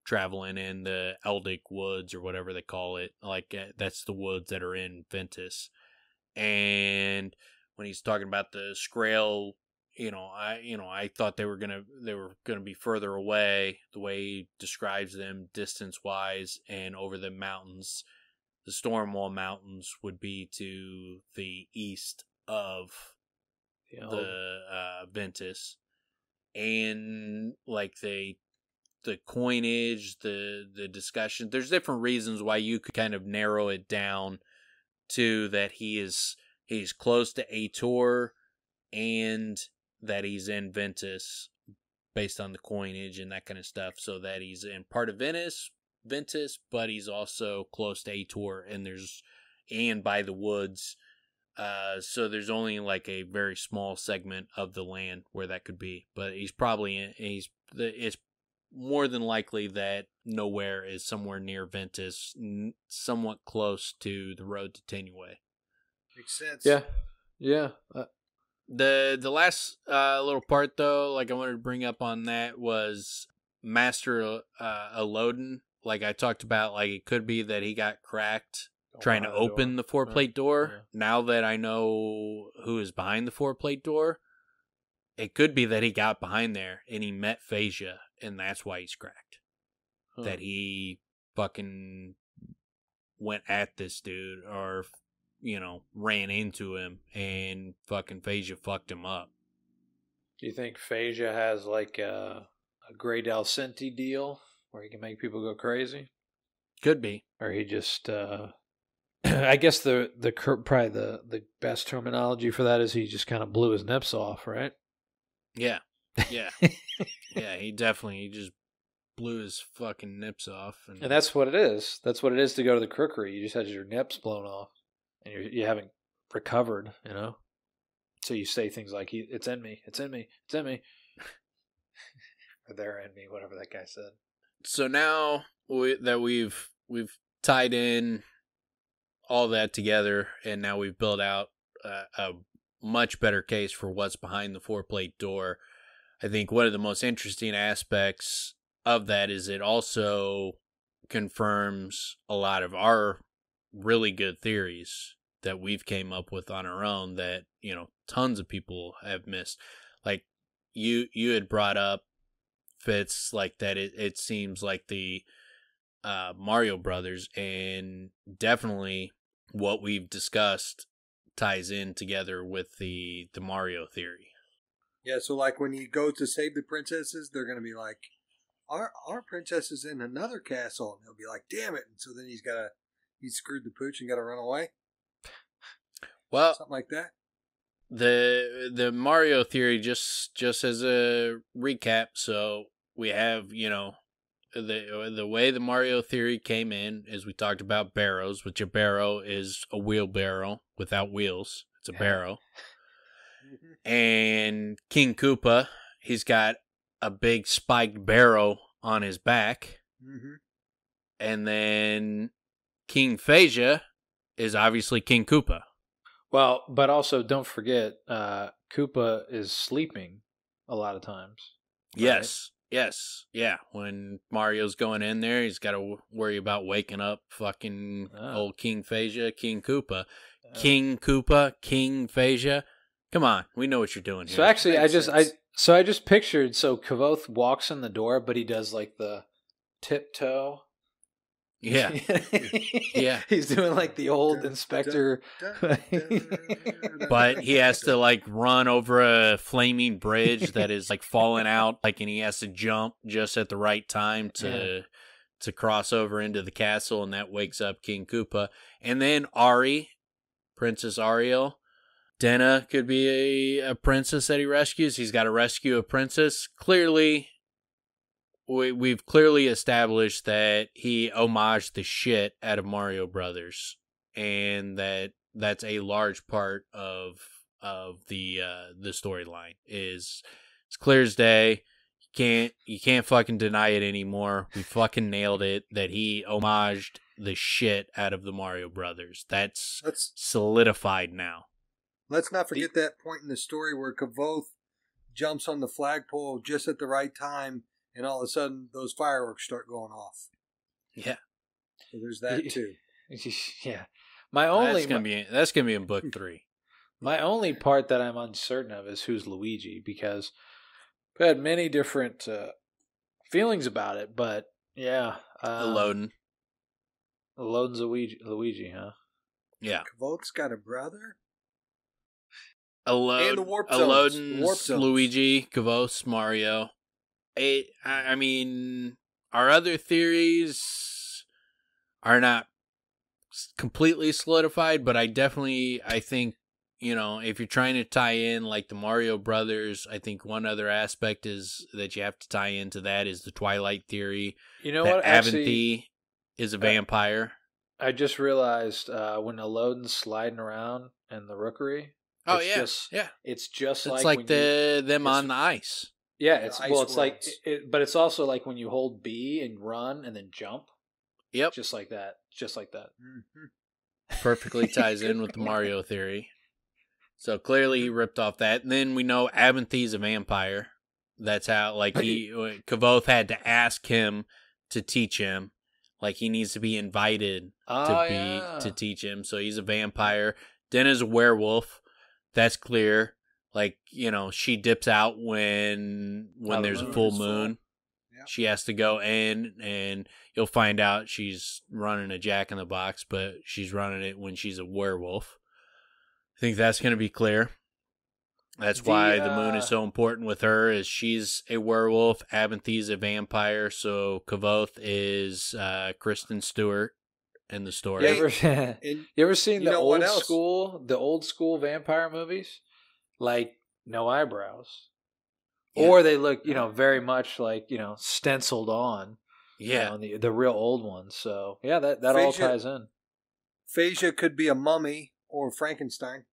traveling in the Eldic woods or whatever they call it. Like that's the woods that are in Ventus. And when he's talking about the Scrael, I thought they were gonna be further away. The way he describes them distance wise, and over the mountains, the Stormwall Mountains would be to the east of the Ventus. And like the coinage, the discussion, there's different reasons why you could kind of narrow it down to that he's close to Ator and that he's in Ventus based on the coinage and that kind of stuff, so that he's in part of Ventus, but he's also close to Ator and by the woods. So there's only like a very small segment of the land where that could be, but it's more than likely that Nowhere is somewhere near Ventus, somewhat close to the road to Tenue. Makes sense. Yeah. The last little part though, like I wanted to bring up on that was Master Loren. Like I talked about, like it could be that he got cracked trying to open the 4-plate door. Yeah. Now that I know who is behind the 4-plate door, it could be that he got behind there and he met Phasia, and that's why he's cracked. That he fucking went at this dude, or ran into him, and fucking Phasia fucked him up. Do you think Phasia has like a Grey Dalcenti deal where he can make people go crazy? Could be. Or he just I guess the probably the best terminology for that is he just kind of blew his nips off, right? Yeah. Yeah. He just blew his fucking nips off. And that's what it is. That's what it is to go to the crookery. You just had your nips blown off. And you haven't recovered, So you say things like, it's in me, it's in me, it's in me. Or they're in me, whatever that guy said. So now that we've tied in all that together, and now we've built out a much better case for what's behind the 4-plate door, I think one of the most interesting aspects of that is it also confirms a lot of our really good theories that we've came up with on our own that, tons of people have missed. Like you had brought up, Fitz, like that it seems like the Mario Brothers, and definitely what we've discussed ties in together with the Mario theory. Yeah, so like when he goes to save the princesses, they're going to be like, our princess is in another castle. And he'll be like, damn it. And so then he's screwed the pooch and got to run away. Well, something like that. The Mario theory, just as a recap, so we have, the way the Mario theory came in is we talked about barrows, which a barrow is a wheelbarrow without wheels. It's a barrow. And King Koopa, he's got a big spiked barrow on his back. Mm-hmm. And then King Feyda is obviously King Koopa. Well, but also don't forget, Koopa is sleeping a lot of times. Right? Yes. Yeah. When Mario's going in there, he's got to worry about waking up fucking old King Feyda, King Koopa. King Koopa, King Feyda. Come on. We know what you're doing here. So actually, I just pictured, so Kvothe walks in the door, but he does like the tiptoe. Yeah. Yeah. He's doing like the old inspector. But he has to like run over a flaming bridge that is like falling out, like, and he has to jump just at the right time to cross over into the castle, and that wakes up King Koopa. And then Ari, Princess Ariel. Denna could be a princess that he rescues. He's got to rescue a princess. Clearly, we've clearly established that he homaged the shit out of Mario Brothers, and that's a large part of the storyline. It's clear as day. You can't fucking deny it anymore. We fucking nailed it that he homaged the shit out of the Mario Brothers. That's solidified now. Let's not forget that point in the story where Kavoth jumps on the flagpole just at the right time, and all of a sudden those fireworks start going off. Yeah. So there's that too. Yeah. That's gonna be in book 3. My only part that I'm uncertain of is who's Luigi, because I've had many different feelings about it, but yeah. Loden. Loden's Luigi, huh? Yeah. Kavoth's got a brother? And the warp zones. Loden's Luigi, Kavoth's Mario. I mean, our other theories are not completely solidified, but I think, you know, if you're trying to tie in like the Mario Brothers, I think one other aspect is that you have to tie into that is the Twilight theory. You know that what? Avanthy is a vampire. I just realized when Loden's sliding around in the rookery. Oh it's yeah. It's just it's like them on the ice. Yeah, it's worlds. like but it's also like when you hold B and run and then jump. Yep. Just like that. Mm-hmm. Perfectly ties in with the Mario theory. So clearly he ripped off that. And then we know Avanthy's a vampire. That's how, like, Kavoth had to ask him to teach him. Like, he needs to be invited to teach him. So he's a vampire. Denna's a werewolf. That's clear. Like, you know, she dips out when there's a full moon. Yep. She has to go in, and you'll find out she's running a Jack-in-the-Box, but she's running it when she's a werewolf. I think that's going to be clear. That's why the moon is so important with her, is she's a werewolf, Avanthy's a vampire, so Kavoth is Kristen Stewart in the story. You ever seen the old school vampire movies? Like, no eyebrows. Yeah. Or they look, you know, very much like, you know, stenciled on. Yeah. You know, the real old ones. So, yeah, that all ties in. Phasia could be a mummy or Frankenstein.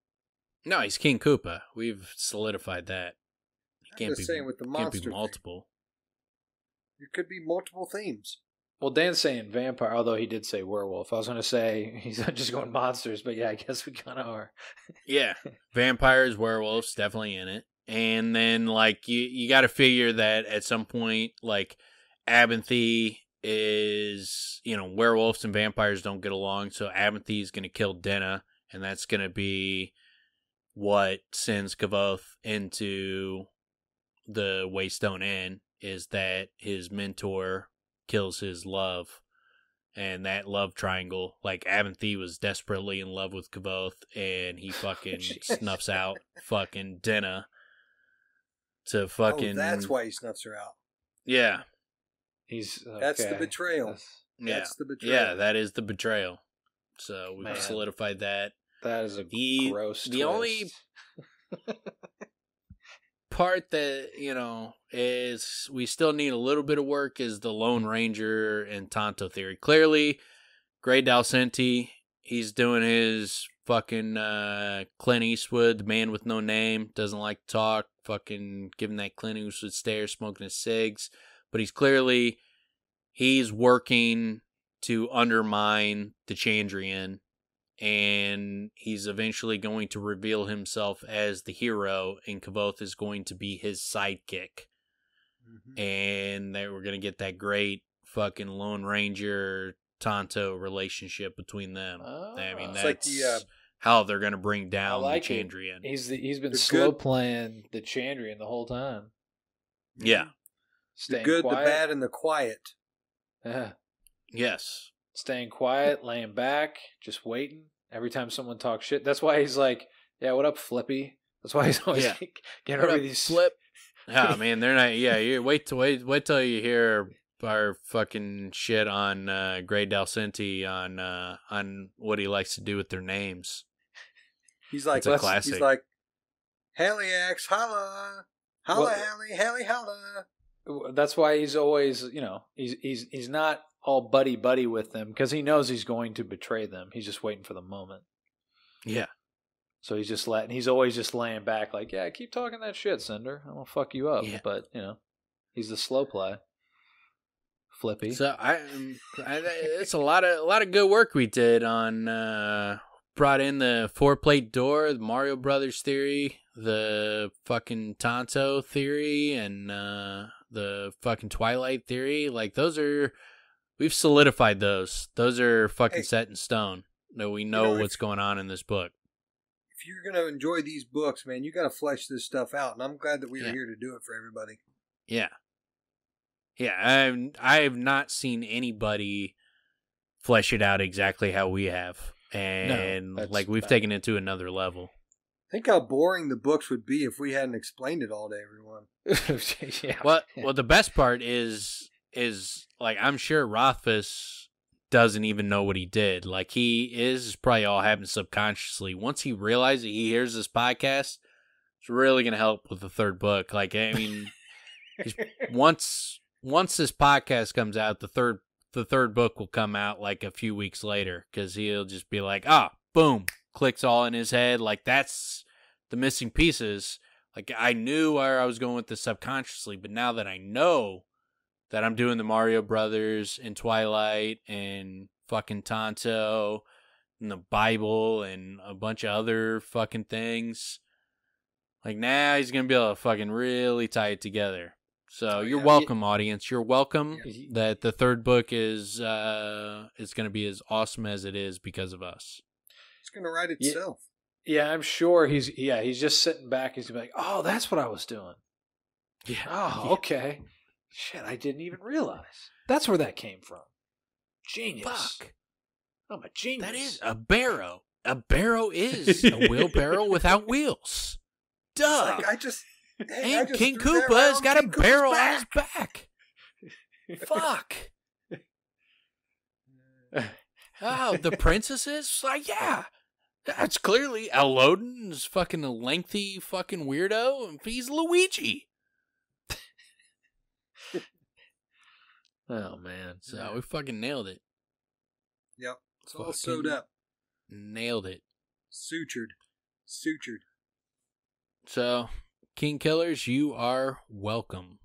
No, he's King Koopa. We've solidified that. I'm just saying with the monster can't be multiple. There could be multiple themes. Well, Dan's saying vampire, although he did say werewolf. I was going to say he's not just going monsters, but yeah, I guess we kind of are. Yeah, vampires, werewolves, definitely in it. And then, like, you got to figure that at some point, like, Avanthy is, you know, werewolves and vampires don't get along, so Avanthy is going to kill Denna, and that's going to be what sends Kavoth into the Waystone Inn, is that his mentor kills his love, and that love triangle, like, Avanthy was desperately in love with Kavoth, and he fucking snuffs out fucking Denna to fucking... Oh, that's why he snuffs her out. Yeah. He's okay. That's the betrayal. That's the betrayal. Yeah, that is the betrayal. So we've solidified that. That is a gross twist. The only part that, you know, is we still need a little bit of work is the Lone Ranger and Tonto theory. Clearly, Gray Dalcenti, he's doing his fucking Clint Eastwood, the man with no name, doesn't like to talk, fucking giving that Clint Eastwood stare, smoking his cigs. But he's working to undermine the Chandrian, and he's eventually going to reveal himself as the hero, and Kavoth is going to be his sidekick. Mm-hmm. And that we're going to get that great fucking Lone Ranger Tonto relationship between them. Oh, I mean, that's like how they're going to bring down the Chandrian. He's been slow playing the Chandrian the whole time. Yeah. The good, quiet. The bad, and the quiet. Yeah. Yes. staying quiet, laying back, just waiting. Every time someone talks shit, that's why he's like, "Yeah, what up, Flippy?" That's why he's always getting over these Flip. Oh man, they're not. Yeah, you wait till you hear our fucking shit on Gray Dalcenti on what he likes to do with their names. He's like, it's a classic. He's like, Haliax, holla, holla, Hallie, holla. That's why he's always, he's not all buddy with them because he knows he's going to betray them. He's just waiting for the moment. Yeah. So he's always just laying back like, yeah, keep talking that shit, Cinder. I'm gonna fuck you up. Yeah. But he's the slow play. Flippy. So it's a lot of good work we did on brought in the 4-plate door, the Mario Brothers theory, the fucking Tonto theory, and the fucking Twilight theory. Like we've solidified those. Those are fucking set in stone. That we know what's going on in this book. If you're going to enjoy these books, man, you got to flesh this stuff out. And I'm glad that we are here to do it for everybody. Yeah. Yeah, I have not seen anybody flesh it out exactly how we have. And we've taken it to another level. Think how boring the books would be if we hadn't explained it all to everyone. Yeah. Well, the best part is like, I'm sure Rothfuss doesn't even know what he did. Like, he is probably all happened subconsciously. Once he realizes that he hears this podcast, it's really going to help with the third book. Like, I mean, once this podcast comes out, the third book will come out like a few weeks later because he'll just be like, boom, clicks all in his head. Like, that's the missing pieces. Like, I knew where I was going with this subconsciously, but now that I know that I'm doing the Mario Brothers and Twilight and fucking Tonto and the Bible and a bunch of other fucking things, like, now he's going to be able to fucking really tie it together. So you're welcome, audience. You're welcome that the third book is going to be as awesome as it is because of us. It's going to write itself. Yeah, I'm sure he's just sitting back. He's going to be like, oh, that's what I was doing. Yeah. Oh, okay. Shit, I didn't even realize. That's where that came from. Genius. Fuck. I'm a genius. That is a barrow. A barrow is a wheelbarrow without wheels. Duh. Like, and King Koopa's got a barrel on his back. Fuck. Oh, the princesses? Like, yeah. That's clearly Loden's fucking a lengthy fucking weirdo, and he's Luigi. Oh, man. So we fucking nailed it. Yep. It's all sewed up. Nailed it. Sutured. So, King Killers, you are welcome.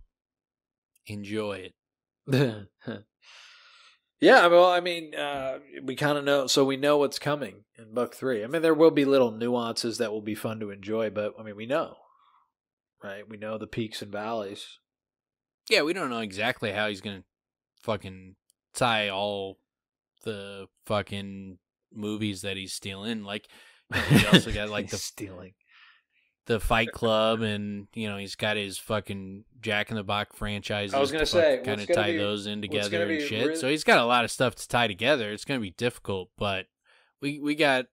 Enjoy it. Yeah, well, I mean, we kind of know, so we know what's coming in book 3. I mean, there will be little nuances that will be fun to enjoy, but, I mean, we know, right? We know the peaks and valleys. Yeah, we don't know exactly how he's going to fucking tie all the fucking movies that he's stealing. Like, he also got, like, the Fight Club, and he's got his fucking Jack in the Box franchises. I was gonna say, kind of tie those in together and shit. So he's got a lot of stuff to tie together. It's gonna be difficult, but we got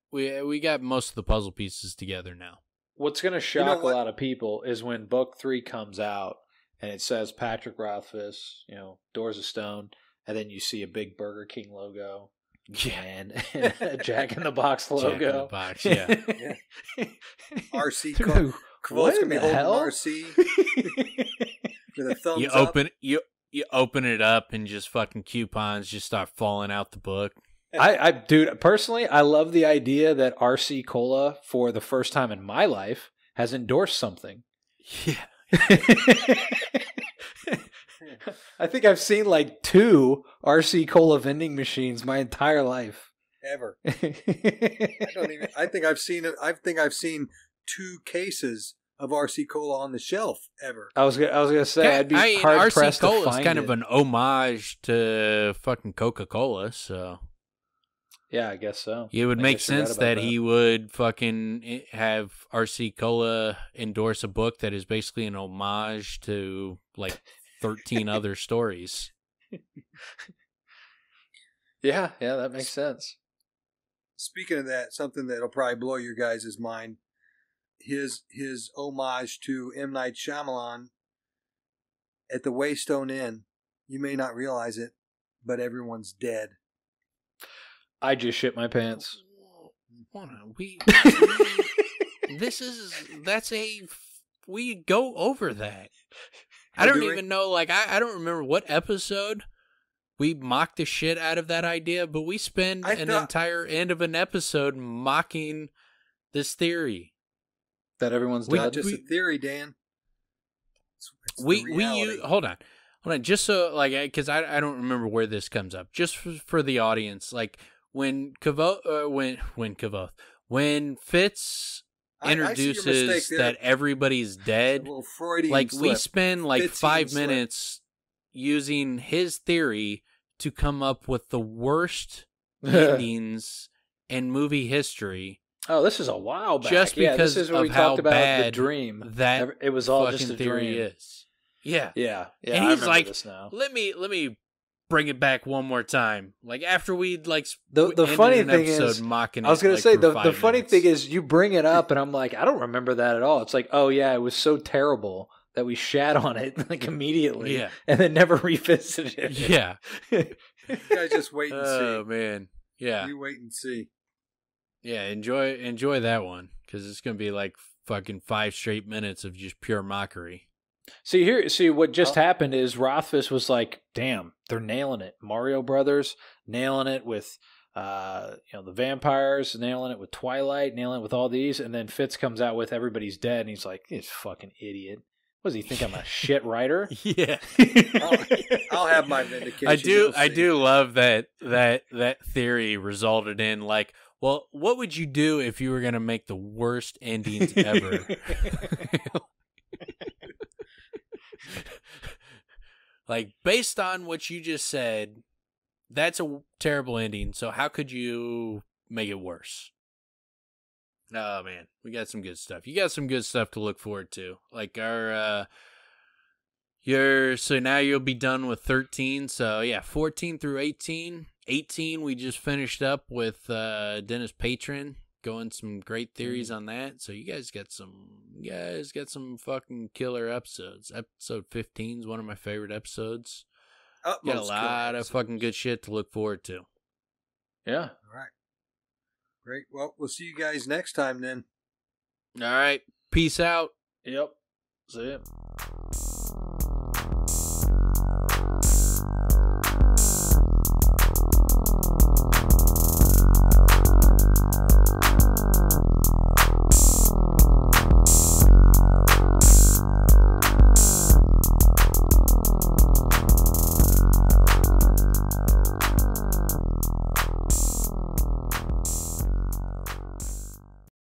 most of the puzzle pieces together now. What's gonna shock a lot of people is when book 3 comes out and it says Patrick Rothfuss, Doors of Stone, and then you see a big Burger King logo. Yeah, and a Jack in the Box logo. Jack in the Box, yeah. RC Cole. What in the hell? RC with a thumbs up. You open it up and just fucking coupons just start falling out the book. Dude, personally, I love the idea that RC Cola, for the first time in my life, has endorsed something. Yeah. I think I've seen like 2 RC Cola vending machines my entire life. Ever. I think I've seen 2 cases of RC Cola on the shelf ever. I was gonna say I'd be hard pressed to find it. RC Cola is kind of an homage to fucking Coca-Cola, so yeah, I guess so. It would make sense that he would fucking have RC Cola endorse a book that is basically an homage to like 13 other stories. Yeah, that makes sense. Speaking of that, something that'll probably blow your guys' mind, his homage to M. Night Shyamalan at the Waystone Inn. You may not realize it, but everyone's dead. I just shit my pants. We go over that. I don't even know, like, I don't remember what episode we mocked the shit out of that idea, but we spend an entire end of an episode mocking this theory. That everyone's dead? Not just a theory, Dan. Hold on, just so, like, because I don't remember where this comes up. Just for the audience, like, when Fitz introduces that everybody's dead, like, we spend like 5 minutes using his theory to come up with the worst endings in movie history. Oh, this is a while back. Just because this is where of we how talked about bad the dream. That it was all fucking just a theory dream. is. Yeah. And he's like, this now. let me bring it back one more time. Like, after we'd like the funny thing is, mocking I was going to say the funny minutes. thing is, you bring it up and I'm like, I don't remember that at all. It's like, oh yeah, it was so terrible that we shat on it like immediately, and then never revisited it. Yeah. You guys just wait and see. Oh man, yeah. You wait and see. Yeah, enjoy that one, because it's gonna be like fucking 5 straight minutes of just pure mockery. See what just happened is Rothfuss was like, damn, they're nailing it. Mario Brothers nailing it with the vampires, nailing it with Twilight, nailing it with all these, and then Fitz comes out with Everybody's Dead, and he's like, this fucking idiot. What does he think I'm a shit writer? Yeah. I'll have my vindication. I do love that theory resulted in, like, well, what would you do if you were going to make the worst endings ever? Like, based on what you just said, that's a terrible ending. So how could you make it worse? Oh man, we got some good stuff. You got some good stuff to look forward to. Like so now you'll be done with 13. So yeah, 14 through 18. 18 we just finished up with Dennis Patron, going some great theories on that. So you guys got some fucking killer episodes. Episode 15 is one of my favorite episodes. Got a lot of fucking good shit to look forward to. Yeah. All right. Great. Well, we'll see you guys next time then. All right. Peace out. Yep. See ya.